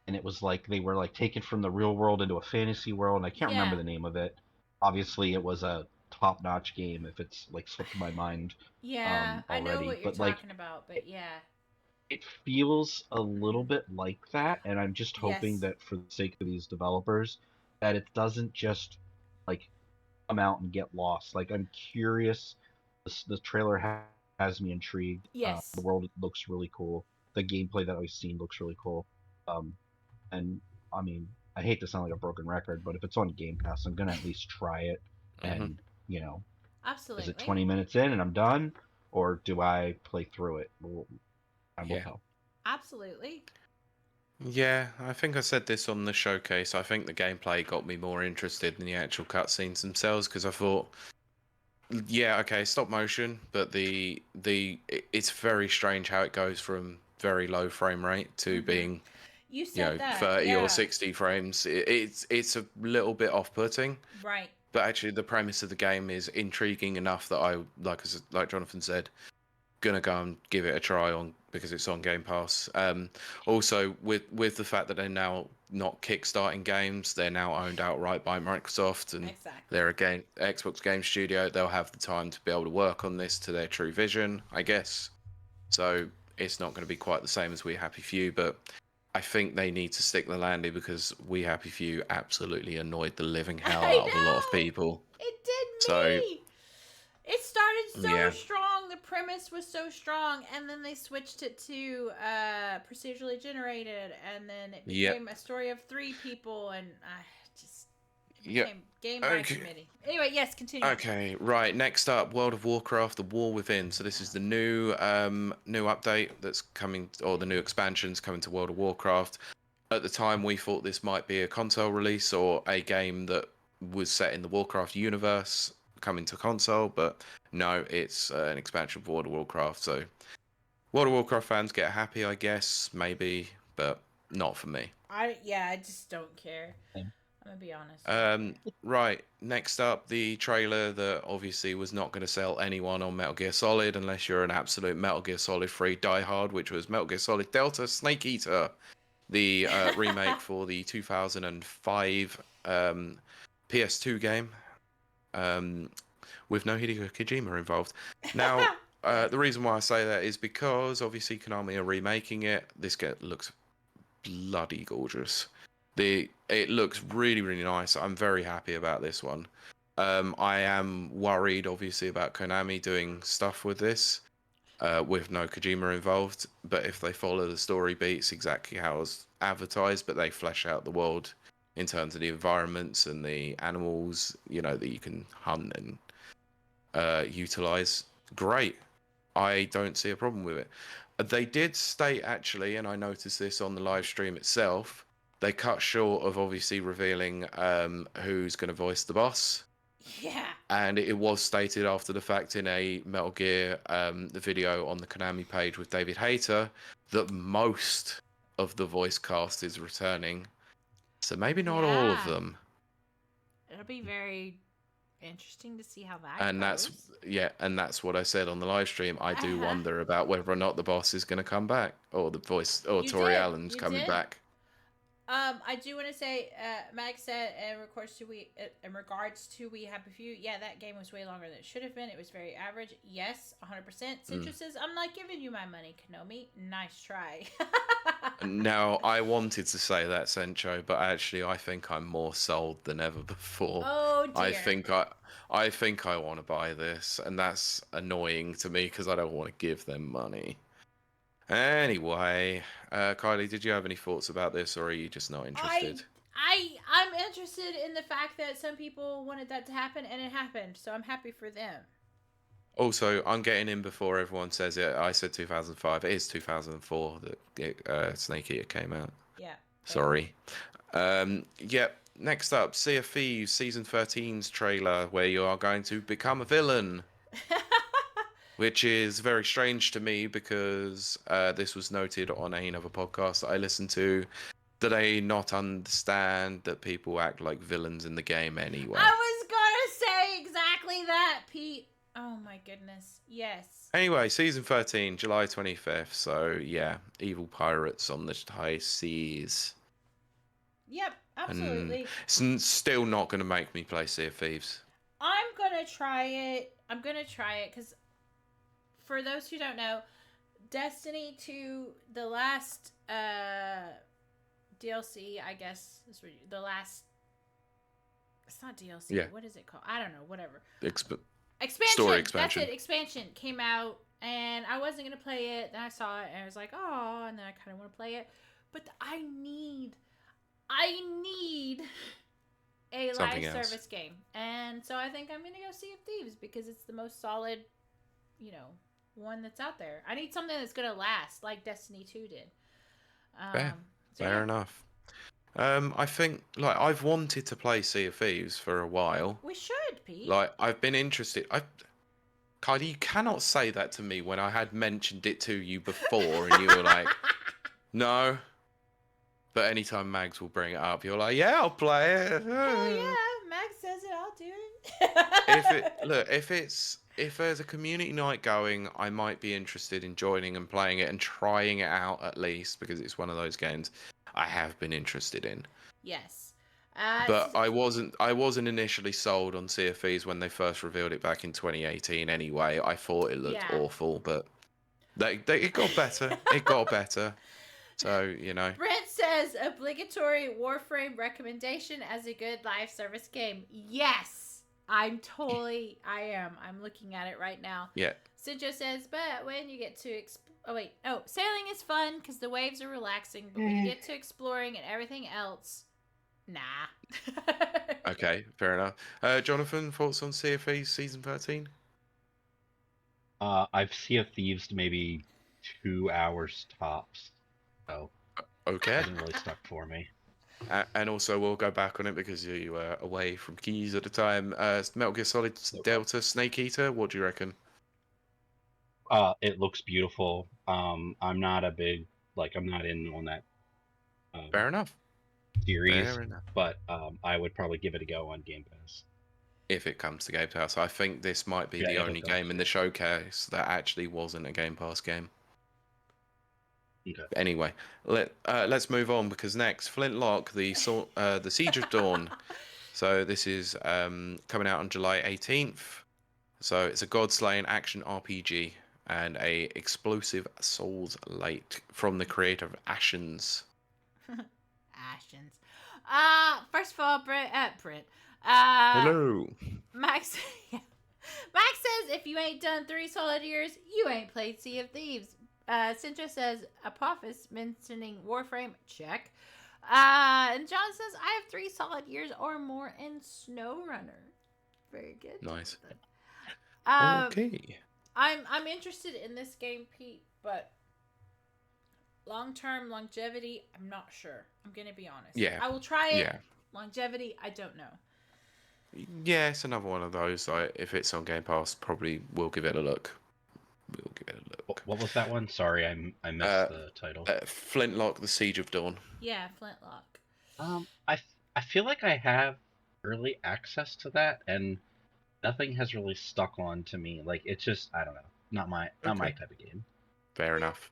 C: and it was they were taken from the real world into a fantasy world, and I can't remember the name of it. Obviously, it was a top-notch game if it's slipped my mind.
A: Yeah,
C: already.
A: I know what you're talking about, but yeah.
C: It feels a little bit like that, and I'm just hoping that for the sake of these developers, that it doesn't just come out and get lost. I'm curious. The trailer has me intrigued.
A: Yes.
C: The world looks really cool. The gameplay that I've seen looks really cool. And I mean, I hate to sound like a broken record, but if it's on Game Pass, I'm gonna at least try it. And
A: absolutely.
C: Is it 20 minutes in and I'm done, or do I play through it? I will tell.
A: Absolutely.
B: Yeah, I think I said this on the showcase. I think the gameplay got me more interested in the actual cutscenes themselves, because I thought, stop motion, but it's very strange how it goes from very low frame rate to being,
A: you said that,
B: 30 or 60 frames. It's a little bit off-putting.
A: Right.
B: But actually, the premise of the game is intriguing enough that I, like Jonathan said, gonna go and give it a try because it's on Game Pass. Also, with the fact that they're now not kickstarting games, they're now owned outright by Microsoft, and they're a Xbox Game Studio. They'll have the time to be able to work on this to their true vision, I guess. So it's not going to be quite the same as We Happy Few, but I think they need to stick the landing, because We Happy Few absolutely annoyed the living hell out of a lot of people.
A: It did
B: so,
A: me. It started so strong. The premise was so strong, and then they switched it to procedurally generated, and then it became a story of 3 people, and just became game by committee. Anyway, yes, continue.
B: Okay, right. Next up, World of Warcraft: The War Within. So this is the new update that's coming, or the new expansions coming to World of Warcraft. At the time, we thought this might be a console release or a game that was set in the Warcraft universe coming to console, but no, it's an expansion for World of Warcraft. So World of Warcraft fans get happy, I guess, maybe, but not for me.
A: I just don't care. I'm gonna be honest.
B: Right, next up, the trailer that obviously was not going to sell anyone on Metal Gear Solid unless you're an absolute Metal Gear Solid 3 diehard, which was Metal Gear Solid Delta Snake Eater, the remake for the 2005 PS2 game, with no Hideo Kojima involved. Now, the reason why I say that is because obviously Konami are remaking it. This looks bloody gorgeous. It looks really, really nice. I'm very happy about this one. I am worried, obviously, about Konami doing stuff with this, with no Kojima involved. But if they follow the story beats exactly how it was advertised, but they flesh out the world in terms of the environments and the animals, that you can hunt and utilize, great. I don't see a problem with it. They did state, actually, and I noticed this on the live stream itself, they cut short of obviously revealing who's going to voice the boss.
A: Yeah.
B: And it was stated after the fact in a Metal Gear the video on the Konami page with David Hayter that most of the voice cast is returning. So maybe not all of them.
A: It'll be very interesting to see how that
B: and
A: goes.
B: That's what I said on the live stream. I do wonder about whether or not the boss is going to come back, or the voice, or Tori Allen's coming back.
A: I do want to say, Mag said in regards to We Have a Few, that game was way longer than it should have been. It was very average. Yes, 100%. Citrus says, I'm not giving you my money, Konami. Nice try.
B: Now, I wanted to say that, Sencho, but actually I think I'm more sold than ever before.
A: Oh, dear.
B: I think I want to buy this, and that's annoying to me because I don't want to give them money. Anyway, Kylie, did you have any thoughts about this, or are you just not interested?
A: I'm interested in the fact that some people wanted that to happen, and it happened, so I'm happy for them.
B: Also, I'm getting in before everyone says it. I said 2005. It is 2004 that Snake Eater came out.
A: Yeah.
B: Sorry. Next up, Sea of Thieves Season 13's trailer, where you are going to become a villain. Which is very strange to me because this was noted on another podcast that I listened to. Do they not understand that people act like villains in the game anyway?
A: I was gonna say exactly that, Pete. Oh my goodness. Yes.
B: Anyway, Season 13, July 25th. So, yeah, evil pirates on the high seas.
A: Yep, absolutely.
B: And it's still not going to make me play Sea of Thieves.
A: I'm going to try it. Because for those who don't know, Destiny 2, the last DLC, I guess, the last... It's not DLC. Yeah. What is it called? I don't know. Whatever. Expansion.
B: Story expansion.
A: That's it. Expansion came out, and I wasn't going to play it. Then I saw it, and I was like, oh, and then I kind of want to play it. But I need a live service game. And so I think I'm going to go Sea of Thieves because it's the most solid, one that's out there. I need something that's going to last like Destiny 2 did.
B: Fair enough. I think, I've wanted to play Sea of Thieves for a while.
A: We should, Pete.
B: I've been interested. Kylie, you cannot say that to me when I had mentioned it to you before and you were like, no. But anytime Mags will bring it up, you're like, yeah, I'll play it.
A: Hell yeah, Mags says it, I'll do it.
B: If there's a community night going, I might be interested in joining and playing it and trying it out at least, because it's one of those games I have been interested in.
A: Yes.
B: But I wasn't initially sold on Sea of Thieves when they first revealed it back in 2018 anyway. I thought it looked awful, but it got better. It got better. So,
A: Brent says, obligatory Warframe recommendation as a good live service game. Yes! I am. I'm looking at it right now.
B: Yeah.
A: Sinjo says, but when you get to... sailing is fun because the waves are relaxing, but when you get to exploring and everything else, nah.
B: Okay, fair enough. Jonathan, thoughts on Sea of Thieves Season 13?
C: I've Sea of Thieves maybe 2 hours tops. So.
B: Okay.
C: Hasn't really stuck for me.
B: And also, we'll go back on it because you were away from keys at the time. Metal Gear Solid Delta Snake Eater, what do you reckon?
C: It looks beautiful. I'm not a big, I'm not in on that
B: Fair enough.
C: series,
B: Fair enough.
C: but I would probably give it a go on Game Pass.
B: If it comes to Game Pass, I think this might be the only game in the showcase that actually wasn't a Game Pass game.
C: Okay.
B: Anyway, let's move on because next, Flintlock, the Siege of Dawn. So this is coming out on July 18th. So it's a God-slaying action RPG and a explosive Souls Light from the creator of Ashen's.
A: Ashen's. First of all, Brent.
B: Hello.
A: Max. Yeah. Max says, if you ain't done 3 solid years, you ain't played Sea of Thieves. Cintra says, Apophis mentioning Warframe. Check. And John says, I have 3 solid years or more in SnowRunner. Very good.
B: Nice.
A: Okay. I'm interested in this game, Pete, but long-term longevity, I'm not sure. I'm gonna be honest.
B: Yeah.
A: I will try it.
B: Yeah.
A: Longevity, I don't know.
B: Yeah, it's another one of those. If it's on Game Pass, probably we'll give it a look. We'll give it a look.
C: What was that one? Sorry, I missed the title.
B: Flintlock, The Siege of Dawn.
A: Yeah, Flintlock.
C: I feel like I have early access to that, and nothing has really stuck on to me. Like, it's just, I don't know, not my type of game.
B: Fair enough.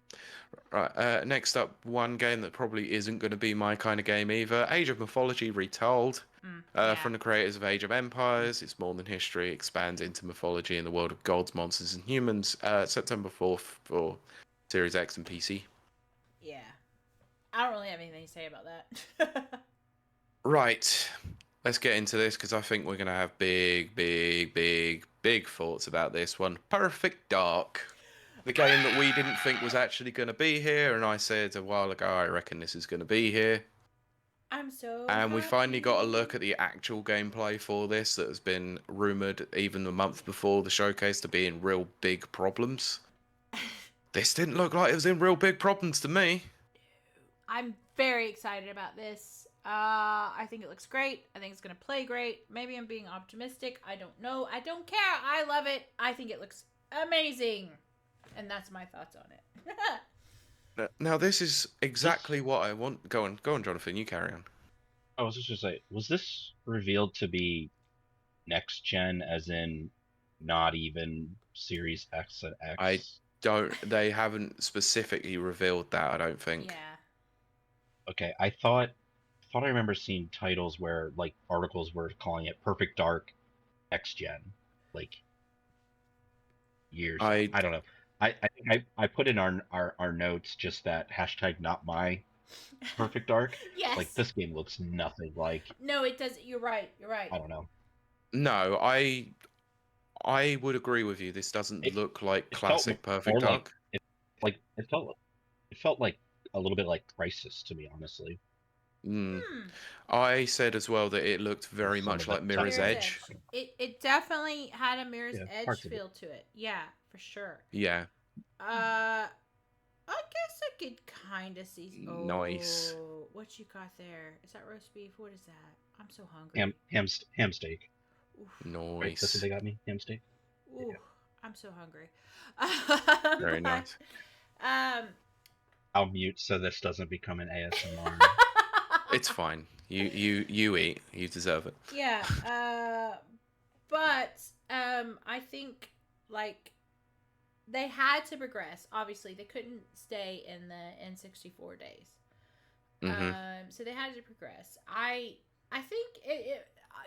B: Right. Next up, one game that probably isn't going to be my kind of game either. Age of Mythology Retold. From the creators of Age of Empires. It's more than history, expands into mythology in the world of gods, monsters, and humans. September 4th for Series X and PC.
A: Yeah. I don't really have anything to say about that.
B: Right. Let's get into this because I think we're going to have big thoughts about this one. Perfect Dark. The game that we didn't think was actually going to be here, and I said a while ago, I reckon this is going to be here.
A: I'm so
B: And we finally got a
A: happy.
B: look at the actual gameplay for this that has been rumoured even the month before the showcase to be in real big problems. This didn't look like it was in real big problems to me.
A: I'm very excited about this. I think it looks great. I think it's going to play great. Maybe I'm being optimistic. I don't know. I don't care. I love it. I think it looks amazing. And that's my thoughts on it.
B: Now, this is exactly what I want. Go on, Jonathan. You carry on.
C: I was just going to say, was this revealed to be next gen, as in not even Series X and X?
B: They haven't specifically revealed that, I don't think.
A: Yeah.
C: Okay, I thought I remember seeing titles where, like, articles were calling it Perfect Dark X Gen, like, years. I don't know. I think I put in our notes just that hashtag not my Perfect Dark.
A: Yes.
C: Like, this game looks nothing like.
A: No, it does. You're right.
C: I don't know.
B: No, I would agree with you. This doesn't look like classic Perfect Dark.
C: It felt like a little bit like Crisis, to me, honestly.
B: I said as well that it looked very much like Mirror's Edge.
A: It definitely had a Mirror's Edge feel to it. Yeah, for sure.
B: Yeah.
A: I guess I could kind of see.
B: Nice.
A: What you got there? Is that roast beef? What is that? I'm so hungry.
C: Ham steak.
A: Oof.
B: Nice.
C: Right, that's what they got me. Ham steak.
A: Ooh, yeah. I'm so hungry.
B: Very nice.
C: I'll mute so this doesn't become an ASMR.
B: It's fine. You eat. You deserve it.
A: Yeah. But I think like they had to progress. Obviously, they couldn't stay in the N64 days.
B: Mm-hmm.
A: So they had to progress. I think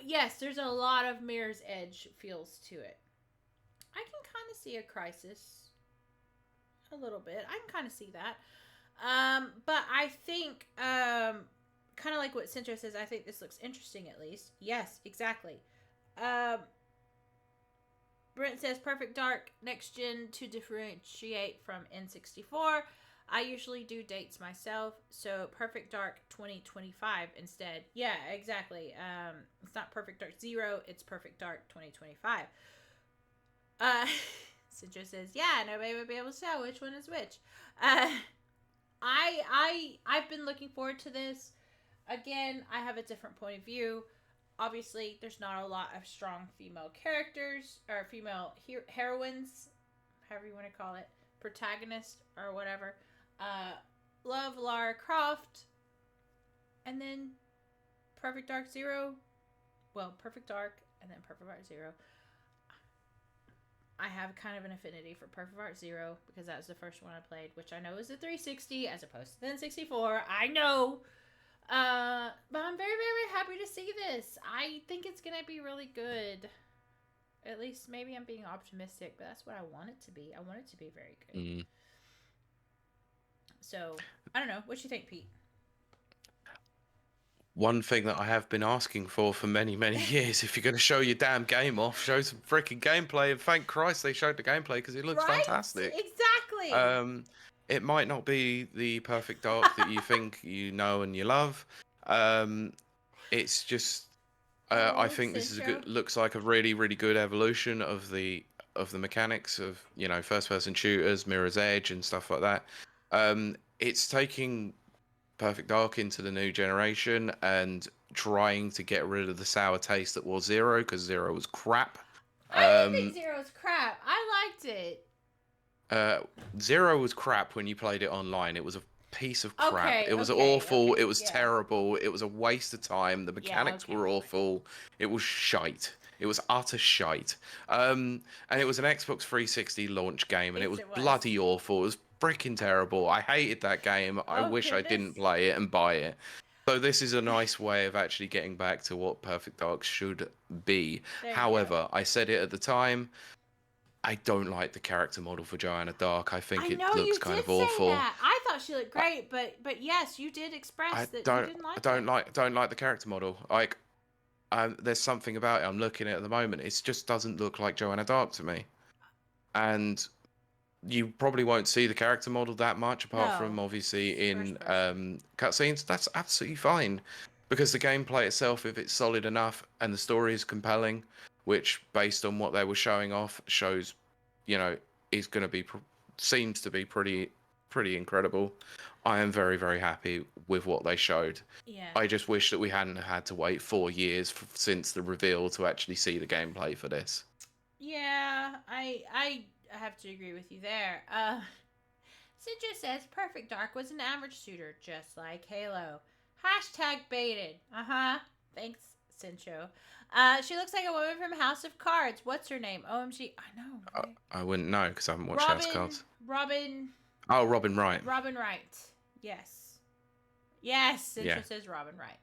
A: yes, there's a lot of Mirror's Edge feels to it. I can kind of see a Crisis a little bit. I can kind of see that. But I think kind of like what Cintra says, I think this looks interesting at least. Yes, exactly. Brent says Perfect Dark next gen to differentiate from N64. I usually do dates myself, so Perfect Dark 2025 instead. Yeah, exactly. It's not Perfect Dark 0, it's Perfect Dark 2025. Cintra says, yeah, nobody would be able to tell which one is which. I've been looking forward to this. Again, I have a different point of view. Obviously, there's not a lot of strong female characters or female heroines, however you want to call it, protagonist or whatever. Love Lara Croft, and then Perfect Dark Zero. Well, Perfect Dark and then Perfect Dark Zero. I have kind of an affinity for Perfect Dark Zero because that was the first one I played, which I know is a 360 as opposed to the N64. I know. But I'm very, very happy to see this. I think it's going to be really good. At least maybe I'm being optimistic, but that's what I want it to be. I want it to be very good.
B: Mm.
A: So, I don't know. What do you think, Pete?
B: One thing that I have been asking for many, many years, if you're going to show your damn game off, show some freaking gameplay. And thank Christ they showed the gameplay because it looks fantastic.
A: Exactly.
B: It might not be the Perfect Dark that you think you know and you love. It's just, I think this is looks like a really, really good evolution of the mechanics of, you know, first-person shooters, Mirror's Edge, and stuff like that. It's taking Perfect Dark into the new generation and trying to get rid of the sour taste that was Zero, because Zero was crap.
A: I didn't think Zero was crap. I liked it.
B: Zero was crap when you played it online. It was a piece of crap.
A: Okay,
B: it was awful. It was terrible. It was a waste of time. The mechanics were awful. It was shite. It was utter shite. And it was an Xbox 360 launch game, and it was bloody awful. It was freaking terrible. I hated that game. I wish I didn't play it and buy it. So this is a nice way of actually getting back to what Perfect Dark should be. However, I said it at the time, I don't like the character model for Joanna Dark. I think it looks kind of awful.
A: I thought she looked great, but yes, you did express that you didn't like it.
B: I don't like the character model. Like, there's something about it I'm looking at the moment. It just doesn't look like Joanna Dark to me. And you probably won't see the character model that much, apart from obviously in cutscenes. That's absolutely fine, because the gameplay itself, if it's solid enough and the story is compelling, which based on what they were showing off shows, you know, is going to be seems to be pretty incredible. I am very, very happy with what they showed.
A: Yeah.
B: I just wish that we hadn't had to wait 4 years since the reveal to actually see the gameplay for this.
A: Yeah, I have to agree with you there. Sidra says Perfect Dark was an average shooter, just like Halo. #baited. Thanks, Sincho. She looks like a woman from House of Cards. What's her name? OMG. I know. Right?
B: I wouldn't know because I haven't watched House of Cards.
A: Robin.
B: Oh, Robin Wright.
A: Robin Wright. Yes. Yes. Sincho says Robin Wright.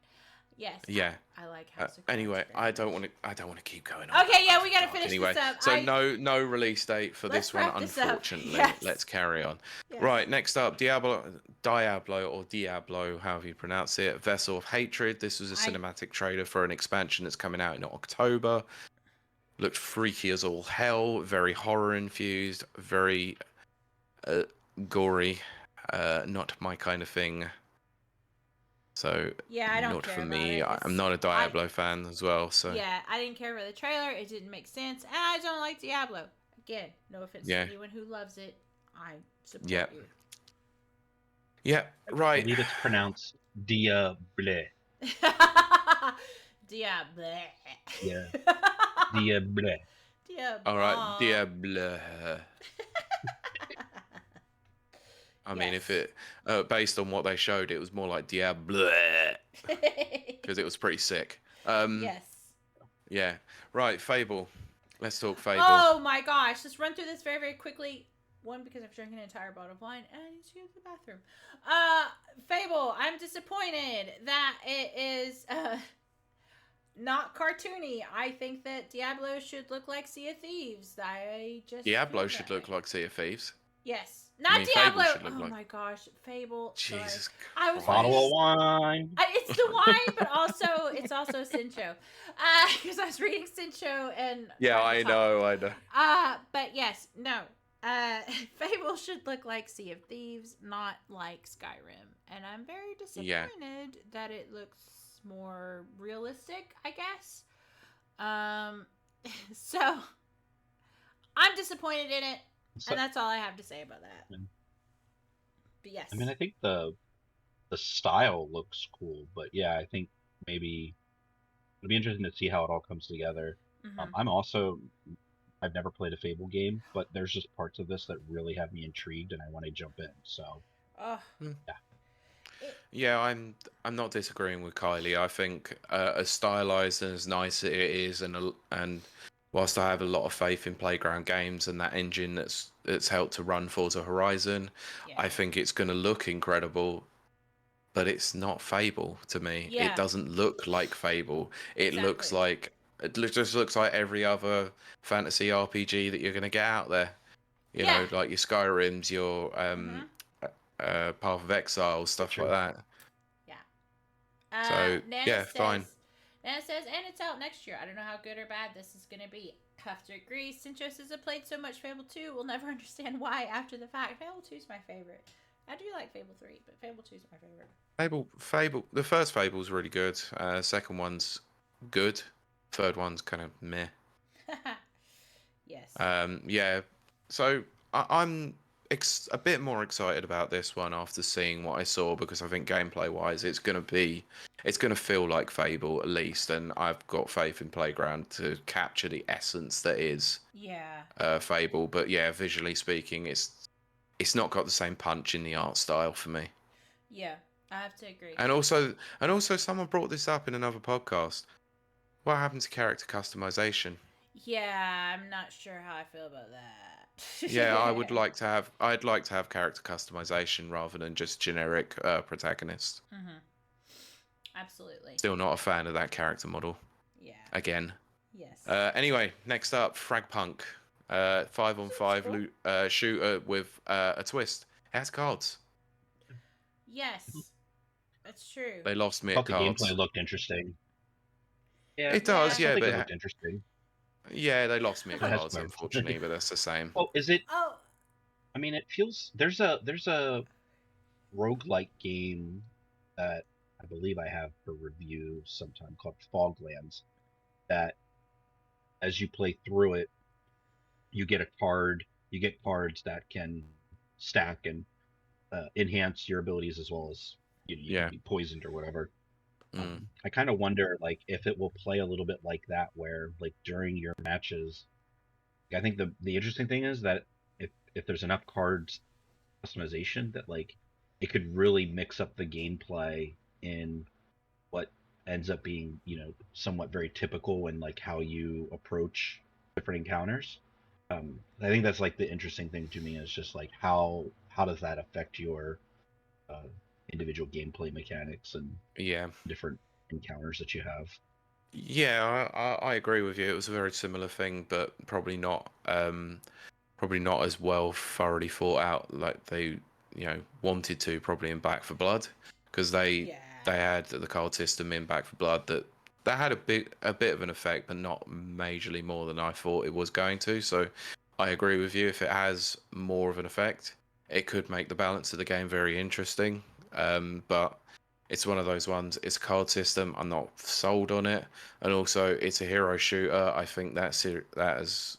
A: Yes.
B: Yeah.
A: I like House of Cards.
B: Anyway, I don't want to keep going on.
A: Okay, yeah, we got to finish this up.
B: So no release date for this one, unfortunately. Yes. Let's carry on. Yes. Right, next up, Diablo, however you pronounce it, Vessel of Hatred. This was a cinematic trailer for an expansion that's coming out in October. Looked freaky as all hell, very horror infused, very gory, not my kind of thing. So
A: yeah, I don't
B: not
A: care
B: for
A: about
B: me.
A: it.
B: I'm not a Diablo fan as well. So
A: yeah, I didn't care for the trailer. It didn't make sense, and I don't like Diablo. Again, no offense to anyone who loves it. I support you.
B: Yeah, right.
C: I believe it's pronounced Diable.
A: Diable.
C: Yeah. Diable.
A: Diable.
B: All right, Diable. I mean, if it, based on what they showed, it was more like Diablo, because it was pretty sick.
A: Yes.
B: Yeah. Right, Fable. Let's talk Fable.
A: Oh my gosh. Let's run through this very, very quickly. One, because I've drank an entire bottle of wine, and I need to go to the bathroom. Fable. I'm disappointed that it is not cartoony. I think that Diablo should look like Sea of Thieves.
B: Diablo should look like Sea of Thieves.
A: Yes. Not Diablo.
B: Oh
A: my gosh, Fable.
B: Jesus.
A: I was
C: bottle of wine.
A: It's the wine, but also it's also Sincho. Because I was reading Sincho and
B: yeah, I know.
A: But yes, no. Fable should look like Sea of Thieves, not like Skyrim, and I'm very disappointed that it looks more realistic, I guess. So I'm disappointed in it. And that's all I have to say about that. But yes.
C: I mean, I think the style looks cool, but yeah, I think maybe it'll be interesting to see how it all comes together. I've never played a Fable game, but there's just parts of this that really have me intrigued, and I want to jump in. So,
B: yeah. Yeah, I'm not disagreeing with Kylie. I think as stylized and as nice as it is, and whilst I have a lot of faith in Playground Games and that engine that's helped to run Forza Horizon, I think it's going to look incredible. But it's not Fable to me.
A: Yeah.
B: It doesn't look like Fable. It looks like just looks like every other fantasy RPG that you're going to get out there. You know, like your Skyrims, your Path of Exile, stuff like that.
A: Yeah.
B: So fine.
A: Nana says, and it's out next year. I don't know how good or bad this is going to be. Have to agree. Sinchos has played so much Fable 2, we'll never understand why after the fact. Fable 2 is my favorite. I do like Fable 3, but Fable 2 is my favorite.
B: Fable. The first Fable's really good. Second one's good. Third one's kind of meh.
A: Yes.
B: Yeah. So I'm a bit more excited about this one after seeing what I saw, because I think gameplay-wise, it's gonna feel like Fable at least, and I've got faith in Playground to capture the essence that is Fable. But yeah, visually speaking, it's not got the same punch in the art style for me.
A: Yeah, I have to agree.
B: And also, someone brought this up in another podcast. What happened to character customization?
A: Yeah, I'm not sure how I feel about that.
B: Yeah, I'd like to have character customization rather than just generic protagonist.
A: Mm-hmm. Absolutely.
B: Still not a fan of that character model.
A: Yeah.
B: Again.
A: Yes.
B: Anyway, next up, Fragpunk. 5-on-5 shooter with a twist. It has cards.
A: Yes, that's true.
B: They lost me at cards.
C: The gameplay looked interesting. Yeah,
B: it does.
C: but it looked interesting.
B: Yeah, they lost me at cards, unfortunately, but that's the same.
C: Oh, is it? Oh, I mean, it feels there's a roguelike game that I believe I have for review sometime called Foglands. That as you play through it, you get a card. You get cards that can stack and enhance your abilities, as well as you can be poisoned or whatever. I kind of wonder, like, if it will play a little bit like that, where, like, during your matches, I think the interesting thing is that if there's enough cards customization, that, like, it could really mix up the gameplay in what ends up being, somewhat very typical in, like, how you approach different encounters. I think that's, like, the interesting thing to me is just, like, how does that affect your individual gameplay mechanics and different encounters that you have.
B: Yeah, I agree with you. It was a very similar thing, but probably not as well thoroughly thought out like they wanted to, probably in Back 4 Blood, because they had the card system in Back 4 Blood that had a bit of an effect, but not majorly more than I thought it was going to. So I agree with you. If it has more of an effect, it could make the balance of the game very interesting. But it's one of those ones. It's a card system. I'm not sold on it, and also it's a hero shooter. I think it's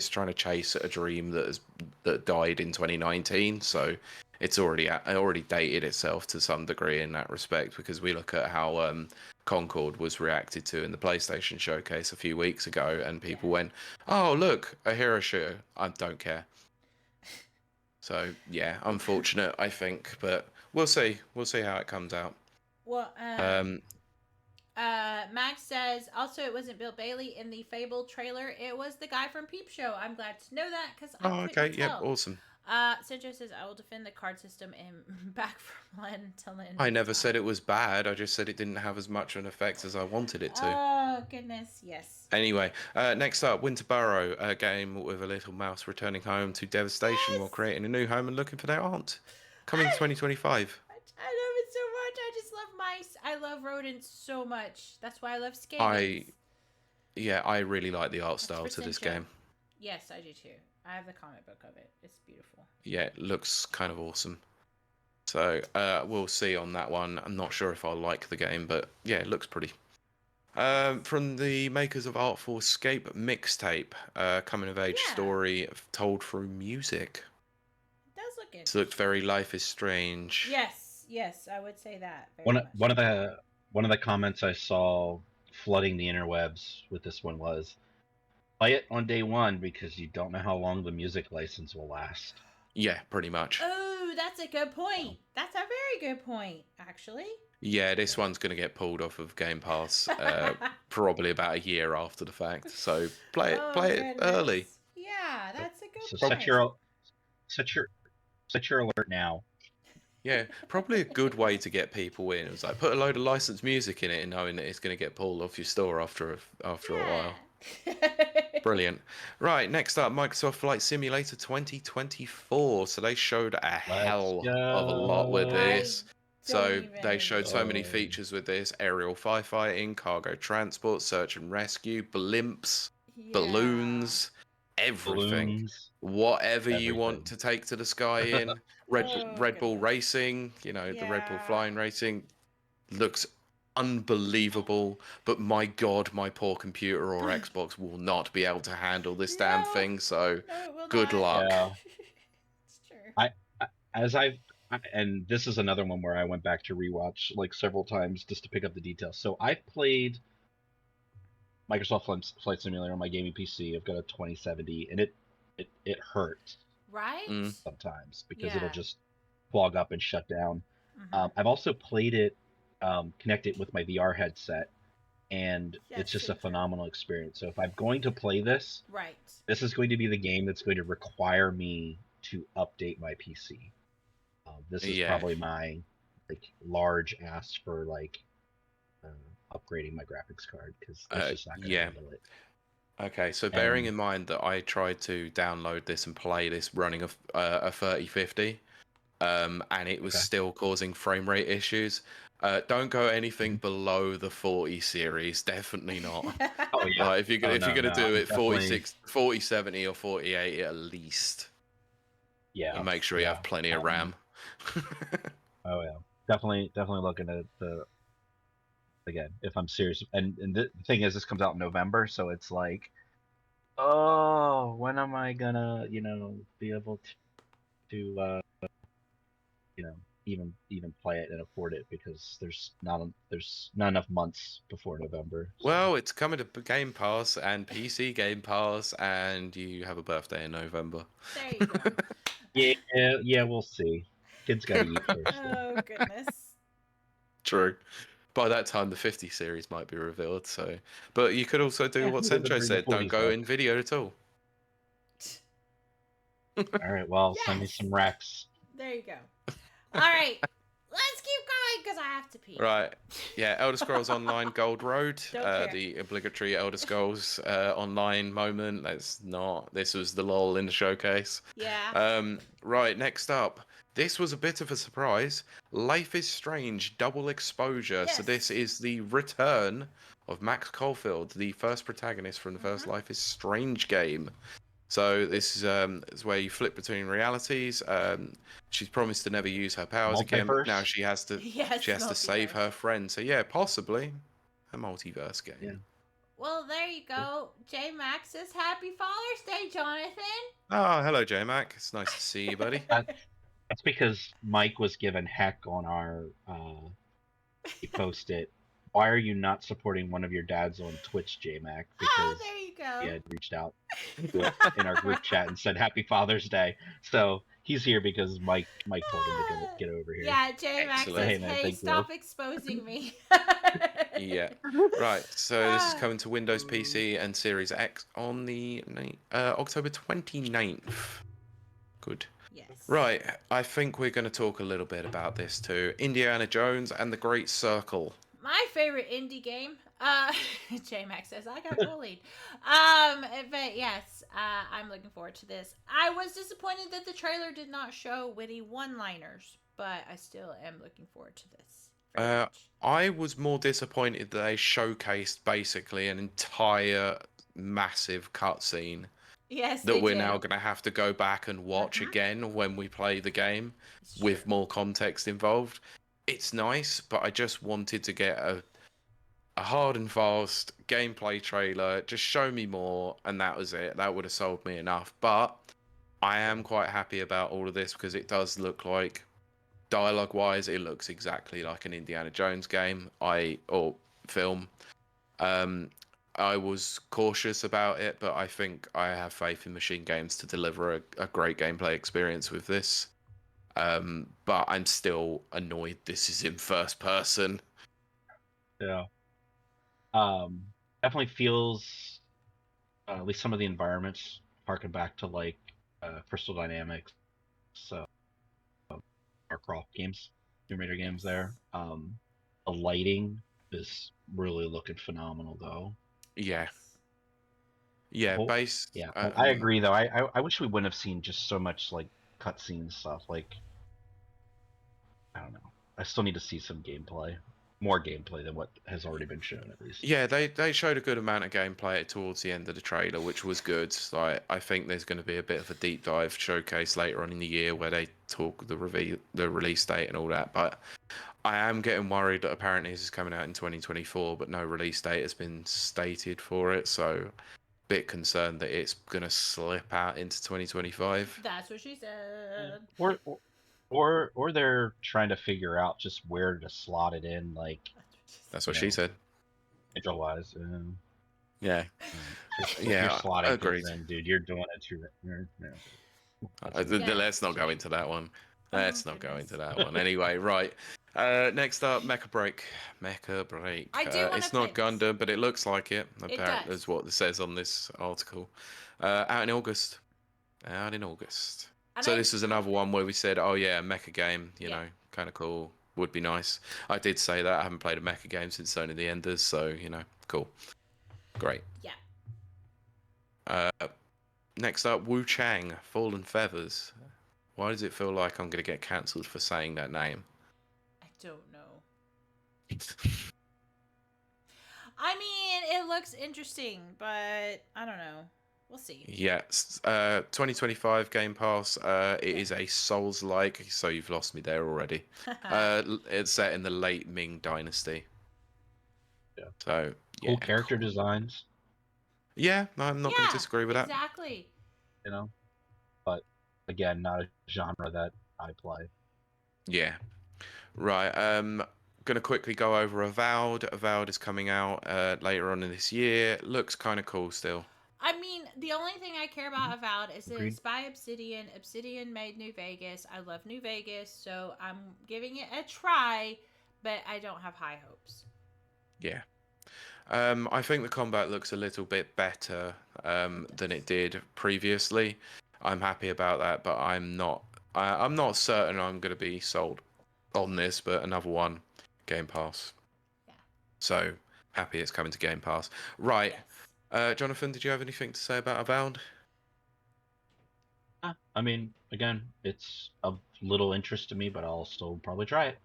B: trying to chase a dream that died in 2019. So it's already dated itself to some degree in that respect, because we look at how Concord was reacted to in the PlayStation Showcase a few weeks ago, and people went, "Oh, look, a hero shooter. I don't care." So yeah, unfortunate, I think, but we'll see. We'll see how it comes out.
A: Well, Max says also it wasn't Bill Bailey in the Fable trailer. It was the guy from Peep Show. I'm glad to know that because I couldn't tell.
B: Yep, awesome.
A: Centro says I will defend the card system in Back 4 Blood until then.
B: I never said it was bad. I just said it didn't have as much an effect as I wanted it to.
A: Oh goodness, yes.
B: Anyway, next up, Winterboro, a game with a little mouse returning home to devastation while creating a new home and looking for their aunt. Coming 2025.
A: I love it so much. I just love mice. I love rodents so much. That's why I love skating.
B: I really like the art style to this game.
A: Yes, I do too. I have the comic book of it. It's beautiful.
B: Yeah, it looks kind of awesome. So we'll see on that one. I'm not sure if I'll like the game, but yeah, it looks pretty. From the makers of Artful Escape Mixtape, coming of age story told through music.
A: It does look looking.
B: It looked very Life is Strange.
A: Yes, I would say that.
C: One of the comments I saw flooding the interwebs with this one was, play it on day one because you don't know how long the music license will last.
B: Yeah, pretty much.
A: Oh, that's a good point. That's a very good point, actually.
B: Yeah, this one's going to get pulled off of Game Pass probably about a year after the fact. So play it early.
A: Yeah, that's a good
C: point.
A: Set
C: your alert now.
B: Yeah, probably a good way to get people in. It was like put a load of licensed music in it and knowing that it's going to get pulled off your store after a while. Brilliant. Right, next up, Microsoft Flight Simulator 2024. So they showed a hell of a lot with this. So they showed so many features with this: aerial firefighting, cargo transport, search and rescue, blimps, balloons, everything. Whatever you want to take to the sky in. Red Bull Racing, the Red Bull flying racing looks unbelievable, but my god, my poor computer or Xbox will not be able to handle this damn thing, so good luck.
C: Yeah. It's true. And this is another one where I went back to rewatch like several times just to pick up the details. So I played Microsoft Flight Simulator on my gaming PC. I've got a 2070, and it hurts.
A: Right?
C: Sometimes because it'll just clog up and shut down.
A: Mm-hmm.
C: I've also played it, connected with my VR headset, and it's just a phenomenal experience. So if I'm going to play this, this is going to be the game that's going to require me to update my PC. This is probably my large ask for upgrading my graphics card because it's just not going to handle it.
B: Okay, so bearing in mind that I tried to download this and play this running a 3050, and it was still causing frame rate issues. Don't go anything below the 40 series. Definitely not.
C: Oh yeah.
B: If you're gonna do it, 46, 4070 or 4080 at least.
C: Yeah.
B: And make sure you have plenty of RAM.
C: Oh yeah, definitely looking at the. Again, if I'm serious, and the thing is, this comes out in November, so it's like, oh, when am I gonna, be able to even play it and afford it because there's not enough months before November.
B: So. Well, it's coming to Game Pass and PC Game Pass, and you have a birthday in November.
A: There you go.
C: Yeah, we'll see. Kids gotta eat first.
A: Oh goodness.
B: True. By that time, the 50 series might be revealed. So, but you could also do what Sencho said: don't go in video at all.
C: All right. Well, send me some racks.
A: There you go. All right. Let's keep going because I have to pee.
B: Right. Yeah. Elder Scrolls Online Gold Road. The obligatory Elder Scrolls Online moment. This was the lull in the showcase.
A: Yeah.
B: Right. Next up. This was a bit of a surprise. Life is Strange Double Exposure.
A: Yes.
B: So this is the return of Max Caulfield, the first protagonist from the first Life is Strange game. So this is where you flip between realities. She's promised to never use her powers again. But now she has to. She has to save her friend. So yeah, possibly a multiverse game.
C: Yeah.
A: Well, there you go. J Max says Happy Father's Day, Jonathan.
B: Oh, hello, J Mac. It's nice to see you, buddy.
C: That's because Mike was given heck on our. He posted, "Why are you not supporting one of your dads on Twitch, J-Mac?" Because
A: there you go.
C: He had reached out in our group chat and said Happy Father's Day. So he's here because Mike told him to get over here.
A: Yeah, J-Mac says, hey, stop exposing me.
B: Yeah. Right. So this is coming to Windows PC and Series X on the October 29th. Good.
A: Yes.
B: Right, I think we're going to talk a little bit about this too. Indiana Jones and the Great Circle.
A: My favorite indie game. J-Max says, I got bullied. But yes, I'm looking forward to this. I was disappointed that the trailer did not show witty one-liners, but I still am looking forward to this.
B: I was more disappointed that they showcased basically an entire massive cutscene.
A: Yes,
B: that we're now going to have to go back and watch again when we play the game with more context involved. It's nice, but I just wanted to get a hard and fast gameplay trailer. Just show me more, and that was it. That would have sold me enough. But I am quite happy about all of this because it does look like, dialogue-wise, it looks exactly like an Indiana Jones game, or film. I was cautious about it, but I think I have faith in Machine Games to deliver a great gameplay experience with this. But I'm still annoyed this is in first person.
C: Yeah. Definitely feels, at least some of the environments harken back to like Crystal Dynamics, so our Croft games, Tomb Raider games there. The lighting is really looking phenomenal though.
B: Yeah. Yeah, base.
C: Yeah, I agree though. I wish we wouldn't have seen just so much like cutscene stuff. Like, I don't know. I still need to see some gameplay, more gameplay than what has already been shown at least.
B: Yeah, they showed a good amount of gameplay towards the end of the trailer, which was good. Like, I think there's going to be a bit of a deep dive showcase later on in the year where they talk the release date and all that. But I am getting worried that apparently this is coming out in 2024, but no release date has been stated for it. So, bit concerned that it's going to slip out into 2025.
A: That's what she said.
C: Or they're trying to figure out just where to slot it in, like.
B: That's what she said.
C: Schedule-wise,
B: yeah.
C: If
B: yeah,
C: you're slotting
B: agreed.
C: in, dude, you're doing it too.
B: Let's not go into that one. Let's not go into that one. Anyway, right. Next up, Mecha Break. Mecha Break. It's not Gundam, but it looks like it. Apparently, that's what it says on this article. Out in August. So this is another one where we said, oh yeah, a mecha game, you know, kind of cool, would be nice. I did say that. I haven't played a mecha game since Zone of the Enders, so, you know, cool. Great.
A: Yeah.
B: Next up, Wu Chang, Fallen Feathers. Why does it feel like I'm going to get cancelled for saying that name?
A: I don't know. I mean, it looks interesting, but I don't know. We'll see.
B: Yes, 2025 Game Pass. It is a Souls-like, so you've lost me there already. It's set in the late Ming Dynasty.
C: Yeah.
B: So, yeah.
C: Cool character designs.
B: Yeah, I'm not going to disagree with that.
A: Exactly.
C: You know, but again, not a genre that I play.
B: Yeah. Right. Going to quickly go over Avowed. Avowed is coming out later on in this year. Looks kind of cool still.
A: I mean, the only thing I care about Avowed is that it's by Obsidian. Obsidian made New Vegas. I love New Vegas, so I'm giving it a try, but I don't have high hopes.
B: Yeah. I think the combat looks a little bit better than it did previously. I'm happy about that, but I'm not certain I'm going to be sold on this, but another one, Game Pass.
A: Yeah.
B: So, happy it's coming to Game Pass. Right. Yes. Jonathan, did you have anything to say about Avowed?
C: I mean, again, it's of little interest to me, but I'll still probably try it.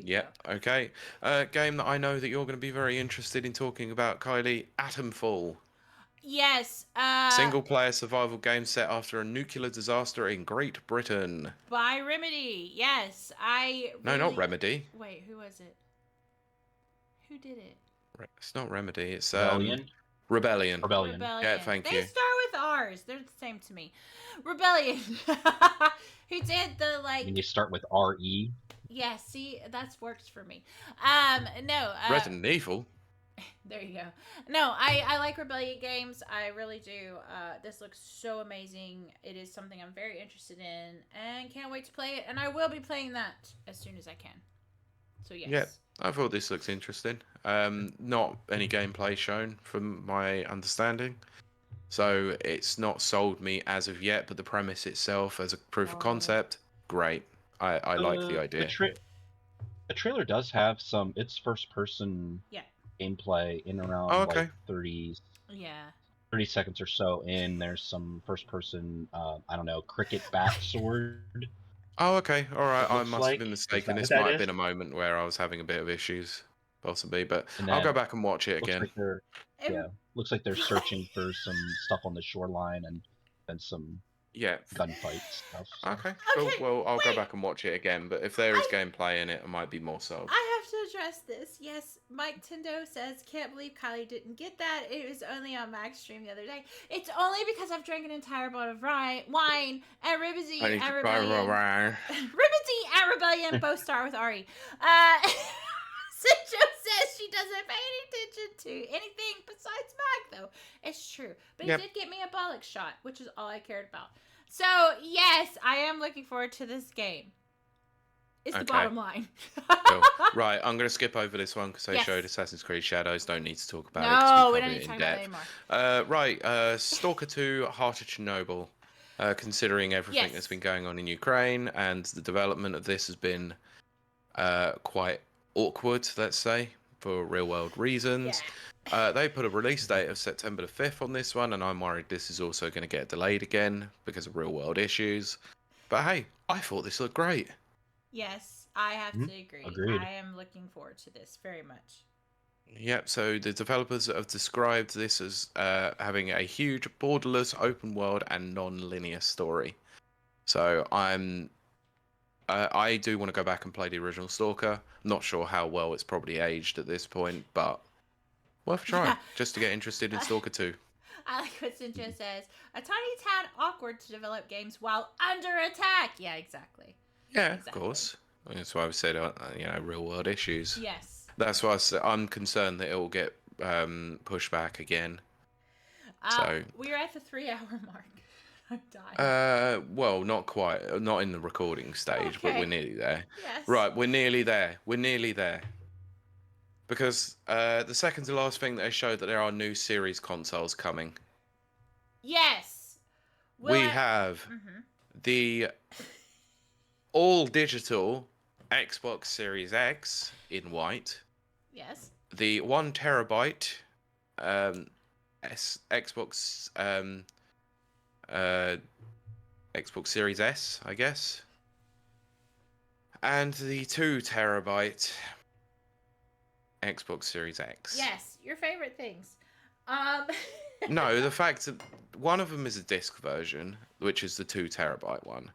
B: Yeah, okay. Game that I know that you're going to be very interested in talking about, Kylie, Atomfall.
A: Yes.
B: Single-player survival game set after a nuclear disaster in Great Britain.
A: By Remedy, yes.
B: No, not Remedy.
A: Wait, who was it? Who did it?
B: It's not Remedy, it's...
C: Rebellion.
B: Yeah, thank you.
A: They start with R's. They're the same to me. Rebellion. Who did the, like...
C: When you start with R-E?
A: Yeah, see, that's works for me. No.
B: Resident Evil.
A: There you go. No, I like Rebellion games. I really do. This looks so amazing. It is something I'm very interested in and can't wait to play it. And I will be playing that as soon as I can. So, yes.
B: Yeah, I thought this looks interesting. Not any gameplay shown from my understanding. So it's not sold me as of yet, but the premise itself as a proof of concept, great. I like the idea.
C: The trailer does have some, it's first person gameplay in around like 30 seconds or so, and there's some first person, I don't know, cricket bat sword.
B: Oh, okay. All right. I must have been mistaken. This might have been a moment where I was having a bit of issues, possibly, but I'll go back and watch it again.
C: Looks like they're searching for some stuff on the shoreline and some
B: Yeah.
C: gunfight stuff. So.
B: Okay, cool. Well, I'll go back and watch it again, but if there is gameplay in it, I might be more sold.
A: I have to address this. Yes, Mike Tindo says, can't believe Kylie didn't get that. It was only on Mac's stream the other day. It's only because I've drank an entire bottle of wine, and Ribbity and Rebellion. Ribbity and Rebellion both start with Ari. Sinjo says she doesn't pay any attention to anything besides Mac, though. It's true. But he did get me a bollock shot, which is all I cared about. So, yes, I am looking forward to this game. It's the bottom line.
B: Cool. Right, I'm going to skip over this one because they showed Assassin's Creed Shadows. Don't need to talk about it.
A: No, we don't need to talk about it anymore.
B: Right, Stalker 2, Heart of Chernobyl. Considering everything that's been going on in Ukraine, and the development of this has been quite awkward, let's say, for real-world reasons. They put a release date of September the 5th on this one, and I'm worried this is also going to get delayed again because of real-world issues. But hey, I thought this looked great.
A: Yes, I have to agree.
C: Agreed.
A: I am looking forward to this very much.
B: Yep, so the developers have described this as having a huge, borderless, open world and non-linear story. So I do want to go back and play the original Stalker. Not sure how well it's probably aged at this point, but worth a try, just to get interested in Stalker 2.
A: I like what Sinjo says. A tiny tad awkward to develop games while under attack. Yeah, exactly.
B: Yeah, of course. That's why I said, real-world issues.
A: Yes.
B: That's why I'm concerned that it will get pushed back again. So
A: we're at the 3-hour mark. I'm dying.
B: Well, not quite. Not in the recording stage, but we're nearly there.
A: Yes.
B: Right, we're nearly there. We're nearly there. Because the second to last thing they showed that there are new series consoles coming.
A: Yes.
B: We have the all-digital Xbox Series X in white.
A: Yes.
B: The 1 terabyte Xbox Xbox Series S, I guess. And the 2 terabyte Xbox Series X.
A: Yes, your favorite things.
B: No, the fact that one of them is a disc version, which is the 2 terabyte one.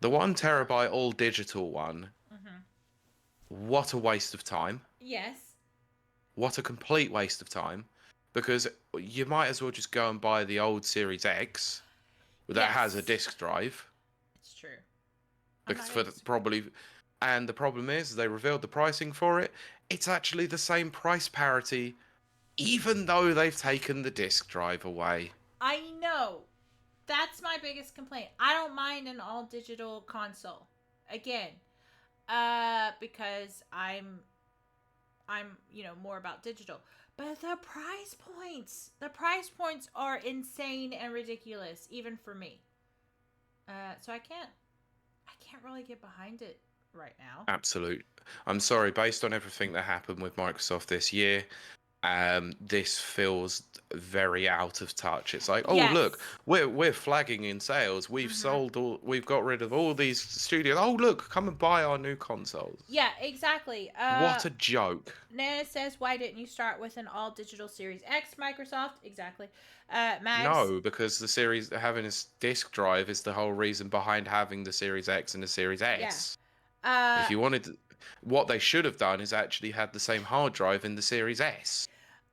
B: The 1 terabyte all digital one. What a waste of time.
A: Yes.
B: What a complete waste of time. Because you might as well just go and buy the old Series X that has a disc drive.
A: It's true.
B: Because and the problem is they revealed the pricing for it. It's actually the same price parity, even though they've taken the disc drive away.
A: I know. That's my biggest complaint. I don't mind an all digital console. Again, because I'm more about digital. But the price points are insane and ridiculous, even for me. So I can't really get behind it right now.
B: Absolute. I'm sorry, based on everything that happened with Microsoft this year, this feels very out of touch. It's like, look, we're flagging in sales. We've we've got rid of all these studios. Oh, look, come and buy our new consoles.
A: Yeah, exactly.
B: What a joke.
A: Nana says, why didn't you start with an all digital Series X, Microsoft? Exactly. Max?
B: No, because the series having a disc drive is the whole reason behind having the Series X and the Series S. Yeah. If you wanted to, what they should have done is actually had the same hard drive in the Series S.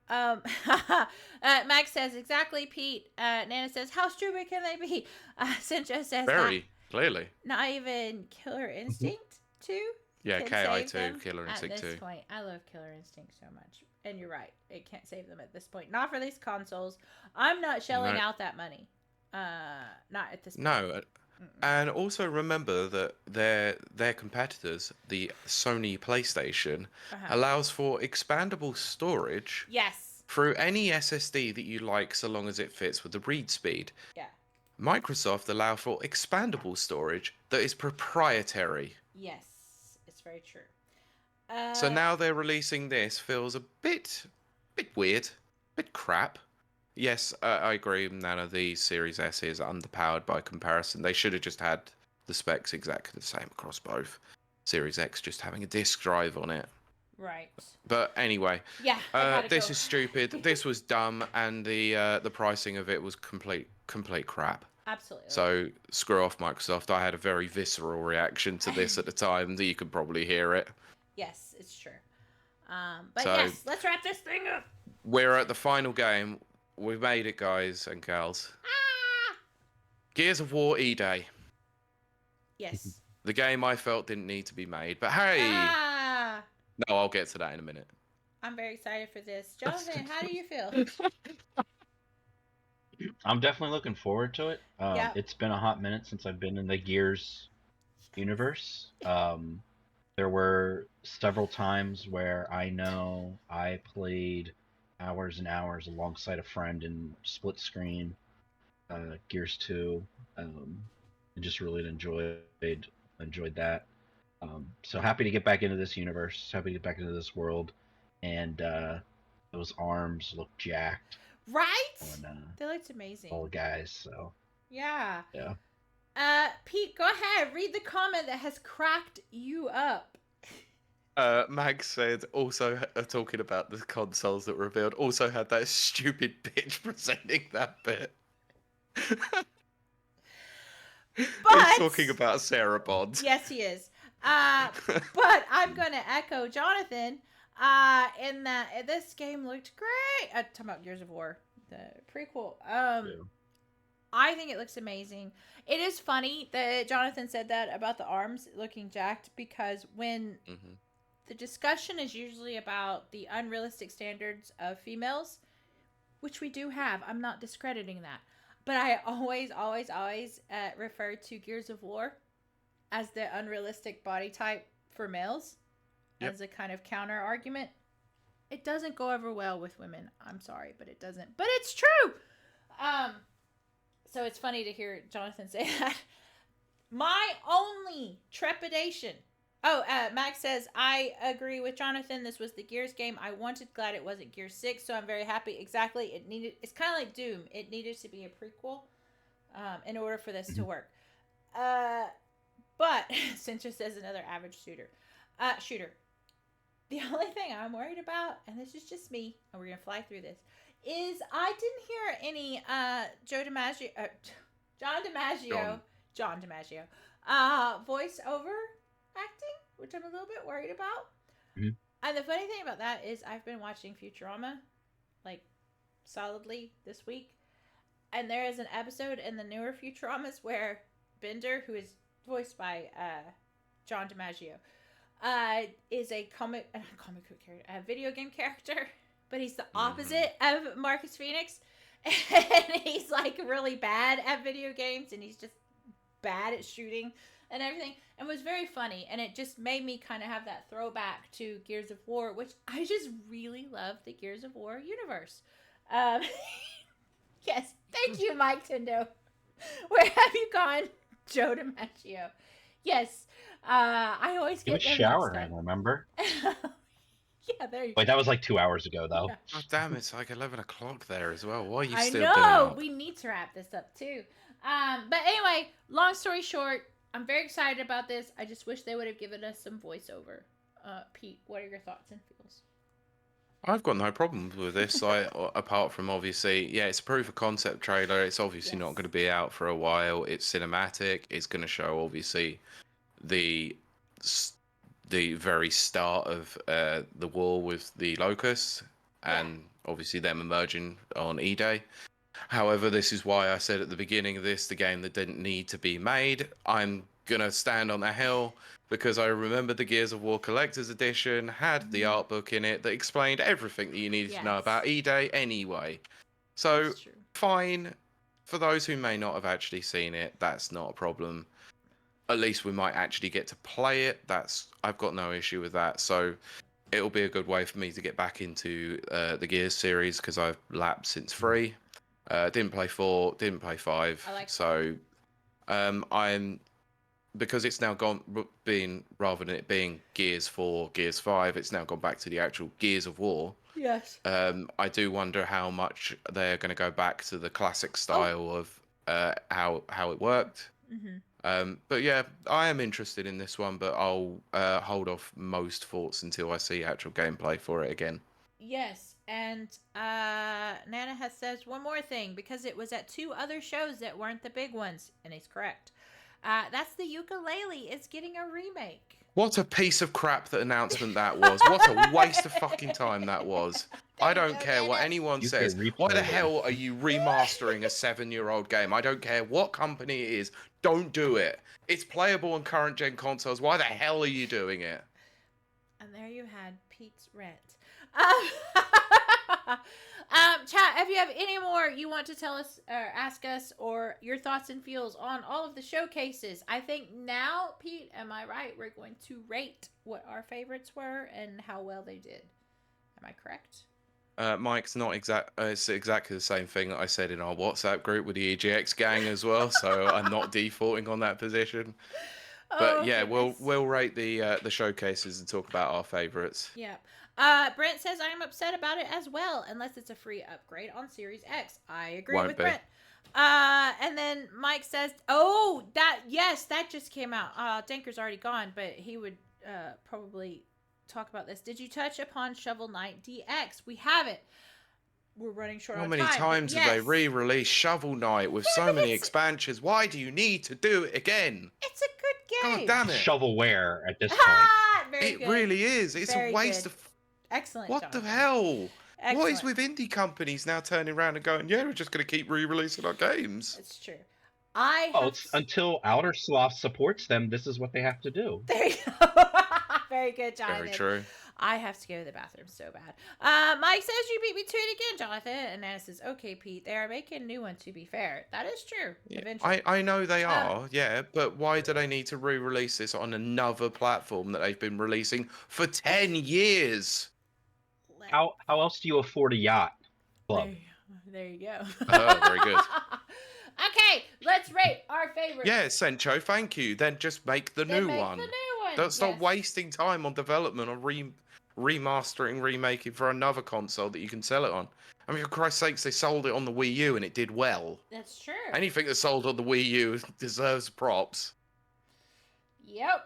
A: Max says, exactly, Pete. Nana says, how stupid can they be? Sinjo says,
B: very clearly.
A: Not even Killer Instinct 2?
B: Yeah, KI2, Killer Instinct 2.
A: At this point, I love Killer Instinct so much. And you're right. It can't save them at this point. Not for these consoles. I'm not shelling out that money. Not at this point.
B: No. And also remember that their competitors, the Sony PlayStation, allows for expandable storage.
A: Yes.
B: Through any SSD that you like, so long as it fits with the read speed.
A: Yeah.
B: Microsoft allow for expandable storage that is proprietary.
A: Yes, it's very true.
B: So now they're releasing this feels a bit weird, bit crap. Yes, I agree. None of these Series S is underpowered by comparison. They should have just had the specs exactly the same across both. Series X just having a disc drive on it.
A: Right.
B: But anyway, this is stupid. This was dumb, and the pricing of it was complete crap.
A: Absolutely.
B: So screw off Microsoft. I had a very visceral reaction to this at the time. That you could probably hear it.
A: Yes, it's true. But
B: so,
A: yes, let's wrap this thing up.
B: We're at the final game. We've made it, guys and gals. Gears of War E-Day.
A: Yes.
B: The game I felt didn't need to be made, but hey. No, I'll get to that in a minute.
A: I'm very excited for this. Jonathan, how do you feel?
C: I'm definitely looking forward to it. It's been a hot minute since I've been in the Gears universe. There were several times where I know I played hours and hours alongside a friend in split screen Gears 2. And just really enjoyed that. So happy to get back into this universe, happy to get back into this world, and those arms look jacked.
A: Right? They looked amazing.
C: All guys, so.
A: Yeah.
C: Yeah.
A: Pete, go ahead. Read the comment that has cracked you up.
B: Mag said, also talking about the consoles that were revealed, also had that stupid bitch presenting that bit.
A: But
B: he's talking about Sarah Bond.
A: Yes, he is. But I'm going to echo Jonathan in that this game looked great. Talking about Gears of War, the prequel. I think it looks amazing. It is funny that Jonathan said that about the arms looking jacked, because when the discussion is usually about the unrealistic standards of females, which we do have. I'm not discrediting that. But I always refer to Gears of War as the unrealistic body type for males as a kind of counter argument. It doesn't go over well with women. I'm sorry, but it doesn't. But it's true. So it's funny to hear Jonathan say that. My only trepidation. Max says, I agree with Jonathan. This was the Gears game I wanted. Glad it wasn't Gears 6, so I'm very happy. Exactly. It's kind of like Doom. It needed to be a prequel in order for this to work. But, Cintra says another average shooter. The only thing I'm worried about, and this is just me, and we're going to fly through this, is I didn't hear any John DiMaggio voiceover acting, which I'm a little bit worried about. And the funny thing about that is I've been watching Futurama like solidly this week, and there is an episode in the newer Futuramas where Bender, who is voiced by John DiMaggio, is a comic book character, a video game character, but he's the opposite of Marcus Phoenix, and he's like really bad at video games, and he's just bad at shooting and everything. And it was very funny, and it just made me kind of have that throwback to Gears of War, which I just really love the Gears of War universe. Yes, thank you, Mike Tendo. Where have you gone, Joe DiMaggio? Yes, I always get
C: he was showering, remember?
A: Yeah, there you go.
C: Wait, that was like 2 hours ago, though.
B: Yeah. Oh, damn, it's like 11 o'clock there as well. Why are you still
A: doing
B: up?
A: We need to wrap this up, too. But anyway, long story short, I'm very excited about this. I just wish they would have given us some voiceover. Pete, what are your thoughts and feels?
B: I've got no problems with this, apart from obviously, it's a proof of concept trailer. It's obviously not going to be out for a while. It's cinematic. It's going to show obviously the very start of the war with the Locusts, and obviously them emerging on E-Day. However, this is why I said at the beginning of this, the game that didn't need to be made. I'm going to stand on the hill because I remember the Gears of War Collector's Edition had the art book in it that explained everything that you needed to know about E-Day anyway. So, fine. For those who may not have actually seen it, that's not a problem. At least we might actually get to play it. I've got no issue with that. So, it'll be a good way for me to get back into the Gears series because I've lapsed since 3. Didn't play 4, didn't play 5. I'm because it's now rather than it being Gears 4, Gears 5, it's now gone back to the actual Gears of War.
A: Yes.
B: I do wonder how much they're going to go back to the classic style of how it worked. But yeah, I am interested in this one, but I'll hold off most thoughts until I see actual gameplay for it again.
A: Yes, and Nana has says one more thing, because it was at 2 other shows that weren't the big ones, and he's correct. That's the ukulele is getting a remake.
B: What a piece of crap that announcement that was. What a waste of fucking time that was. I don't care what anyone says. Why the hell are you remastering a 7-year-old game? I don't care what company it is. Don't do it. It's playable on current gen consoles. Why the hell are you doing it?
A: And there you had Pete's rant. Chat, if you have any more you want to tell us or ask us, or your thoughts and feels on all of the showcases, I think now, Pete, am I right? We're going to rate what our favorites were and how well they did. Am I correct?
B: Mike's not it's exactly the same thing that I said in our WhatsApp group with the EGX gang as well, so I'm not defaulting on that position. But yeah, we'll rate the showcases and talk about our favorites.
A: Yeah. Brent says I am upset about it as well, unless it's a free upgrade on Series X. I agree with Brent. And then Mike says, that just came out. Danker's already gone, but he would probably talk about this. Did you touch upon Shovel Knight DX? We haven't. We're running short on time.
B: How many times have they re-released Shovel Knight with so many expansions? Why do you need to do it again?
A: It's a good game.
B: God damn it.
C: Shovelware at this point.
B: It really is. It's a waste of...
A: Excellent.
B: What the hell? Excellent. What is with indie companies now turning around and going, yeah, we're just going to keep re-releasing our games?
A: It's true.
C: Until Outer Sloth supports them, this is what they have to do.
A: There you go. Very good, Jonathan.
B: Very true.
A: I have to go to the bathroom so bad. Mike says you beat me to it again, Jonathan. And Anna says, okay, Pete, they are making a new one, to be fair. That is true.
B: Yeah,
A: eventually.
B: I know they are, yeah, but why do they need to re-release this on another platform that they've been releasing for 10 years?
C: How else do you afford a yacht club?
A: There you go.
B: Oh, very good.
A: Okay, let's rate our favorites.
B: Yeah, Sencho, thank you. Then just make the new one. Don't stop wasting time on development or remastering, remaking for another console that you can sell it on. I mean, for Christ's sakes, they sold it on the Wii U and it did well.
A: That's true.
B: Anything that's sold on the Wii U deserves props.
A: Yep.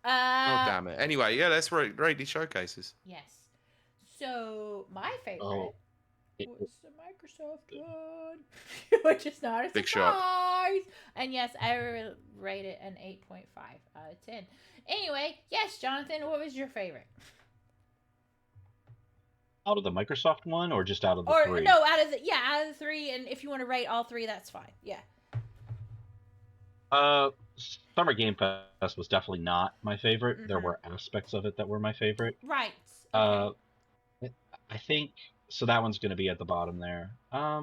B: Oh, damn it. Anyway, yeah, let's rate these showcases.
A: Yes. So, my favorite was the Microsoft one, which is not a
B: big
A: surprise.
B: shot.
A: And yes, I rate it an 8.5 out of 10. Anyway, yes, Jonathan, what was your favorite?
C: Out of the Microsoft one, or just out of the three?
A: No, out of the three. And if you want to rate all three, that's fine. Yeah.
C: Summer Game Fest was definitely not my favorite.
A: Mm-hmm.
C: There were aspects of it that were my favorite.
A: Right. Okay.
C: I think so. That one's going to be at the bottom there. I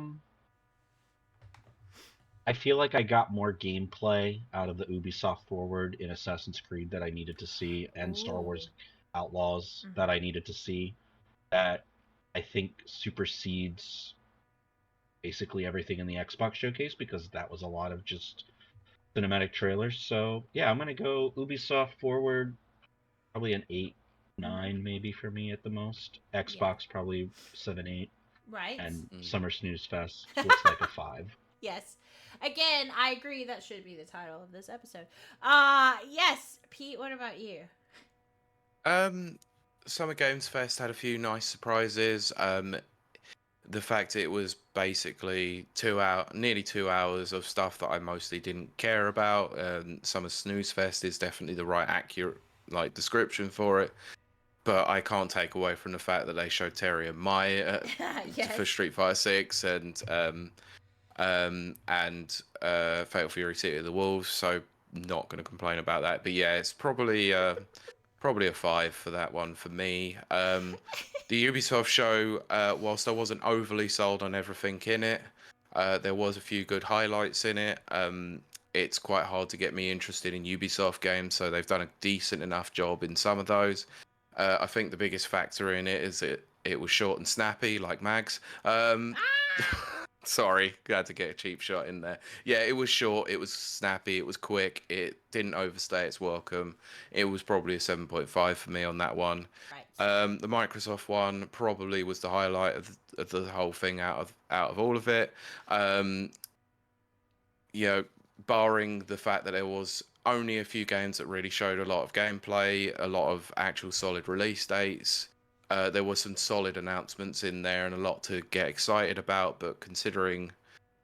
C: feel like I got more gameplay out of the Ubisoft Forward in Assassin's Creed that I needed to see, and Star Wars Outlaws that I needed to see. That I think supersedes basically everything in the Xbox showcase, because that was a lot of just cinematic trailers. So yeah, I'm gonna go Ubisoft Forward, probably an 8, 9 maybe for me at the most. Xbox probably 7, 8.
A: Right.
C: And Summer Snooze Fest looks like a 5.
A: Yes. Again, I agree that should be the title of this episode. Yes, Pete, what about you?
B: Summer Games Fest had a few nice surprises. The fact it was basically nearly 2 hours of stuff that I mostly didn't care about. Summer Snooze Fest is definitely the right accurate description for it. But I can't take away from the fact that they showed Terry and Mai for Street Fighter 6 and Fatal Fury City of the Wolves, so not going to complain about that. But yeah, it's probably a 5 for that one for me. The Ubisoft show, whilst I wasn't overly sold on everything in it, there was a few good highlights in it. It's quite hard to get me interested in Ubisoft games, so they've done a decent enough job in some of those. I think the biggest factor in it is it was short and snappy, like Mags. Sorry, had to get a cheap shot in there. Yeah, it was short, it was snappy, it was quick, it didn't overstay its welcome. It was probably a 7.5 for me on that one. Right. The Microsoft one probably was the highlight of the whole thing out of all of it. Barring the fact that there was only a few games that really showed a lot of gameplay, a lot of actual solid release dates. There were some solid announcements in there and a lot to get excited about, but considering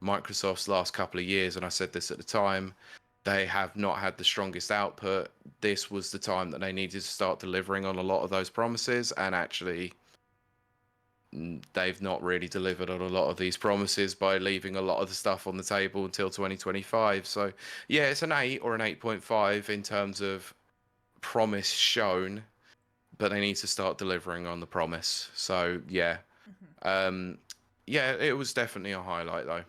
B: Microsoft's last couple of years, and I said this at the time, they have not had the strongest output. This was the time that they needed to start delivering on a lot of those promises, and actually they've not really delivered on a lot of these promises by leaving a lot of the stuff on the table until 2025. So yeah, it's an 8 or an 8.5 in terms of promise shown, but they need to start delivering on the promise. So yeah. Yeah, it was definitely a highlight though.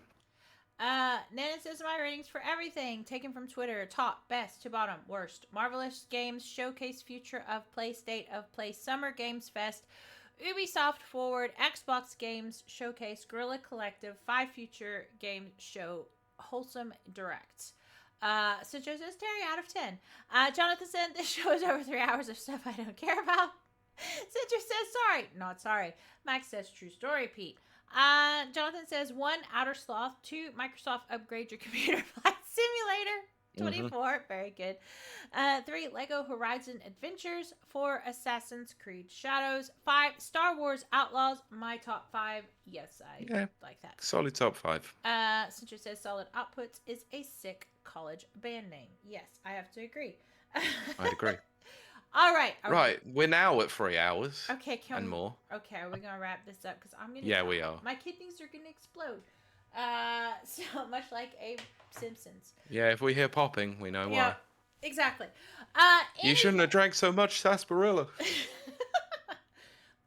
A: Nana says my ratings for everything taken from Twitter: top, best to bottom, worst. Marvelous Games Showcase, Future of Play, State of Play, Summer Games Fest, Ubisoft Forward, Xbox Games Showcase, Guerrilla Collective, 5 Future Game Show, Wholesome Direct. So Joe says Terry out of 10. Jonathan said this show is over 3 hours of stuff I don't care about. Citrus says sorry, not sorry. Max says true story, Pete. Jonathan says 1 Outer Sloth, 2 Microsoft upgrade your computer flight simulator. 24, very good. 3 Lego Horizon Adventures. 4 Assassin's Creed Shadows. 5 Star Wars Outlaws. My top 5. Yes, I like that.
B: Solid top 5.
A: Citrus says solid outputs is a sick college band name. Yes, I have to agree.
B: I'd agree.
A: All right.
B: Right, we're now at 3 hours.
A: Okay,
B: and more.
A: Okay, are we gonna wrap this up? Because I'm gonna.
B: Yeah, we are.
A: My kidneys are gonna explode. So much like a Simpsons.
B: Yeah, if we hear popping, we know why.
A: Exactly.
B: You shouldn't have drank so much sarsaparilla.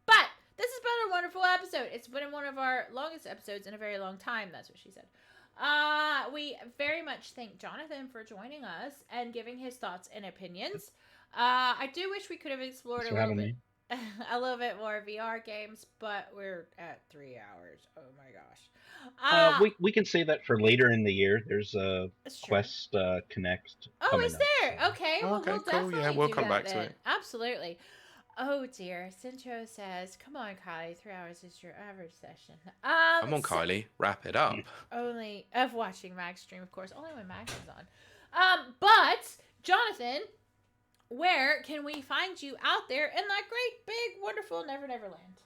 A: But this has been a wonderful episode. It's been one of our longest episodes in a very long time. That's what she said. We very much thank Jonathan for joining us and giving his thoughts and opinions. I do wish we could have explored a little bit more VR games, but we're at 3 hours. Oh my gosh.
C: We can say that for later in the year. There's a Quest Connect.
A: Oh, is there?
C: So.
A: Okay. Well,
B: okay,
A: we'll
B: cool.
A: definitely
B: Yeah, we'll
A: do
B: come
A: that
B: back
A: then.
B: to it.
A: Absolutely. Oh dear. Centro says, "Come on, Kylie. 3 hours is your average session."
B: Come on, Kylie. Wrap it up.
A: Only of watching Max stream, of course. Only when Max is on. But Jonathan, where can we find you out there in that great, big, wonderful Never Never Land?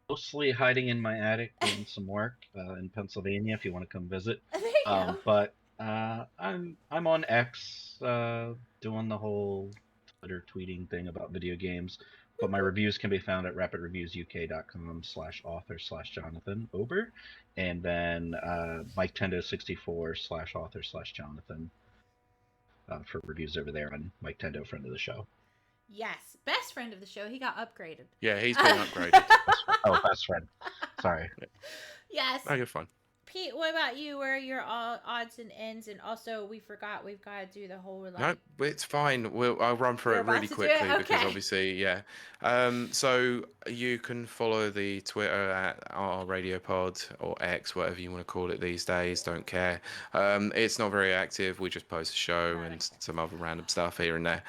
C: Mostly hiding in my attic doing some work in Pennsylvania. If you want to come visit.
A: There you go.
C: But I'm on X doing the whole Twitter tweeting thing about video games. But my reviews can be found at rapidreviewsuk.com/author/Jonathan Ober, and then MikeTendo64/author/Jonathan for reviews over there on Mike Tendo, friend of the show.
A: Yes, best friend of the show. He got upgraded.
B: Yeah, he's been upgraded.
C: Best friend. Sorry.
A: Yes.
B: No, you're fine.
A: Pete, what about you? Where are your odds and ends? And also, we forgot we've got to do the whole
B: No, it's fine. I'll run through it really quickly because obviously, yeah. So you can follow the Twitter at our Radio Pod or X, whatever you want to call it these days. Don't care. It's not very active. We just post a show and some other random stuff here and there.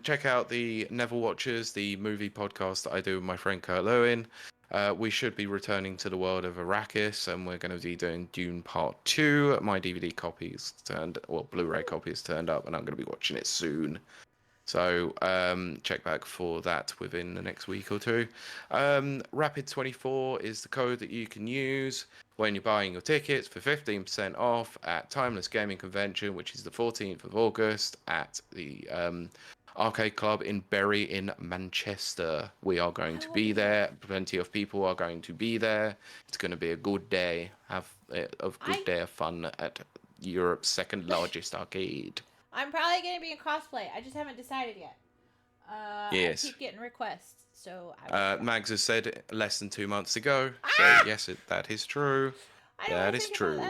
B: Check out the Neville Watchers, the movie podcast that I do with my friend Kurt Lewin. We should be returning to the world of Arrakis, and we're going to be doing Dune Part 2. My DVD copy is Blu-ray copy is turned up, and I'm going to be watching it soon. So check back for that within the next week or two. Rapid24 is the code that you can use when you're buying your tickets for 15% off at Timeless Gaming Convention, which is the 14th of August at the Arcade Club in Bury in Manchester. We are going to be there. Plenty of people are going to be there. It's going to be a good day. Have a good day of fun at Europe's second largest arcade.
A: I'm probably going to be in cosplay. I just haven't decided yet.
B: Yes.
A: I keep getting requests, so
B: Mags has said less than 2 months ago. So yes, that is true. That is true.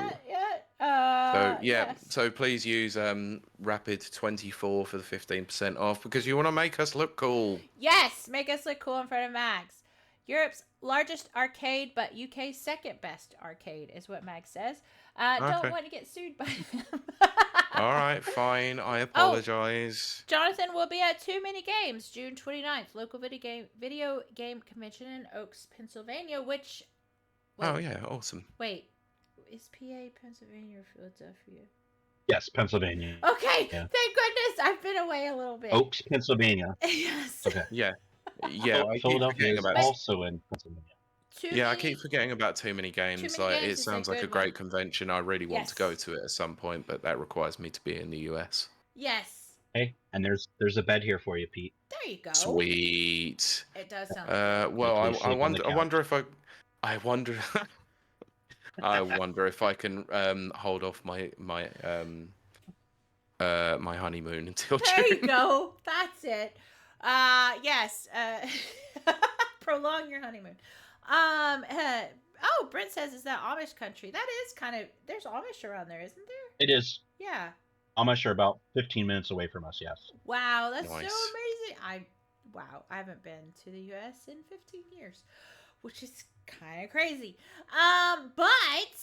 B: So please use Rapid24 for the 15% off because you want to make us look cool.
A: Yes, make us look cool in front of Mags. Europe's largest arcade, but UK's second best arcade is what Mags says. Don't want to get sued by them.
B: All right, fine. I apologize.
A: Jonathan will be at Too Many Games, June 29th, local video game convention in Oaks, Pennsylvania, which...
B: Oh, yeah, awesome.
A: Wait, is PA Pennsylvania or Philadelphia?
C: Yes, Pennsylvania.
A: Okay,
C: Yeah.
A: thank goodness I've been away a little bit.
C: Oaks, Pennsylvania.
A: Yes.
C: Okay.
B: Yeah. Yeah, I keep
C: Philadelphia
B: forgetting
C: is
B: about.
C: also in Pennsylvania.
B: I keep forgetting about too many games.
A: many
B: Like
A: games
B: it
A: is a
B: sounds like a
A: good
B: great
A: one.
B: convention. I really want to go
A: Yes.
B: to it at some point, but that requires me to be in the US.
A: Yes.
C: Hey, and there's a bed here for you, Pete.
A: There you go.
B: Sweet.
A: It does sound good.
B: Well,
C: Please sleep on the couch.
B: I wonder if I wonder I wonder if I can hold off my honeymoon until
A: There
B: June.
A: you go. That's it. Yes. Prolong your honeymoon. Oh, Brent says, is that Amish country? That is kind of, there's Amish around there, isn't there?
C: It is.
A: Yeah.
C: Amish are about 15 minutes away from us, yes.
A: Wow, that's
B: Nice.
A: so amazing. I haven't been to the US in 15 years, which is kind of crazy. But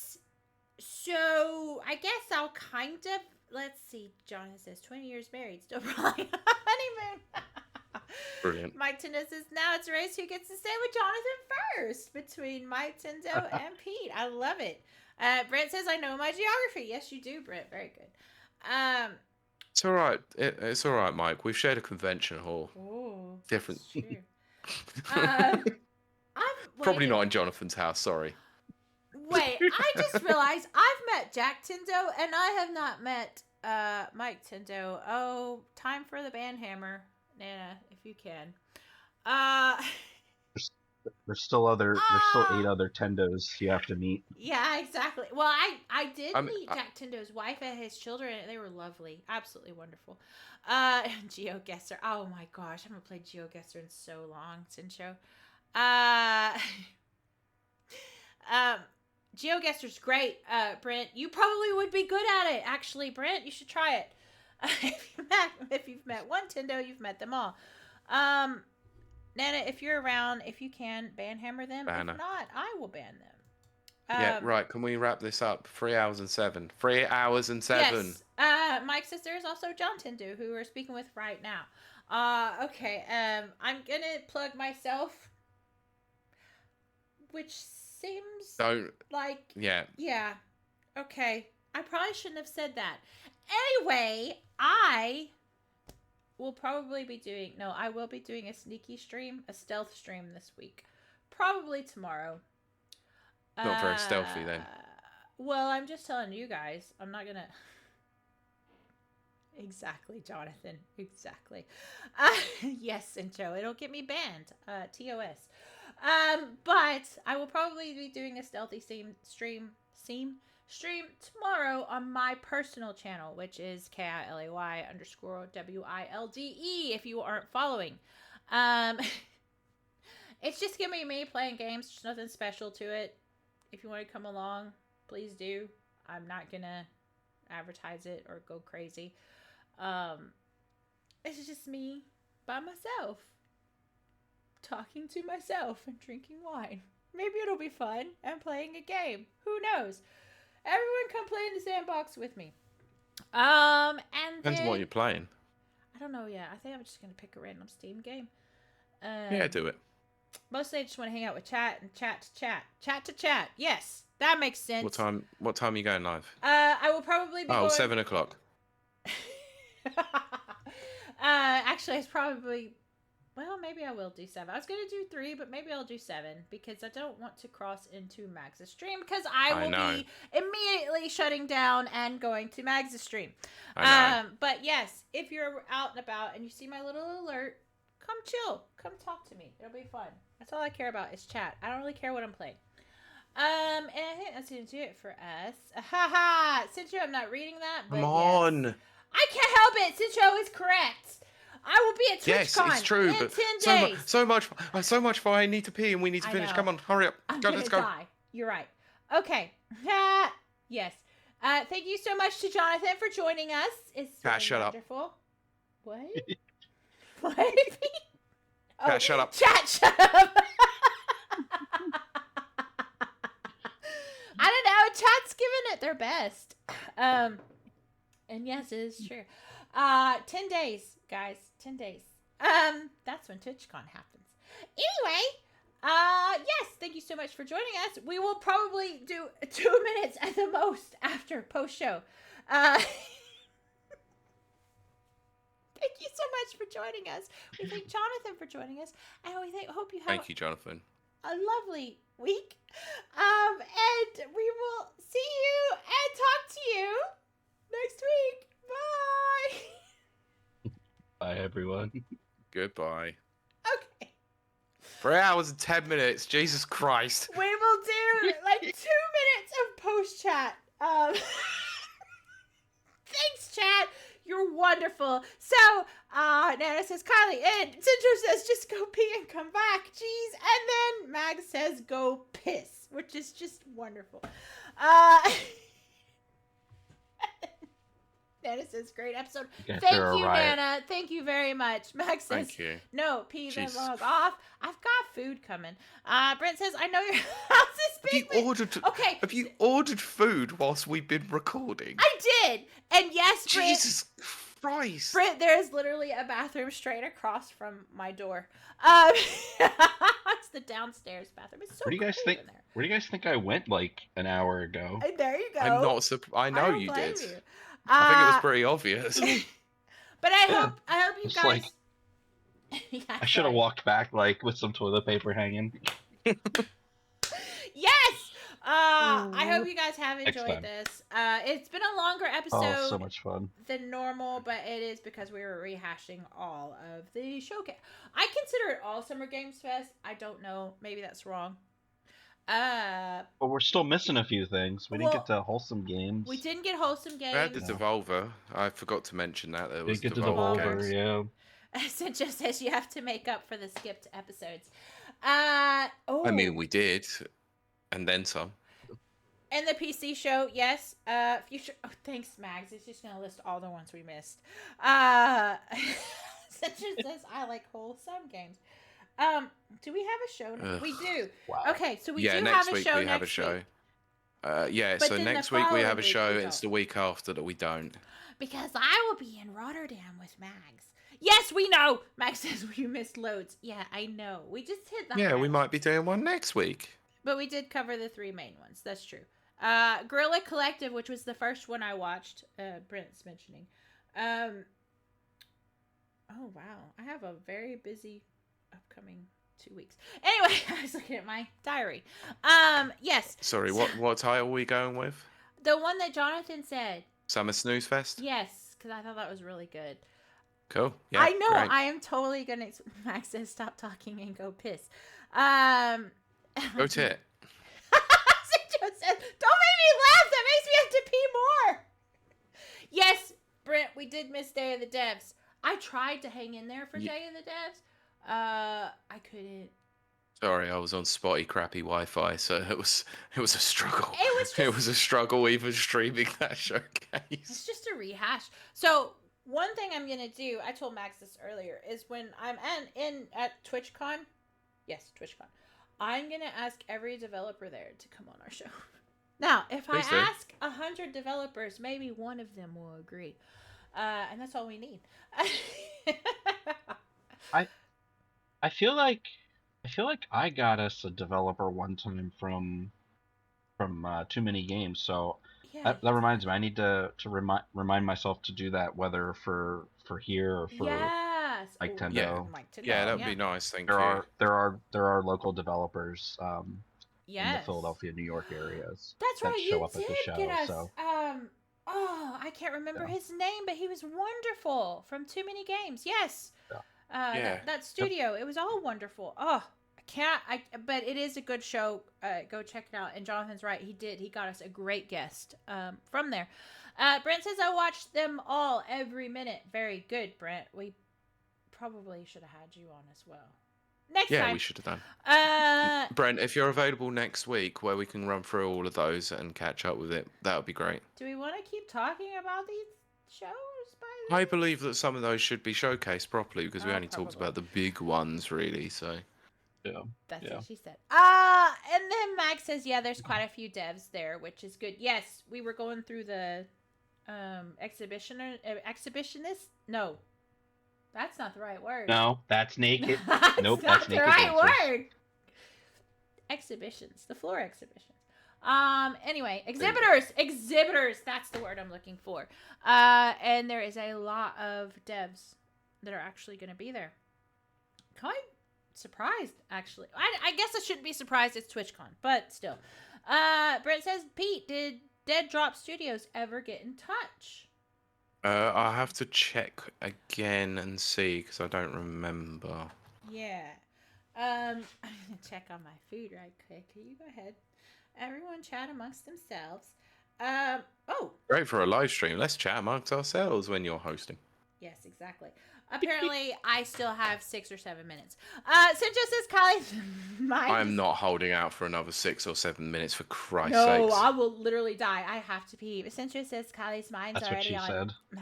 A: so I guess I'll kind of, let's see. Jonathan says 20 years married, still probably honeymoon.
B: Brilliant.
A: Mike Tindo says, now it's a race who gets to stay with Jonathan first between Mike Tindo and Pete. I love it. Brent says, I know my geography. Yes, you do, Brent. Very good.
B: It's all right. It's all right, Mike. We've shared a convention hall.
A: Oh,
B: Different.
A: I'm
B: Probably not in Jonathan's house. Sorry.
A: Wait, I just realized I've met Jack Tindo and I have not met Mike Tindo. Oh, time for the band hammer, Nana, if you can.
C: There's still 8 other Tendos you have to meet.
A: Yeah, exactly. Well, I did meet Jack Tindo's wife and his children, and they were lovely, absolutely wonderful. GeoGuessr. Oh my gosh, I haven't played GeoGuessr in so long, Sincho. GeoGuessr's great, Brent. You probably would be good at it, actually, Brent. You should try it. If you've met one Tindo, you've met them all. Nana, if you're around, if you can, banhammer them.
B: Banner.
A: If not, I will ban them.
B: Yeah, right. Can we wrap this up? 3 hours and 7. 3 hours and 7.
A: Yes. Mike says there's also John Tindu, who we're speaking with right now. Okay. I'm gonna plug myself, which seems like
B: Yeah.
A: Yeah. Okay. I probably shouldn't have said that. Anyway, I will probably be doing I will be doing a sneaky stream, a stealth stream this week. Probably tomorrow.
B: Not very stealthy then.
A: Well, I'm just telling you guys. I'm not gonna. Exactly, Jonathan. Exactly. Yes, and Joe. It'll get me banned. TOS. But I will probably be doing a stealthy stream tomorrow on my personal channel, which is KILAY_WILDE. If you aren't following, it's just gonna be me playing games. There's nothing special to it. If you want to come along, please do. I'm not gonna advertise it or go crazy. It's just me by myself, talking to myself and drinking wine. Maybe it'll be fun and playing a game. Who knows? Everyone come play in the sandbox with me. And
B: Depends on what you're playing.
A: I don't know yet. I think I'm just gonna pick a random Steam game.
B: Yeah, do it.
A: Mostly I just want to hang out with chat and chat to chat. Yes, that makes sense.
B: What time are you going live?
A: I will probably be going...
B: 7 o'clock.
A: Actually, it's probably... Well, maybe I will do 7. I was going to do 3, but maybe I'll do 7 because I don't want to cross into Mag's stream because I will be immediately shutting down and going to Mag's stream. But yes, if you're out and about and you see my little alert, come chill. Come talk to me. It'll be fun. That's all I care about is chat. I don't really care what I'm playing. And I think that's going to do it for us. Since I'm not reading that, but
B: Come on.
A: Yes. I can't help it. Sincho is correct. I will be at TwitchCon
B: it's true,
A: in
B: but
A: 10 days.
B: So much far. I need to pee and we need to finish. Come on, hurry up. Let's go.
A: Die. You're right. Okay. Yes. Thank you so much to Jonathan for joining us. It's been wonderful.
B: Up.
A: What? What?
B: Shut up.
A: Chat, shut up. I don't know. Chat's giving it their best. And yes, it is true. 10 days, guys. 10 days. That's when TwitchCon happens. Anyway, yes, thank you so much for joining us. We will probably do 2 minutes at the most after post show. Thank you so much for joining us. We thank Jonathan for joining us, and hope you have.
B: Thank you, Jonathan.
A: A lovely week. And we will see you and talk to you next week. Bye.
C: Bye, everyone.
B: Goodbye.
A: Okay.
B: 3 hours and 10 minutes. Jesus Christ.
A: We will do like 2 minutes of post chat. Thanks, chat. You're wonderful. So, Nana says, Kylie, and Centro says, just go pee and come back. Jeez. And then Mag says, go piss, which is just wonderful. Nana says, great episode. Thank you, Nana. Thank you very much. Mag says,
B: thank you.
A: No, pee then log off. I've got food coming. Brent says, I know your house is big.
B: Have you ordered food whilst we've been recording?
A: I did. And yes, Brent.
B: Jesus Christ.
A: Brent, there is literally a bathroom straight across from my door. It's the downstairs bathroom. It's so
C: Where do you guys think? Where do you guys think I went like an hour ago?
A: There you go.
B: I'm not surprised. I know you did.
A: You.
B: I think it was pretty obvious.
A: But I hope you guys.
C: Like, yeah, I should have walked back like with some toilet paper hanging.
A: Yes. I hope you guys have enjoyed this. It's been a longer episode.
C: Oh, so much fun.
A: Than normal, but it is because we were rehashing all of the showcase. I consider it all Summer Games Fest. I don't know. Maybe that's wrong.
C: But we're still missing a few things. We didn't get to Wholesome Games.
A: We didn't get Wholesome Games.
B: We had the Devolver. I forgot to mention that. There was
C: get the Devolver, yeah.
A: Cincha says you have to make up for the skipped episodes.
B: I mean, we did. And then some.
A: And the PC show, yes. Future. Oh, thanks, Mags. It's just going to list all the ones we missed. Cincha says I like wholesome games. Do we have a show? We do.
C: Wow.
A: Okay, so we do have a show next week.
B: Yeah,
A: But
B: so
A: then
B: next
A: the
B: week we
A: following
B: have a
A: week
B: show.
A: we
B: It's
A: don't.
B: the week after that we don't.
A: Because I will be in Rotterdam with Mags. Yes, we know. Mags says we missed loads. Yeah, I know. We just hit the
B: Yeah, we
A: highlights.
B: might be doing one next week.
A: But we did cover the 3 main ones. That's true. Gorilla Collective, which was the first one I watched. Brent's mentioning. Oh, wow. I have a very busy upcoming 2 weeks. Anyway, I was looking at my diary. Yes.
B: Sorry, what title are we going with?
A: The one that Jonathan said.
B: Summer Snooze Fest?
A: Yes, because I thought that was really good.
B: Cool. Yeah,
A: I know.
B: great.
A: I am totally going to... Max says stop talking and go piss.
B: Go tit.
A: Joe says, don't make me laugh. That makes me have to pee more. Yes, Brent, we did miss Day of the Devs. I tried to hang in there for Day of the Devs. I couldn't.
B: Sorry, I was on spotty, crappy Wi-Fi, so it was a struggle.
A: It
B: was a struggle even streaming that showcase.
A: It's just a rehash. So one thing I'm gonna do, I told Max this earlier, is when I'm at TwitchCon, yes, TwitchCon, I'm gonna ask every developer there to come on our show. Now, if
B: Please
A: I
B: do.
A: ask 100 developers, maybe one of them will agree, and that's all we need.
C: I feel like I got us a developer one time from Too Many Games. So
A: Yeah.
C: that reminds me, I need to remind myself to do that, whether for here or for
A: Yes.
C: Mike
A: Ooh,
C: Tendo.
A: Mike Tendo,
B: Yeah, that would be nice. Thank
C: there
B: you.
C: are local developers in the
A: Yes.
C: Philadelphia, New York areas
A: That's
C: that
A: right.
C: show
A: You
C: up at the
A: did
C: show.
A: get us.
C: So
A: I can't remember his name, but he was wonderful from Too Many Games. Yes.
B: Yeah.
A: That studio. It was all wonderful. Oh, but it is a good show. Go check it out. And Jonathan's right. He got us a great guest from there. Brent says, I watched them all every minute. Very good, Brent. We probably should have had you on as well. Next time.
B: Yeah, we should have done. Brent, if you're available next week where we can run through all of those and catch up with it, that would be great.
A: Do we want to keep talking about these shows?
B: I believe that some of those should be showcased properly because we only talked
A: probably.
B: about the big ones, really. So
C: yeah.
A: That's
C: Yeah.
A: what she said. And then Max says, yeah, there's quite a few devs there, which is good. Yes, we were going through the exhibitionist. No, that's not the right word.
C: No, that's naked.
A: That's
C: Nope,
A: not
C: that's
A: the
C: naked
A: right
C: dancers.
A: word. Exhibitions, the floor exhibitions. Anyway, exhibitors. That's the word I'm looking for. And there is a lot of devs that are actually going to be there. Quite surprised, actually. I guess I shouldn't be surprised. It's TwitchCon, but still. Brent says, Pete, did Dead Drop Studios ever get in touch?
B: I'll have to check again and see because I don't remember.
A: Yeah. I'm gonna check on my food right quick. Can you go ahead? Everyone chat amongst themselves. Oh.
B: Great for a live stream. Let's chat amongst ourselves when you're hosting.
A: Yes, exactly. Apparently, I still have 6 or 7 minutes. Since just says Kylie,
B: I'm not holding out for another 6 or 7 minutes for Christ's
A: sakes.
B: No,
A: I will literally die. I have to pee. Since just says Kylie's mind's
C: That's
A: already
C: what she
A: on.
C: said.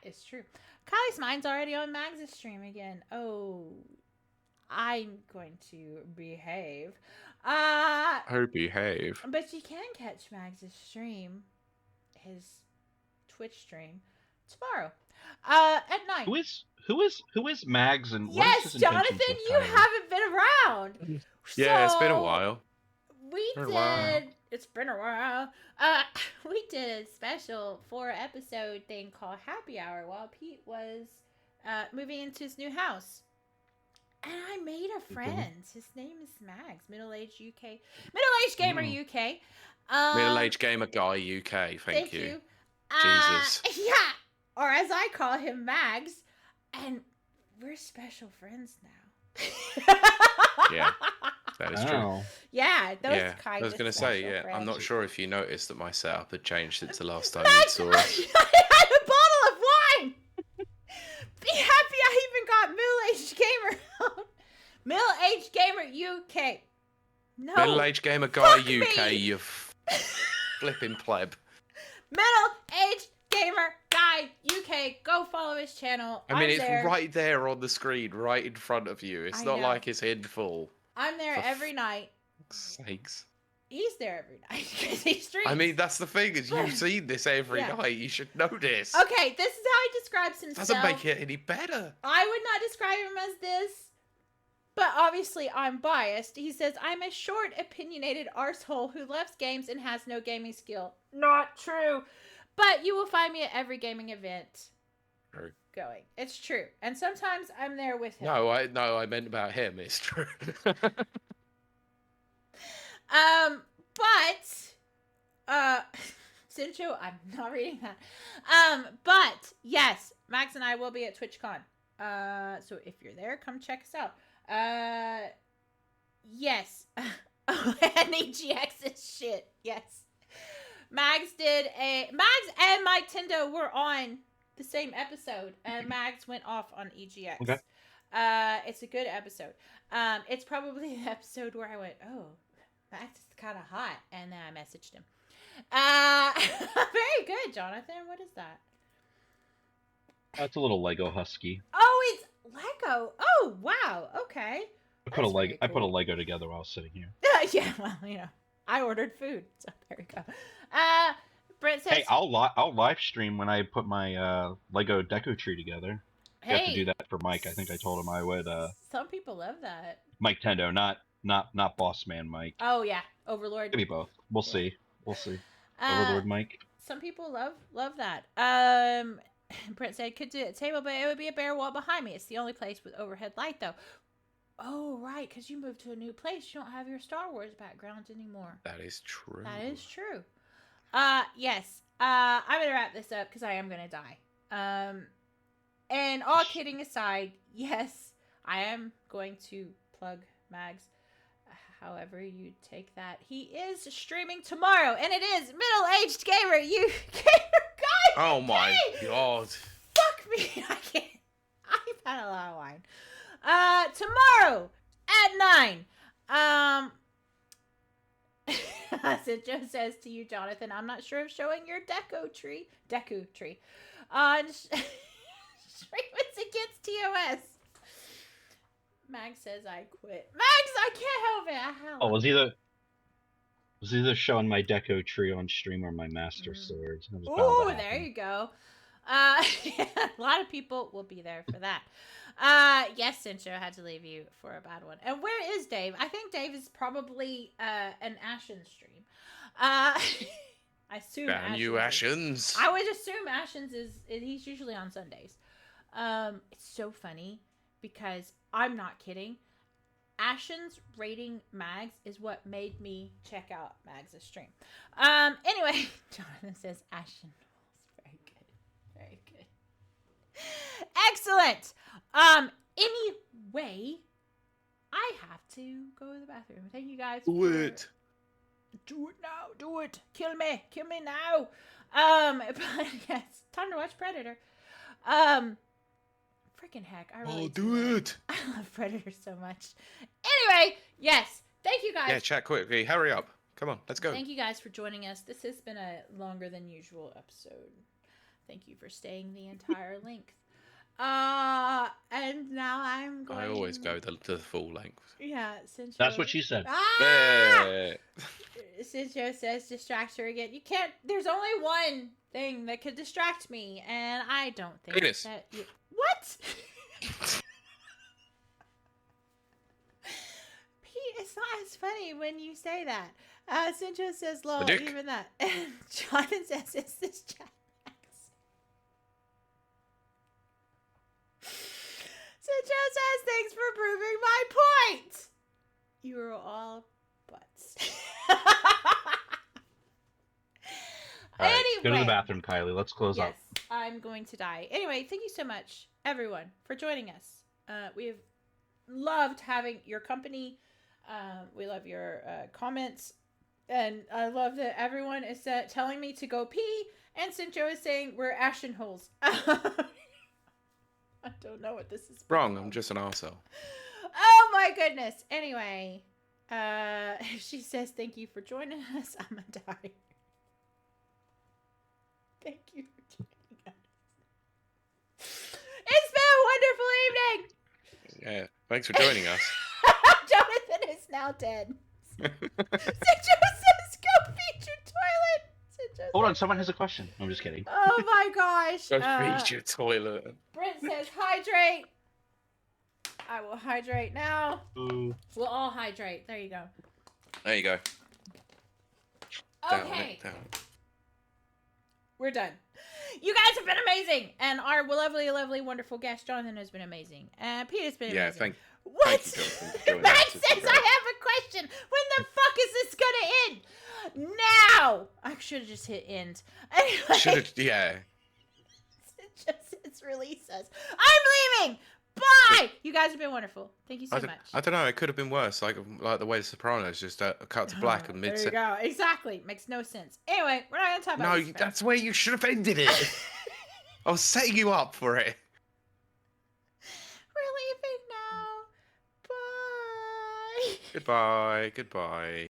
A: It's true. Kylie's mind's already on Mags' stream again. Oh, I'm going to behave.
B: Behave.
A: But you can catch Mags' stream, his Twitch stream, tomorrow. At 9.
C: Who is Mags and what
A: yes,
C: is his
A: Jonathan, you haven't been around.
B: Yeah, it's been a while.
A: It's been a while. We did a special 4-episode thing called Happy Hour while Pete was moving into his new house. And I made a friend. His name is Mags, middle-aged gamer UK.
B: Middle-aged gamer guy UK. Thank you. Jesus.
A: Yeah, or as I call him, Mags. And we're special friends now.
B: Yeah, that is true.
A: Yeah,
B: I was going to say, friends. I'm not sure if you noticed that my setup had changed since the last time you saw us.
A: I had a bottle of wine! Be happy I even got middle-aged gamer. Middle-aged gamer UK. No.
B: Middle-aged gamer guy UK,
A: me.
B: you flipping pleb.
A: Middle-aged gamer guy UK. Go follow his channel.
B: I mean, it's right there on the screen, right in front of you. It's not like it's hidden full.
A: I'm there every night.
B: Sakes.
A: He's there every night because he streams.
B: I mean, that's the thing, is you've seen this every night. You should know this.
A: Okay, this is how he describes himself.
B: Doesn't make it any better.
A: I would not describe him as this, but obviously I'm biased. He says, I'm a short, opinionated arsehole who loves games and has no gaming skill. Not true. But you will find me at every gaming event.
B: True.
A: Going. It's true. And sometimes I'm there with him.
B: No, I meant about him. It's true.
A: Sincho, I'm not reading that. But yes, Max and I will be at TwitchCon. So if you're there, come check us out. Yes. And EGX is shit. Yes. Mags and Mike Tendo were on the same episode, and Mags went off on EGX.
C: Okay.
A: It's a good episode. It's probably the episode where I went, oh, Max is kind of hot, and then I messaged him. Very good, Jonathan. What is that?
C: That's a little Lego husky.
A: Oh, it's Lego. Oh, wow. Okay.
C: I put a Lego together while I was sitting here.
A: Yeah, well, I ordered food, so there we go. Brent says,
C: "Hey, I'll live stream when I put my Lego deco tree together." I have to do that for Mike. I think I told him I would.
A: Some people love that.
C: Mike Tendo, not Boss Man Mike.
A: Oh yeah, Overlord.
C: Maybe both. We'll see. Overlord Mike.
A: Some people love that. Brent said could do it at table, but it would be a bare wall behind me. It's the only place with overhead light though. Oh, right, because you moved to a new place. You don't have your Star Wars background anymore.
B: That is true.
A: That is true. Yes. I'm going to wrap this up because I am going to die. And all kidding aside, yes, I am going to plug Mags. However you take that. He is streaming tomorrow, and it is Middle-Aged Gamer, you gamer guy.
B: Oh, my God.
A: Fuck me. I can't. I've had a lot of wine. Tomorrow at 9. So Joe says to you, Jonathan, I'm not sure if showing your deco tree on stream is against TOS. Mag says I quit. Mags, I can't help it.
C: Was either showing my deco tree on stream or my master sword.
A: Oh, there you go. A lot of people will be there for that. Yes, Cincho had to leave you for a bad one. And where is Dave? I think Dave is probably an Ashen stream. I assume
B: Damn you, Ashens.
A: I would assume Ashens he's usually on Sundays. It's so funny because I'm not kidding. Ashen's rating Mags is what made me check out Mags' stream. Anyway, Jonathan says Ashen. Very good. Very good. Excellent. Anyway, I have to go to the bathroom. Thank you guys.
B: Do it
A: now. Do it. Kill me now. But yes, time to watch Predator. Freaking heck, I really
B: do it.
A: I love Predator so much. Anyway, yes, thank you guys.
B: Yeah, chat quickly. Hurry up. Come on, let's go.
A: Thank you guys for joining us. This has been a longer than usual episode. Thank you for staying the entire length. And now I'm going.
B: I always go to the full length.
A: Yeah, since
C: That's what she said.
A: Since Joe says distract her again, you can't. There's only one thing that could distract me, and I don't think
B: Penis.
A: that. What? Pete, it's not as funny when you say that. Cincho says, "Lol," even that. And Jonathan says, "Is this chat?" Cincho says, "Thanks for proving my point. You are all butts."
C: All right,
A: anyway,
C: go to the bathroom, Kylie. Let's close up.
A: Yes, I'm going to die. Anyway, thank you so much, everyone, for joining us. We have loved having your company. We love your comments. And I love that everyone is telling me to go pee. And Cincho is saying we're ashen holes. I don't know what this is.
B: Wrong, I'm just an arsehole.
A: Oh my goodness. Anyway, if she says thank you for joining us, I'm gonna die. Thank you for joining us. It's been a wonderful evening.
B: Yeah, thanks for joining us.
A: Jonathan is now dead. Cincho says go feed your toilet. Cincho
C: Hold on, someone has a question. I'm just kidding.
A: Oh my gosh.
B: Go feed your toilet.
A: Brent says hydrate. I will hydrate now.
C: Ooh.
A: We'll all hydrate. There you go.
B: There you go.
A: Okay. We're done. You guys have been amazing. And our lovely, lovely, wonderful guest, Jonathan, has been amazing. Peter's been amazing. What?
B: Thank you, Jonathan, for joining
A: Max
B: us. This is
A: says,
B: great.
A: I have a question. When the fuck is this gonna end? Now! I should have just hit end. Anyway.
B: Should have, yeah.
A: It just says release us. I'm leaving! Bye! You guys have been wonderful. Thank you so much.
B: I don't know. It could have been worse. Like the way The Sopranos just cut to black and mid.
A: There you go. Exactly. Makes no sense. Anyway, we're not gonna talk about this.
B: No, that's where you should have ended it. I was setting you up for it.
A: We're leaving now. Bye.
B: Goodbye. Goodbye.